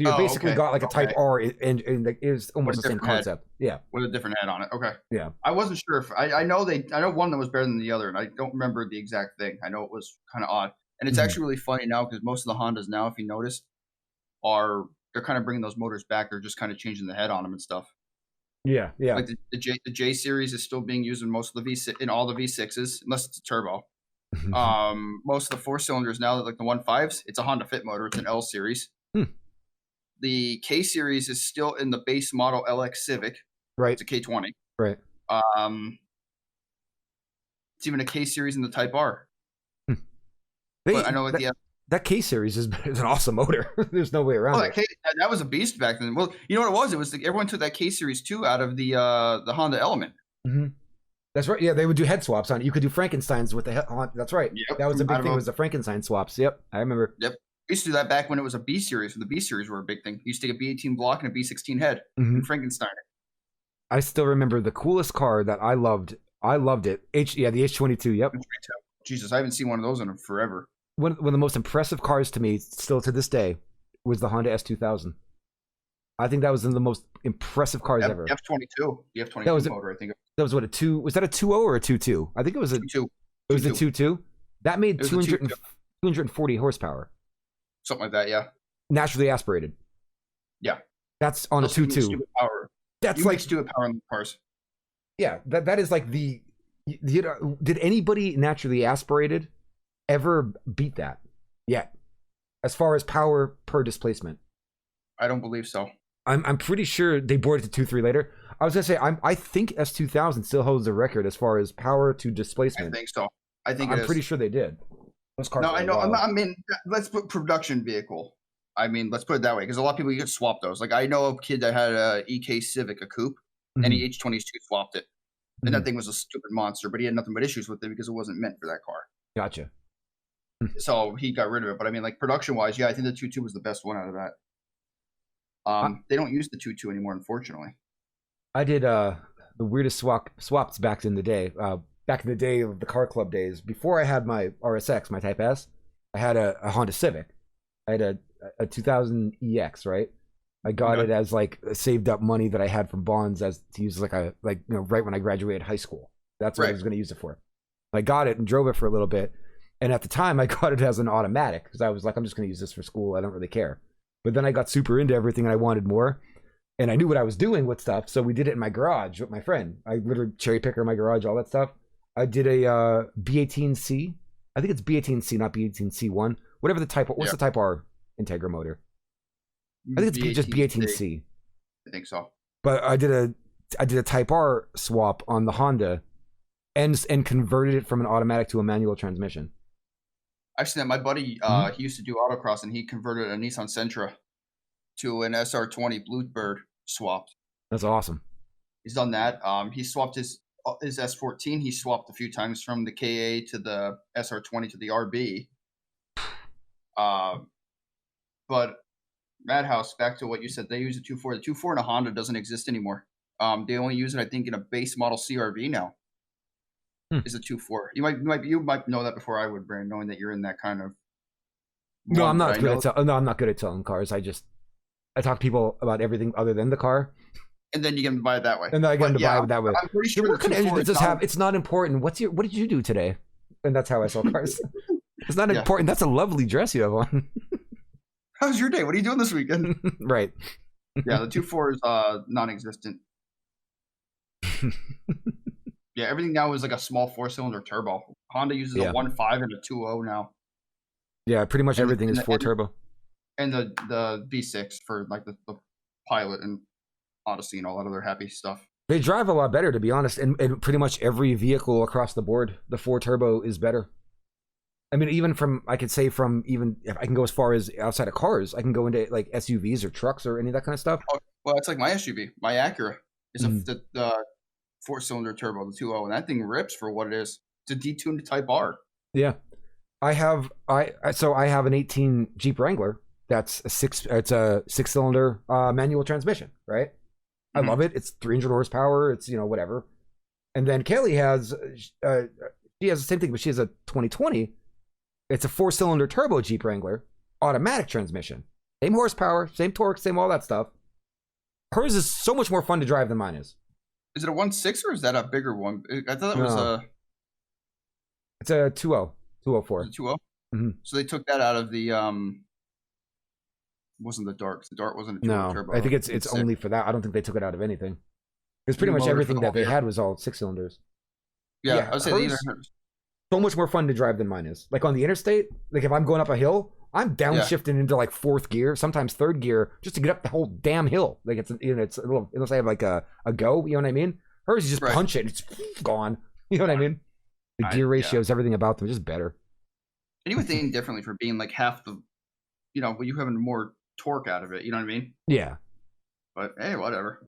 [SPEAKER 1] So you basically got like a Type R, and it is almost the same concept. Yeah,
[SPEAKER 2] with a different head on it. Okay.
[SPEAKER 1] Yeah.
[SPEAKER 2] I wasn't sure if I know one that was better than the other, and I don't remember the exact thing. I know it was kind of odd, and it's actually really funny now because most of the Hondas now, if you notice, they're kind of bringing those motors back. They're just kind of changing the head on them and stuff.
[SPEAKER 1] Yeah.
[SPEAKER 2] Like the J series is still being used in most of the in all the V6s, unless it's a turbo. Most of the 4-cylinders now, like the 1.5s, it's a Honda Fit motor. It's an L series. The K series is still in the base model LX Civic.
[SPEAKER 1] Right.
[SPEAKER 2] It's a K20.
[SPEAKER 1] Right.
[SPEAKER 2] It's even a K series in the Type R.
[SPEAKER 1] But
[SPEAKER 2] I know
[SPEAKER 1] that K series is an awesome motor. There's no way around it.
[SPEAKER 2] That was a beast back then. Well, you know what it was? It was everyone took that K series 2 out of the Honda Element.
[SPEAKER 1] Mm-hmm. That's right. Yeah, they would do head swaps on it. You could do Frankensteins with the Honda. That's right.
[SPEAKER 2] Yep.
[SPEAKER 1] That was a big thing. Was the Frankenstein swaps. Yep, I remember.
[SPEAKER 2] Yep. We used to do that back when it was a B series. When the B series were a big thing. You used to take a B18 block and a B16 head and Frankenstein it.
[SPEAKER 1] I still remember the coolest car that I loved. I loved it. The H22. Yep.
[SPEAKER 2] Jesus, I haven't seen one of those in forever.
[SPEAKER 1] One of the most impressive cars to me, still to this day, was the Honda S2000. I think that was one of the most impressive cars ever.
[SPEAKER 2] F22. The F22 motor, I think.
[SPEAKER 1] That was what, a 2. Was that a 2.0 or a 2.2? I think it was a 2.2. It was a 2.2. That made 240 horsepower.
[SPEAKER 2] Something like that, yeah.
[SPEAKER 1] Naturally aspirated.
[SPEAKER 2] Yeah.
[SPEAKER 1] That's on a 2.2. That's like
[SPEAKER 2] stupid power in the cars.
[SPEAKER 1] Yeah, that is like the did anybody naturally aspirated ever beat that yet? As far as power per displacement.
[SPEAKER 2] I don't believe so.
[SPEAKER 1] I'm pretty sure they bored it to 2.3 later. I was gonna say I think S2000 still holds the record as far as power to displacement.
[SPEAKER 2] I think so. I'm
[SPEAKER 1] pretty sure they did. Those cars.
[SPEAKER 2] No, I know. I mean, let's put production vehicle. I mean, let's put it that way because a lot of people you could swap those. Like I know a kid that had a EK Civic, a coupe, and he H22 swapped it, and that thing was a stupid monster. But he had nothing but issues with it because it wasn't meant for that car.
[SPEAKER 1] Gotcha.
[SPEAKER 2] So he got rid of it. But I mean, like production wise, yeah, I think the 2.2 was the best one out of that. They don't use the 2.2 anymore, unfortunately.
[SPEAKER 1] I did the weirdest swaps back in the day. Back in the day of the car club days, before I had my RSX, my Type S, I had a Honda Civic. I had a 2000 EX, right? I got it as like saved up money that I had from bonds as to use right when I graduated high school. That's what I was going to use it for. I got it and drove it for a little bit. And at the time, I got it as an automatic because I was like, I'm just going to use this for school. I don't really care. But then I got super into everything and I wanted more. And I knew what I was doing with stuff. So we did it in my garage with my friend. I literally cherry picker in my garage, all that stuff. I did a B18C. I think it's B18C, not B18C1. Whatever the type. What's the Type R Integra motor? I think it's just B18C.
[SPEAKER 2] I think so.
[SPEAKER 1] But I did a Type R swap on the Honda, and converted it from an automatic to a manual transmission.
[SPEAKER 2] I've seen that. My buddy, he used to do autocross, and he converted a Nissan Sentra to an SR20 Bluebird swapped.
[SPEAKER 1] That's awesome.
[SPEAKER 2] He's done that. He swapped his S14. He swapped a few times from the KA to the SR20 to the RB. But Madhouse, back to what you said, they use a 2.4. The 2.4 in a Honda doesn't exist anymore. They only use it, I think, in a base model CRV now. Is a 2.4. You might know that before I would, Brand, knowing that you're in that kind of.
[SPEAKER 1] No, I'm not good at selling cars. I talk to people about everything other than the car.
[SPEAKER 2] And then you get them to buy it that way.
[SPEAKER 1] And then I get them to buy it that way.
[SPEAKER 2] I'm pretty sure
[SPEAKER 1] what kind of engine does this have? It's not important. What did you do today? And that's how I sell cars. It's not important. That's a lovely dress you have on.
[SPEAKER 2] How's your day? What are you doing this weekend?
[SPEAKER 1] Right.
[SPEAKER 2] Yeah, the 2.4 is non-existent. Yeah, everything now is like a small 4-cylinder turbo. Honda uses a 1.5 and a 2.0 now.
[SPEAKER 1] Yeah, pretty much everything is 4 turbo.
[SPEAKER 2] And the V6 for like the Pilot and Odyssey and all that other happy stuff.
[SPEAKER 1] They drive a lot better, to be honest, and pretty much every vehicle across the board, the 4 turbo is better. I mean, even from, I could say from even, if I can go as far as outside of cars, I can go into like SUVs or trucks or any of that kind of stuff.
[SPEAKER 2] Oh, well, it's like my SUV. My Acura is the 4-cylinder turbo, the 2.0, and that thing rips for what it is. It's a detuned Type R.
[SPEAKER 1] Yeah. I have an 18 Jeep Wrangler that's a 6-cylinder manual transmission, right? I love it. It's 300 horsepower. It's, whatever. And then Kelly has, she has the same thing, but she has a 2020. It's a 4-cylinder turbo Jeep Wrangler, automatic transmission. Same horsepower, same torque, same all that stuff. Hers is so much more fun to drive than mine is.
[SPEAKER 2] Is it a 1.6 or is that a bigger one? I thought it was a...
[SPEAKER 1] It's a 2.0, 204.
[SPEAKER 2] 2.0? Mm-hmm. So they took that out of the... wasn't the Dart. The Dart wasn't a 2.0 turbo.
[SPEAKER 1] I think it's only for that. I don't think they took it out of anything. Because pretty much everything that they had was all 6 cylinders.
[SPEAKER 2] Yeah, I would say either...
[SPEAKER 1] So much more fun to drive than mine is. Like on the interstate, like if I'm going up a hill, I'm downshifting into like 4th gear, sometimes 3rd gear, just to get up the whole damn hill. Like it's a little, unless I have like a go, you know what I mean? Hers, you just punch it, it's gone. You know what I mean? The gear ratios, everything about them, just better.
[SPEAKER 2] And you would think differently for being like half the, you having more torque out of it. You know what I mean?
[SPEAKER 1] Yeah.
[SPEAKER 2] But hey, whatever.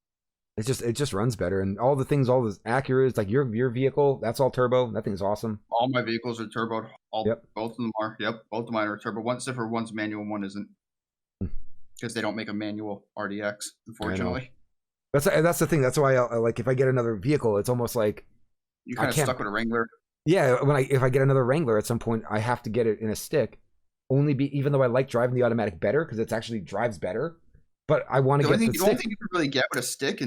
[SPEAKER 1] It just runs better, and all the Acuras, like your vehicle, that's all turbo. That thing's awesome.
[SPEAKER 2] All my vehicles are turbo. Both of them are. Yep, both of mine are turbo. Except for one's manual, and one isn't, because they don't make a manual RDX, unfortunately.
[SPEAKER 1] That's the thing. That's why I like if I get another vehicle, it's almost like
[SPEAKER 2] you're kind of stuck with a Wrangler.
[SPEAKER 1] Yeah, if I get another Wrangler at some point, I have to get it in a stick. Even though I like driving the automatic better because it actually drives better. But I want to get the stick. The only thing you
[SPEAKER 2] can really get with a stick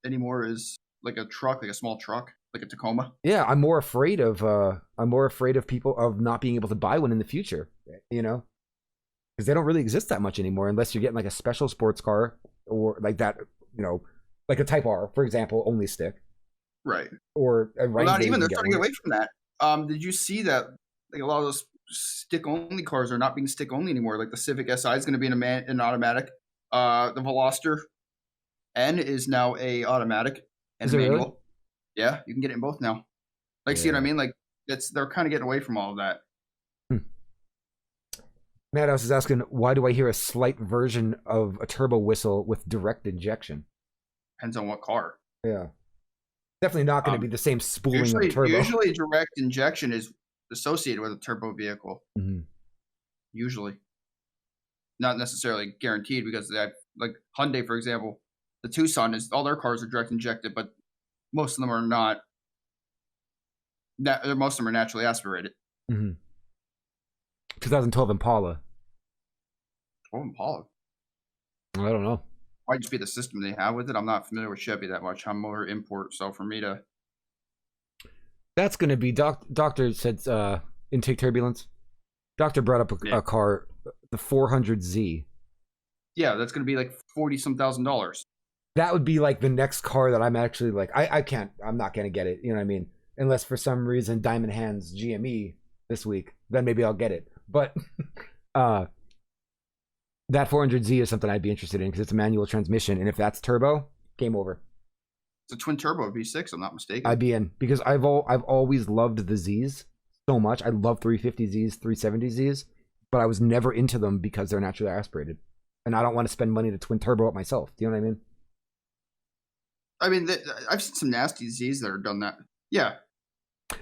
[SPEAKER 2] anymore is like a truck, like a small truck, like a Tacoma.
[SPEAKER 1] Yeah, I'm more afraid of people of not being able to buy one in the future, because they don't really exist that much anymore unless you're getting like a special sports car or like that, like a Type R, for example, only stick.
[SPEAKER 2] Right.
[SPEAKER 1] Or
[SPEAKER 2] not even. They're trying to get away from that. Did you see that? Like a lot of those stick-only cars are not being stick-only anymore. Like the Civic Si is going to be an automatic. The Veloster N is now a automatic and manual. Really? Yeah, you can get it in both now. Like, see what I mean? Like, they're kind of getting away from all of that.
[SPEAKER 1] Madhouse is asking, why do I hear a slight version of a turbo whistle with direct injection?
[SPEAKER 2] Depends on what car.
[SPEAKER 1] Yeah. Definitely not going to be the same spooling of a turbo.
[SPEAKER 2] Usually direct injection is associated with a turbo vehicle. Mm-hmm. Usually. Not necessarily guaranteed, because they have, like Hyundai, for example, the Tucson all their cars are direct injected, but most of them are not. Most of them are naturally aspirated.
[SPEAKER 1] Mm-hmm. 2012 Impala.
[SPEAKER 2] Oh, Impala.
[SPEAKER 1] I don't know.
[SPEAKER 2] Might just be the system they have with it. I'm not familiar with Chevy that much. I'm more import, so for me to.
[SPEAKER 1] That's going to be Doctor said intake turbulence. Doctor brought up a car, the 400Z.
[SPEAKER 2] Yeah, that's going to be like $40,000.
[SPEAKER 1] That would be like the next car that I'm actually like, I'm not going to get it. You know what I mean? Unless for some reason Diamond Hands GME this week, then maybe I'll get it. But that 400Z is something I'd be interested in because it's a manual transmission. And if that's turbo, game over.
[SPEAKER 2] It's a twin turbo V6, I'm not mistaken.
[SPEAKER 1] I'd be in because I've always loved the Zs so much. I love 350Zs, 370Zs, but I was never into them because they're naturally aspirated. And I don't want to spend money to twin turbo it myself. Do you know what I mean?
[SPEAKER 2] I've seen some nasty Zs that are done that. Yeah.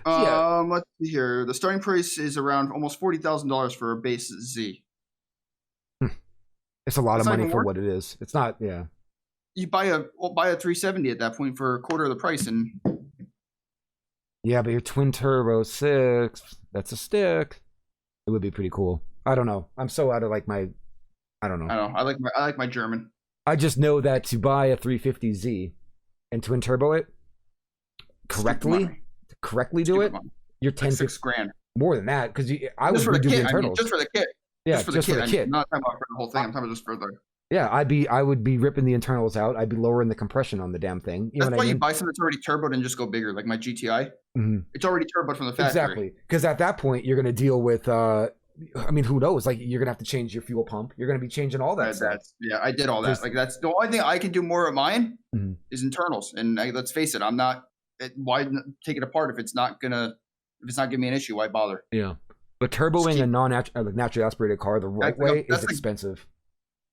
[SPEAKER 2] Let's see here. The starting price is around almost $40,000 for a base Z.
[SPEAKER 1] It's a lot of money for what it is. It's not, yeah.
[SPEAKER 2] You buy a 370 at that point for a quarter of the price, and
[SPEAKER 1] yeah, but your twin turbo 6, that's a stick. It would be pretty cool. I don't know. I'm so out of like my, I don't know.
[SPEAKER 2] I like my German.
[SPEAKER 1] I just know that to buy a 350Z and twin turbo it correctly, do it, you're 10
[SPEAKER 2] like $6,000
[SPEAKER 1] more than that because I would redo the internals.
[SPEAKER 2] Just for the kit.
[SPEAKER 1] Yeah, just for the kit.
[SPEAKER 2] I'm not talking about for the whole thing. I'm talking about just for the.
[SPEAKER 1] Yeah, I would be ripping the internals out. I'd be lowering the compression on the damn thing.
[SPEAKER 2] That's why you buy something that's already turboed and just go bigger, like my GTI. Mm-hmm. It's already turboed from the factory.
[SPEAKER 1] Exactly, because at that point you're going to deal with I mean, who knows? Like, you're gonna have to change your fuel pump. You're gonna be changing all that stuff.
[SPEAKER 2] Yeah, I did all that.
[SPEAKER 1] There's-
[SPEAKER 2] Like that's the only thing I can do more of mine
[SPEAKER 1] Mhm.
[SPEAKER 2] is internals. And let's face it, I'm not. Why take it apart if it's not giving me an issue? Why bother?
[SPEAKER 1] Yeah, but turboing a naturally aspirated car the right way is expensive.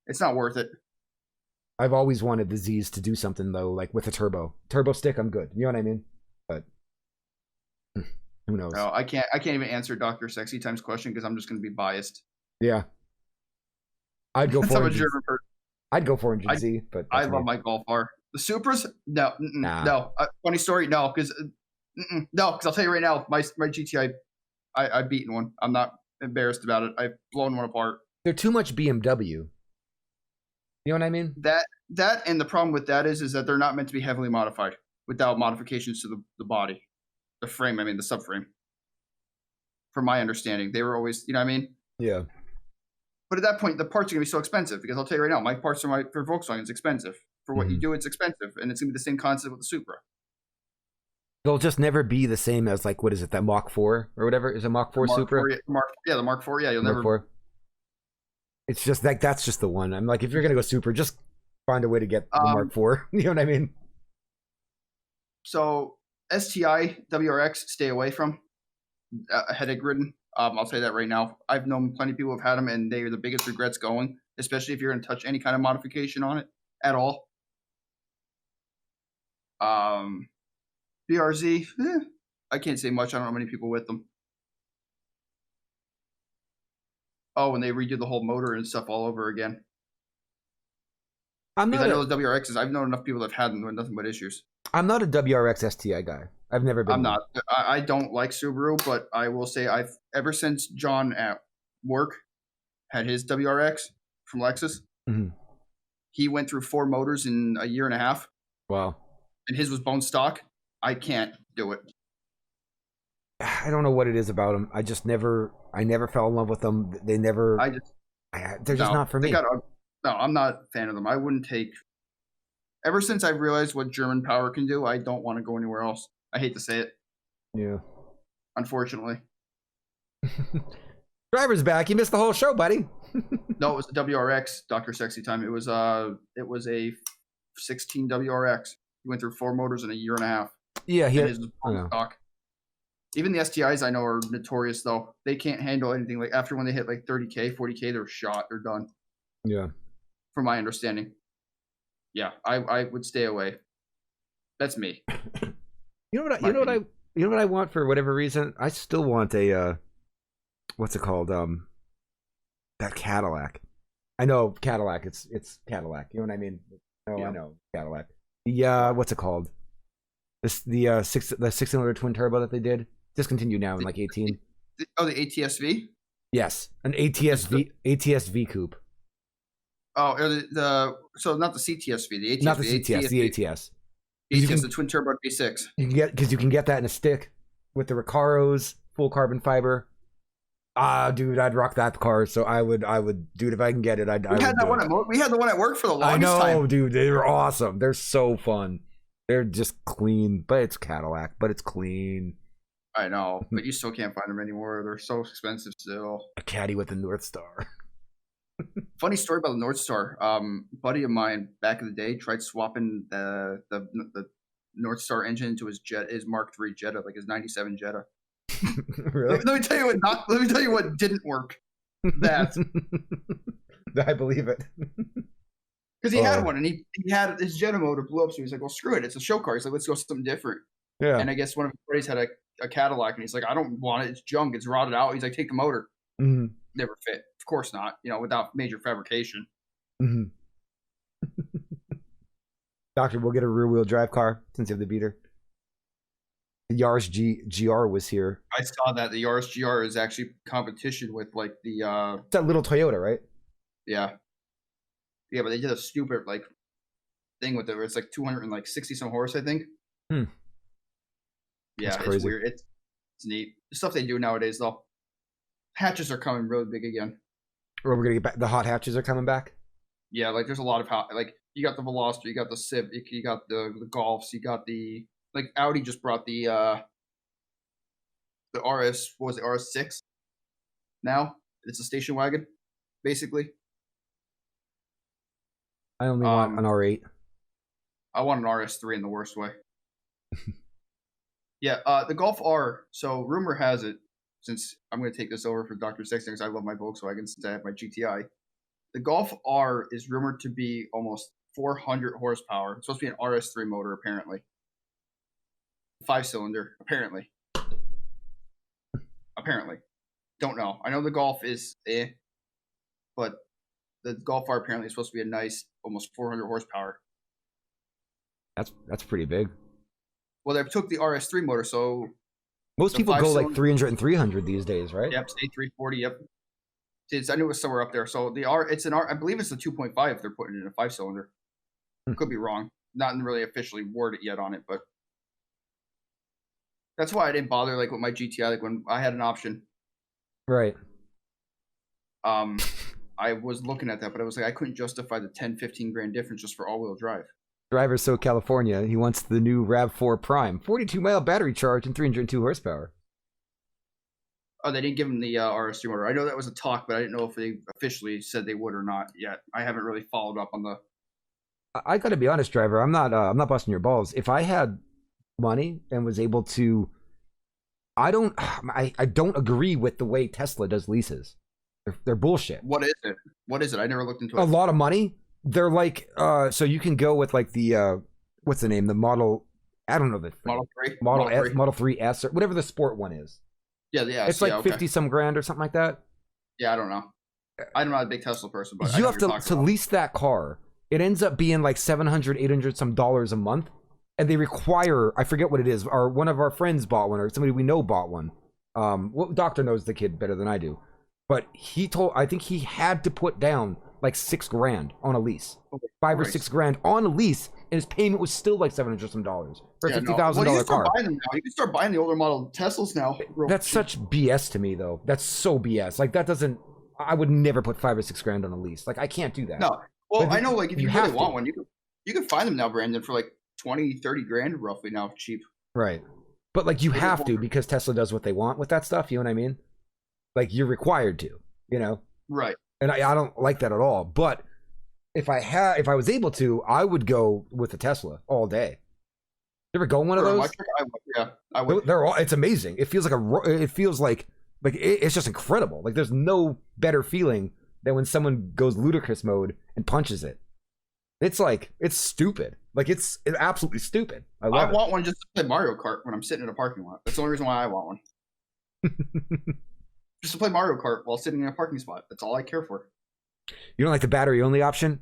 [SPEAKER 2] It's not worth it.
[SPEAKER 1] I've always wanted the Z's to do something though, like with a turbo stick. I'm good. You know what I mean? But who knows?
[SPEAKER 2] No, I can't even answer Dr. Sexy Time's question because I'm just going to be biased.
[SPEAKER 1] Yeah, I'd go for
[SPEAKER 2] engine.
[SPEAKER 1] I'd go for engine Z, but
[SPEAKER 2] I love my Golf R. The Supras, no, no. Funny story, no, because I'll tell you right now, my GTI, I've beaten one. I'm not embarrassed about it. I've blown one apart.
[SPEAKER 1] They're too much BMW. You know what I mean?
[SPEAKER 2] That and the problem with that is that they're not meant to be heavily modified without modifications to the body, the frame. I mean, the subframe. From my understanding, they were always, you know what I mean?
[SPEAKER 1] Yeah.
[SPEAKER 2] But at that point, the parts are gonna be so expensive because I'll tell you right now, my parts for Volkswagen is expensive. For what you do, it's expensive, and it's gonna be the same concept with the Supra.
[SPEAKER 1] They'll just never be the same as like what is it, that Mach 4 or whatever? Is it Mach 4 Supra?
[SPEAKER 2] The Mark 4. Yeah, you'll
[SPEAKER 1] Mark
[SPEAKER 2] never.
[SPEAKER 1] 4. It's just like that's just the one. I'm like, if you're gonna go Supra, just find a way to get the Mark 4. You know what I mean?
[SPEAKER 2] So STI WRX, stay away from. Headache ridden. I'll say that right now. I've known plenty of people who have had them, and they are the biggest regrets going, especially if you're going to touch any kind of modification on it at all. BRZ, I can't say much. I don't know many people with them. Oh, and they redo the whole motor and stuff all over again. Because I know the WRXs, I've known enough people that have had them with nothing but issues.
[SPEAKER 1] I'm not a WRX STI guy. I've never been.
[SPEAKER 2] I'm not. I don't like Subaru, but I will say ever since John at work had his WRX from Lexus, he went through 4 motors in a year and a half.
[SPEAKER 1] Wow.
[SPEAKER 2] And his was bone stock. I can't do it.
[SPEAKER 1] I don't know what it is about them. I never fell in love with them. They never. They're just not for me.
[SPEAKER 2] No, I'm not a fan of them. I wouldn't take. Ever since I've realized what German power can do, I don't want to go anywhere else. I hate to say it.
[SPEAKER 1] Yeah.
[SPEAKER 2] Unfortunately.
[SPEAKER 1] Driver's back. You missed the whole show, buddy.
[SPEAKER 2] No, it was the WRX, Dr. Sexy Time. It was a 16 WRX. He went through 4 motors in a year and a half.
[SPEAKER 1] Yeah, he had
[SPEAKER 2] his stock. Even the STIs I know are notorious though. They can't handle anything like after when they hit like 30K, 40K, they're shot, they're done.
[SPEAKER 1] Yeah.
[SPEAKER 2] From my understanding. Yeah, I would stay away. That's me.
[SPEAKER 1] You know what I want for whatever reason? I still want a what's it called? That Cadillac. I know Cadillac, it's Cadillac. You know what I mean? No, yeah. I know Cadillac. The what's it called? The 6-cylinder twin turbo that they did. Discontinued now in like 18.
[SPEAKER 2] The ATS-V?
[SPEAKER 1] Yes, an ATS-V coupe.
[SPEAKER 2] Oh, so not the CTS-V, the ATS.
[SPEAKER 1] Not the CTS, the ATS.
[SPEAKER 2] ATS, the twin turbo V6.
[SPEAKER 1] You can get that in a stick with the Recaros, full carbon fiber. Dude, I'd rock that car. So I would, dude, if I can get it,
[SPEAKER 2] we had the one at work for the longest time.
[SPEAKER 1] I know, dude, they were awesome. They're so fun. They're just clean, but it's Cadillac, but it's clean.
[SPEAKER 2] I know, but you still can't find them anymore. They're so expensive still.
[SPEAKER 1] A Caddy with the North Star.
[SPEAKER 2] Funny story about the North Star. Buddy of mine back in the day tried swapping the North Star engine into his Mark III Jetta, like his '97 Jetta.
[SPEAKER 1] Really?
[SPEAKER 2] Let me tell you what didn't work. That
[SPEAKER 1] I believe it.
[SPEAKER 2] Because he had one, and he had his Jetta motor blew up, so he's like, "Well, screw it, it's a show car." He's like, "Let's go something different."
[SPEAKER 1] Yeah.
[SPEAKER 2] And I guess one of his buddies had a Cadillac, and he's like, "I don't want it. It's junk. It's rotted out." He's like, "Take the motor."
[SPEAKER 1] Mm-hmm.
[SPEAKER 2] Never fit. Of course not. Without major fabrication.
[SPEAKER 1] Mm-hmm. Doctor, we'll get a rear-wheel drive car since you have the beater. The Yaris GR was here.
[SPEAKER 2] I saw that the Yaris GR is actually competition with like the.
[SPEAKER 1] It's that little Toyota, right?
[SPEAKER 2] Yeah. Yeah, but they did a stupid thing with it where it's like 260 some horse, I think. Yeah, it's weird. It's neat. The stuff they do nowadays, though. Hatches are coming really big again.
[SPEAKER 1] Or we're gonna get back. The hot hatches are coming back.
[SPEAKER 2] Yeah, like there's a lot of you got the Veloster, you got the Civic, you got the Golfs, you got the Audi just brought the RS. What was it, RS6? Now It's a station wagon, basically.
[SPEAKER 1] I only want an R8.
[SPEAKER 2] I want an RS3 in the worst way. Yeah, the Golf R. So rumor has it, since I'm going to take this over for Dr. Sexton because I love my Volkswagen since I have my GTI. The Golf R is rumored to be almost 400 horsepower. It's supposed to be an RS3 motor, apparently. 5-cylinder, apparently. Apparently. Don't know. I know the Golf is but the Golf R apparently is supposed to be a nice, almost 400 horsepower.
[SPEAKER 1] That's pretty big.
[SPEAKER 2] Well, they took the RS3 motor, so
[SPEAKER 1] most people go like 300 and 300 these days, right?
[SPEAKER 2] Yep, say 340. Yep. I knew it was somewhere up there. So it's an R. I believe it's a 2.5 if they're putting it in a 5-cylinder. Could be wrong. Not really officially worded yet on it, but that's why I didn't bother like with my GTI. Like when I had an option,
[SPEAKER 1] right?
[SPEAKER 2] I was looking at that, but I was like, I couldn't justify the 10-15 grand difference just for all-wheel drive.
[SPEAKER 1] Driver So California. He wants the new RAV4 Prime, 42-mile battery charge and 302 horsepower.
[SPEAKER 2] Oh, they didn't give him the RS3 motor. I know that was a talk, but I didn't know if they officially said they would or not yet. I haven't really followed up on the.
[SPEAKER 1] I got to be honest, driver. I'm not busting your balls. If I had money and was able to, I don't agree with the way Tesla does leases. They're bullshit.
[SPEAKER 2] What is it? What is it? I never looked into it.
[SPEAKER 1] A lot of money. They're like, so you can go with like the, what's the name? The Model, I don't know the
[SPEAKER 2] Model 3?
[SPEAKER 1] Model 3S or whatever the sport one is.
[SPEAKER 2] Yeah.
[SPEAKER 1] It's like 50 some grand or something like that.
[SPEAKER 2] Yeah, I don't know. I'm not a big Tesla person, but
[SPEAKER 1] you have to lease that car. It ends up being like $700, $800 some dollars a month. And they require, I forget what it is, or one of our friends bought one, or somebody we know bought one. Doctor knows the kid better than I do. But I think he had to put down like $6,000 on a lease, $5,000 or $6,000 on a lease, and his payment was still like $700 some dollars for a $50,000 car.
[SPEAKER 2] You can start buying the older model Teslas now.
[SPEAKER 1] That's such BS to me, though. That's so BS. Like that doesn't. I would never put $5,000 or $6,000 on a lease. Like I can't do that.
[SPEAKER 2] No. Well, I know. Like if you really want
[SPEAKER 1] to.
[SPEAKER 2] one, you can find them now, Brandon, for like 20, 30 grand roughly now, cheap.
[SPEAKER 1] Right. But like you have to because Tesla does what they want with that stuff. You know what I mean? Like you're required to. You know.
[SPEAKER 2] Right. And
[SPEAKER 1] I don't like that at all. But if I was able to, I would go with a Tesla all day. You ever go in one of those?
[SPEAKER 2] Electric? I would.
[SPEAKER 1] It's amazing. It feels like it's just incredible. Like there's no better feeling than when someone goes ludicrous mode and punches it. It's like it's stupid. Like it's absolutely stupid. I
[SPEAKER 2] want one just to play Mario Kart when I'm sitting in a parking lot. That's the only reason why I want one. Just to play Mario Kart while sitting in a parking spot. That's all I care for.
[SPEAKER 1] You don't like the battery only option?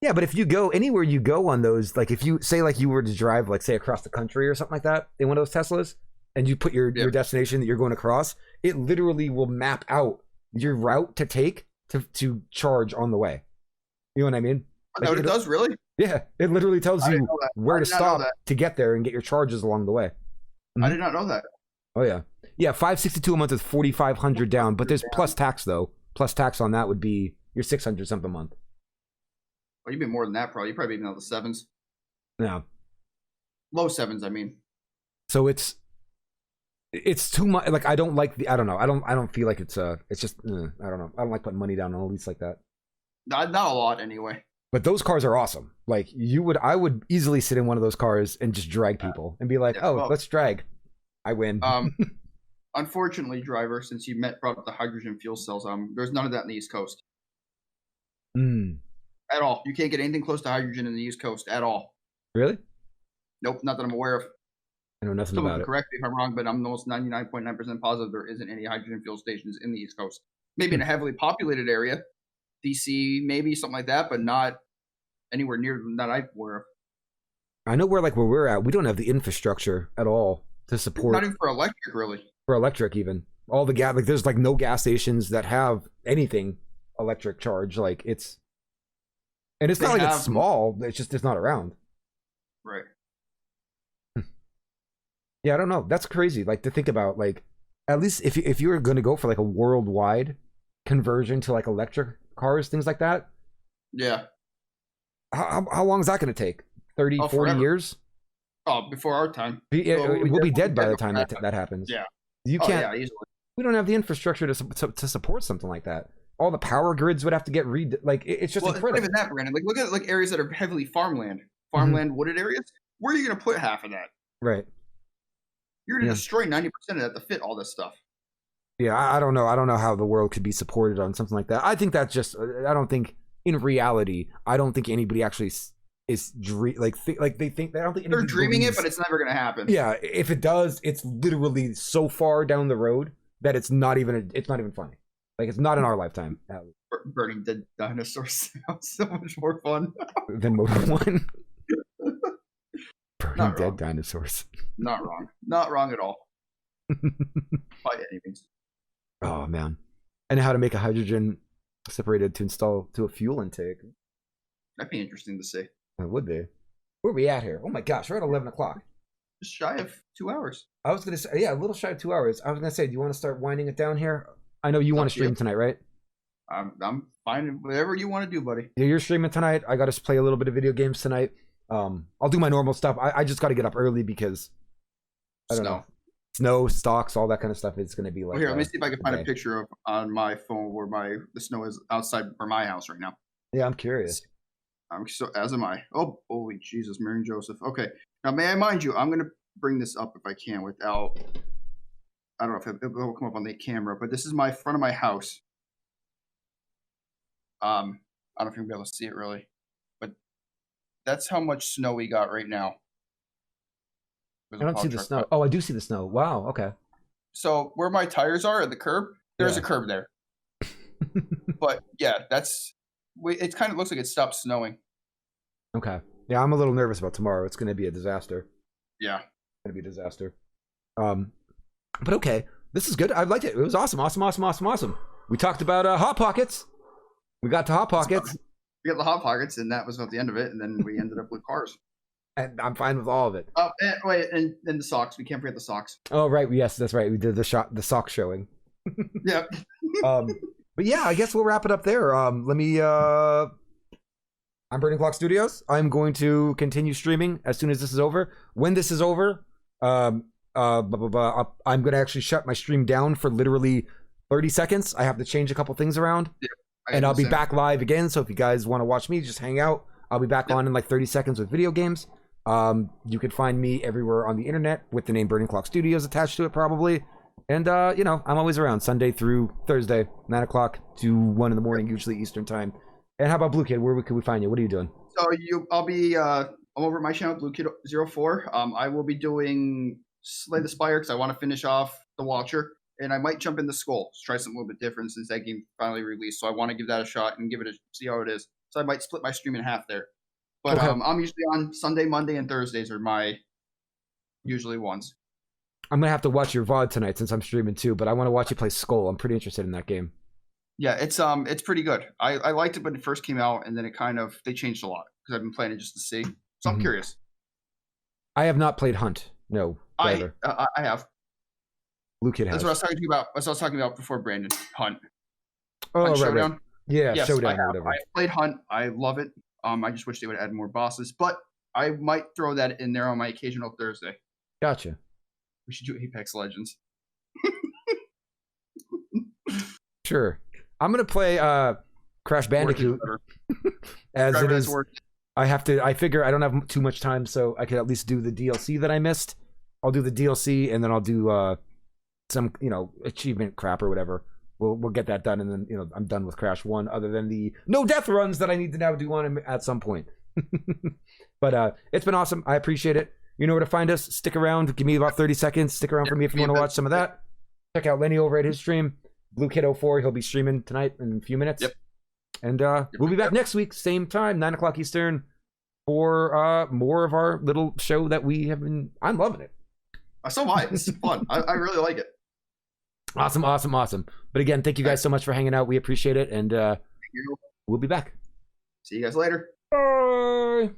[SPEAKER 1] Yeah, but if you go anywhere you go on those, like if you say like you were to drive like say across the country or something like that in one of those Teslas, and you put your destination that you're going across, it literally will map out your route to take to charge on the way. You know what I mean?
[SPEAKER 2] Like, it does really?
[SPEAKER 1] Yeah, it literally tells you where to stop to get there and get your charges along the way.
[SPEAKER 2] Mm-hmm. I did not know that.
[SPEAKER 1] Oh yeah. Yeah, $562 a month is $4,500 down, but there's plus tax though. Plus tax on that would be your $600 something a month.
[SPEAKER 2] Well, you'd be more than that probably. You'd probably be in the sevens.
[SPEAKER 1] No.
[SPEAKER 2] Low sevens, I mean. So
[SPEAKER 1] it's too much. Like I don't like I don't know. I don't feel like it's just I don't know. I don't like putting money down on a lease like that.
[SPEAKER 2] Not a lot anyway.
[SPEAKER 1] But those cars are awesome. Like I would easily sit in one of those cars and just drag people and be like, let's drag. I win.
[SPEAKER 2] Unfortunately, driver, since you brought up the hydrogen fuel cells, there's none of that in the East Coast. At all. You can't get anything close to hydrogen in the East Coast at all.
[SPEAKER 1] Really?
[SPEAKER 2] Nope, not that I'm aware of.
[SPEAKER 1] I know nothing about it.
[SPEAKER 2] Correct me if I'm wrong, but I'm almost 99.9% positive there isn't any hydrogen fuel stations in the East Coast. Maybe in a heavily populated area, DC, maybe something like that, but not anywhere near that I'm aware of.
[SPEAKER 1] I know where we're at, we don't have the infrastructure at all to support.
[SPEAKER 2] Not even for electric, really.
[SPEAKER 1] For electric, even all the gas, like there's like no gas stations that have anything electric charge. Like it's not like it's small. It's just it's not around.
[SPEAKER 2] Right.
[SPEAKER 1] Yeah, I don't know. That's crazy. Like to think about, like at least if you were going to go for like a worldwide conversion to like electric cars, things like that.
[SPEAKER 2] Yeah.
[SPEAKER 1] How long is that going to take? 30, 40
[SPEAKER 2] forever.
[SPEAKER 1] Years?
[SPEAKER 2] Oh, before our time.
[SPEAKER 1] We'll be dead by the time that happens.
[SPEAKER 2] Yeah.
[SPEAKER 1] You can't.
[SPEAKER 2] Yeah, easily.
[SPEAKER 1] We don't have the infrastructure to support something like that. All the power grids would have to get it's just incredible.
[SPEAKER 2] It's not even that, Brandon. Like, look at like areas that are heavily farmland, wooded areas. Where are you going to put half of that?
[SPEAKER 1] Right.
[SPEAKER 2] You're going to destroy 90% of that to fit all this stuff.
[SPEAKER 1] Yeah, I don't know. I don't know how the world could be supported on something like that. I think that's just. I don't think in reality. I don't think anybody actually is they think. I don't think
[SPEAKER 2] they're dreaming it, but it's never going to happen.
[SPEAKER 1] Yeah, if it does, it's literally so far down the road that it's not even funny. Like, it's not in our lifetime.
[SPEAKER 2] Burning dead dinosaurs sounds so much more fun
[SPEAKER 1] than Moto 1. Burning dead dinosaurs.
[SPEAKER 2] Not wrong. Not wrong at all. By any means.
[SPEAKER 1] Oh, man. And how to make a hydrogen separated to install to a fuel intake.
[SPEAKER 2] That'd be interesting to see.
[SPEAKER 1] It would be. Where are we at here? Oh my gosh, we're at 11 o'clock.
[SPEAKER 2] Just shy of 2 hours.
[SPEAKER 1] I was going to say, yeah, a little shy of 2 hours. I was going to say, do you want to start winding it down here? I know you want to stream tonight, right?
[SPEAKER 2] I'm fine. Whatever you want to do, buddy.
[SPEAKER 1] Yeah, you're streaming tonight. I got to play a little bit of video games tonight. I'll do my normal stuff. I just got to get up early because I don't know. Snow, stocks, all that kind of stuff. It's going to be like.
[SPEAKER 2] Well, here, let me see if I can find a picture of on my phone where the snow is outside for my house right now.
[SPEAKER 1] Yeah, I'm curious.
[SPEAKER 2] As am I. Oh, holy Jesus, Mary and Joseph. Okay, now may I mind you, I'm going to bring this up if I can without. I don't know if it will come up on the camera, but this is my front of my house. I don't know if you'll be able to see it really, but that's how much snow we got right now.
[SPEAKER 1] I don't see the snow. Oh, I do see the snow. Wow. Okay.
[SPEAKER 2] So where my tires are at the curb, there's a curb there. But yeah, it kind of looks like it stopped snowing.
[SPEAKER 1] Okay. Yeah, I'm a little nervous about tomorrow. It's going to be a disaster.
[SPEAKER 2] Yeah.
[SPEAKER 1] It's going to be a disaster. But okay, this is good. I liked it. It was awesome. We talked about Hot Pockets. We got to Hot Pockets.
[SPEAKER 2] We got the Hot Pockets, and that was about the end of it. And then we ended up with cars.
[SPEAKER 1] And I'm fine with all of it.
[SPEAKER 2] Oh, and wait, and the socks. We can't forget the socks.
[SPEAKER 1] Oh, right. Yes, that's right. We did the sock showing.
[SPEAKER 2] Yeah.
[SPEAKER 1] But yeah, I guess we'll wrap it up there. I'm Burning Clock Studios. I'm going to continue streaming as soon as this is over. When this is over, I'm going to actually shut my stream down for literally 30 seconds. I have to change a couple things around. Yeah, and I'll be back live again. So if you guys want to watch me, just hang out. I'll be back on in like 30 seconds with video games. You can find me everywhere on the internet with the name Burning Clock Studios attached to it, probably. And, I'm always around Sunday through Thursday, 9 o'clock to 1 in the morning, usually Eastern time. And how about Blue Kid? Where can we find you? What are you doing?
[SPEAKER 2] So I'm over at my channel, Blue Kid 04. I will be doing Slay the Spire because I want to finish off The Watcher. And I might jump in the Skull, try something a little bit different since that game finally released. So I want to give that a shot and see how it is. So I might split my stream in half there. But okay. I'm usually on Sunday, Monday, and Thursdays are my usually ones.
[SPEAKER 1] I'm going to have to watch your VOD tonight since I'm streaming too, but I want to watch you play Skull. I'm pretty interested in that game.
[SPEAKER 2] Yeah, it's pretty good. I liked it when it first came out, and then they changed a lot because I've been playing it just to see. So I'm curious.
[SPEAKER 1] I have not played Hunt. No.
[SPEAKER 2] I have.
[SPEAKER 1] Blue Kid has.
[SPEAKER 2] That's what I was talking about. That's what I was talking about before, Brandon. Hunt.
[SPEAKER 1] Oh,
[SPEAKER 2] Hunt
[SPEAKER 1] right,
[SPEAKER 2] Showdown.
[SPEAKER 1] Right. Yeah,
[SPEAKER 2] yes,
[SPEAKER 1] Showdown or
[SPEAKER 2] whatever. I played Hunt. I love it. I just wish they would add more bosses, but I might throw that in there on my occasional Thursday.
[SPEAKER 1] Gotcha.
[SPEAKER 2] We should do Apex Legends.
[SPEAKER 1] Sure. I'm gonna play Crash Bandicoot as it is. I figure I don't have too much time, so I could at least do the DLC that I missed. I'll do the DLC and then I'll do some achievement crap or whatever. We'll get that done, and then I'm done with Crash 1. Other than the no death runs that I need to now do on him at some point. But it's been awesome. I appreciate it. You know where to find us. Stick around. Give me about 30 seconds. Stick around for me if you want to watch some of that. Check out Lenny over at his stream. Blue Kid 04. He'll be streaming tonight in a few minutes.
[SPEAKER 2] Yep.
[SPEAKER 1] And we'll be back next week, same time, 9 o'clock Eastern, for more of our little show that we have been. I'm loving it.
[SPEAKER 2] So am I. This is fun. I really like it.
[SPEAKER 1] Awesome. But again, thank you guys so much for hanging out. We appreciate it, and we'll be back.
[SPEAKER 2] See you guys later.
[SPEAKER 1] Bye.